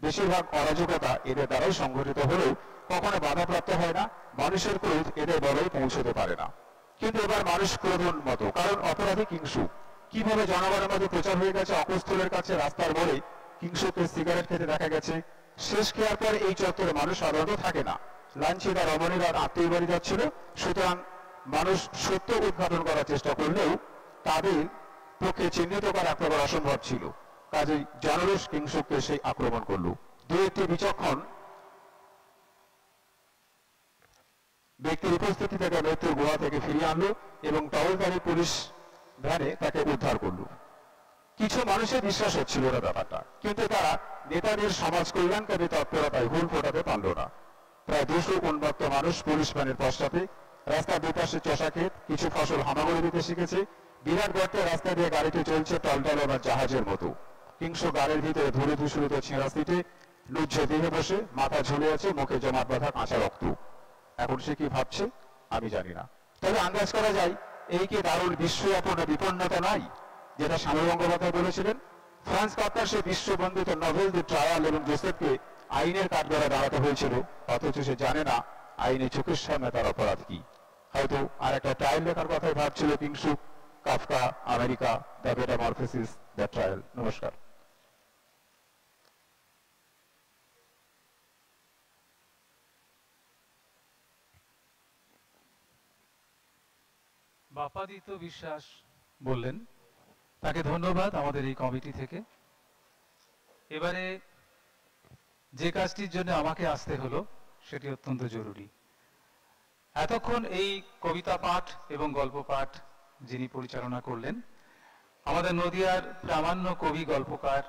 বেশিরভাগ অরাজকতা এদের দ্বারাই সংঘটিত হলেও কখনো বাধাপ্রাপ্ত হয় না। মানুষের ক্রোধ এদের বলেই পৌঁছতে পারে না। কিন্তু এবার মানুষ ক্রোধোন্মত্ত, কারণ অপরাধী কিংসুক। কিভাবে জনগণের মধ্যে প্রচার হয়ে গেছে অকুস্থলের কাছে রাস্তার মোড়ে কিংসুককে সিগারেট খেতে দেখা গেছে। শেষ খেয়ার পরে এই চত্বরে মানুষ সাধারণত থাকে না। লাঞ্ছিতা রমণীরা আত্মীয় বাড়ি যাচ্ছিল। সুতরাং মানুষ সত্য উদ্ঘাটন করার চেষ্টা করলেও তাদের পক্ষে চিহ্নিত করা একেবারে অসম্ভব ছিল। কাজেই জনরোষ কিংসুককে সেই আক্রমণ করলো। দু একটি বিচক্ষণ ব্যক্তির উপস্থিতি থেকে মৃত্যুর গুহা থেকে ফিরিয়ে আনলো এবং টহলকারী পুলিশ ভ্যানে তাকে উদ্ধার করলো। কিছু মানুষের বিশ্বাস হচ্ছিল না ব্যাপারটা, কিন্তু তারা নেতাদের সমাজ কল্যাণকারী তৎপরতায় হুল ফোটাতে পারল না। প্রায় 200 উন্মত্ত মানুষ পুলিশ ভ্যানের পশ্চাতে। রাস্তার দুপাশে চষা ক্ষেত, কিছু ফসল হামাগুড়ি দিতে শিখেছে। বিরাট গর্তে রাস্তা দিয়ে গাড়িটি চলছে টলটলাবার জাহাজের মতো। কিংসুক গাড়ির ভিতরে ধুলো ধূসরিত ছেঁড়া সিটে লুজ্জ দেহে বসে, মাথা ঝুলে আছে, মুখে জমাট বাঁধা কাঁচা রক্ত। এখন সে কি ভাবছে আমি জানি না, তবে আন্দাজ করা যায় এই কি দারুণ বিস্ময়াপন্ন বিপন্নতা নাই, যেটা শ্যামল গঙ্গোপাধ্যায় বলেছিলেন। ফ্রান্স কাফকার সেই বিশ্ববন্দিত নভেল দি ট্রায়াল এবং জোসেফকে আইনের কাঠগড়া দাঁড়াতে হয়েছিল, অথচ সে জানে না আইনে চোখের সামনে তার অপরাধ কি। হয়তো আর একটা ট্রায়াল লেখার কথাই ভাবছিল Kingshuk. Kafka, America, the metamorphosis, the trial. নমস্কার। বাপাদিত বিশ্বাস বললেন, তাকে ধন্যবাদ আমাদের এই কমিটি থেকে। এবারে যে কাজটির জন্য আমাকে আসতে হলো সেটি অত্যন্ত জরুরি। এতক্ষণ এই কবিতা পাঠ এবং গল্প পাঠ যিনি পরিচালনা করলেন, আমাদের নদিয়ার প্রামাণ্য কবি, গল্পকার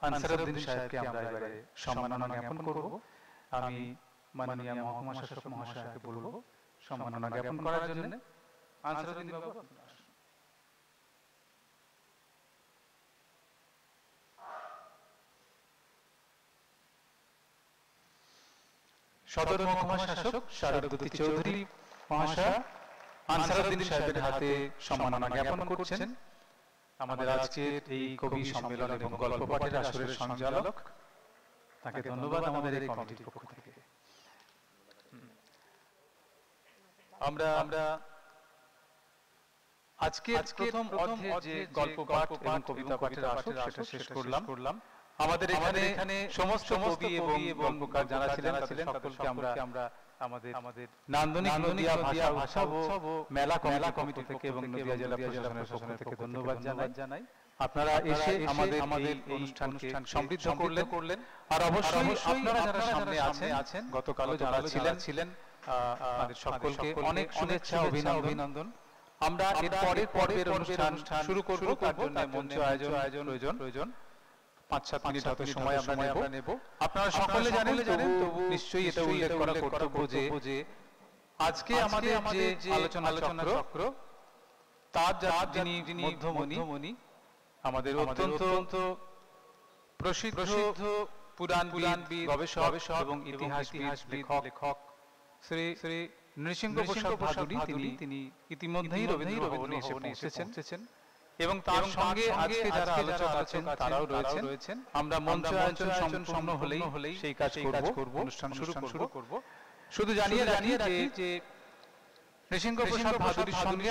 আনসারউদ্দিন সাহেবকে আমরা এবারে সম্মাননা জ্ঞাপন করব। আমি মাননীয় মহকুমা শাসক মহাশয়কে বলবো সম্মাননা জ্ঞাপন করার জন্য। আনসারউদ্দিন বাবু, সদর মহকুমা শাসক শারদবতী চৌধুরী মহাশয় আনসারউদ্দিন সাহেবের হাতে সম্মাননা জ্ঞাপন করছেন। আমাদের আজকের এই কবি সম্মেলন এবং গল্প পাঠের আসরের সঞ্চালক, তাকে ধন্যবাদ আমাদের এই কমিটির পক্ষ থেকে। আমরা আজকে প্রথম অধ্যায়ে যে গল্প পাঠ এবং কবিতা পাঠের আসর সেটা শেষ করলাম। আমাদের এখানে সমস্ত কবি এবং গল্পকার যারা ছিলেন সকলকে আমরা আমাদের নান্দনিক নদিয়া ভাষা উৎসব ও মেলা কমিটি থেকে এবং নদিয়া জেলা প্রশাসনের পক্ষ থেকে ধন্যবাদ জানাই। আপনারা এসে আমাদের এই অনুষ্ঠানকে সমৃদ্ধ করলেন। আর অবশ্যই আপনারা যারা সামনে আছেন, গতকালও যারা ছিলেন, আপনাদের সকলকে অনেক শুভেচ্ছা, অভিনন্দন। আমরা এর পরের অনুষ্ঠান শুরু করব, তার জন্য মঞ্চ আয়োজন প্রয়োজন। 5-7 মিনিট হয়তো সময় আমরা নেব। আপনারা সকলে জানেন, তবু নিশ্চয়ই এটা উল্লেখ করা কর্তব্য যে আজকে আমাদের যে আলোচনা চক্র, তার যিনি মধ্যমণি, আমাদের অত্যন্ত প্রসিদ্ধ পুরাণবিদ, গবেষক এবং ইতিহাসবিদ, লেখক শ্রী নৃসিংহ প্রসাদ ভাদুড়ী, তিনি ইতিমধ্যেই রবীন্দ্র ভবনে এসে পৌঁছেছেন এবং তার সঙ্গে আজকে যারা আলোচক আছেন তারাও রয়েছেন। আমরা মঞ্চ আয়োজন সম্পূর্ণ হলেই সেই কাজ করব, অনুষ্ঠান শুরু করব। শুধু জানিয়ে রাখি যে নৃসিংহ প্রসাদ ভাদুড়ীর সঙ্গে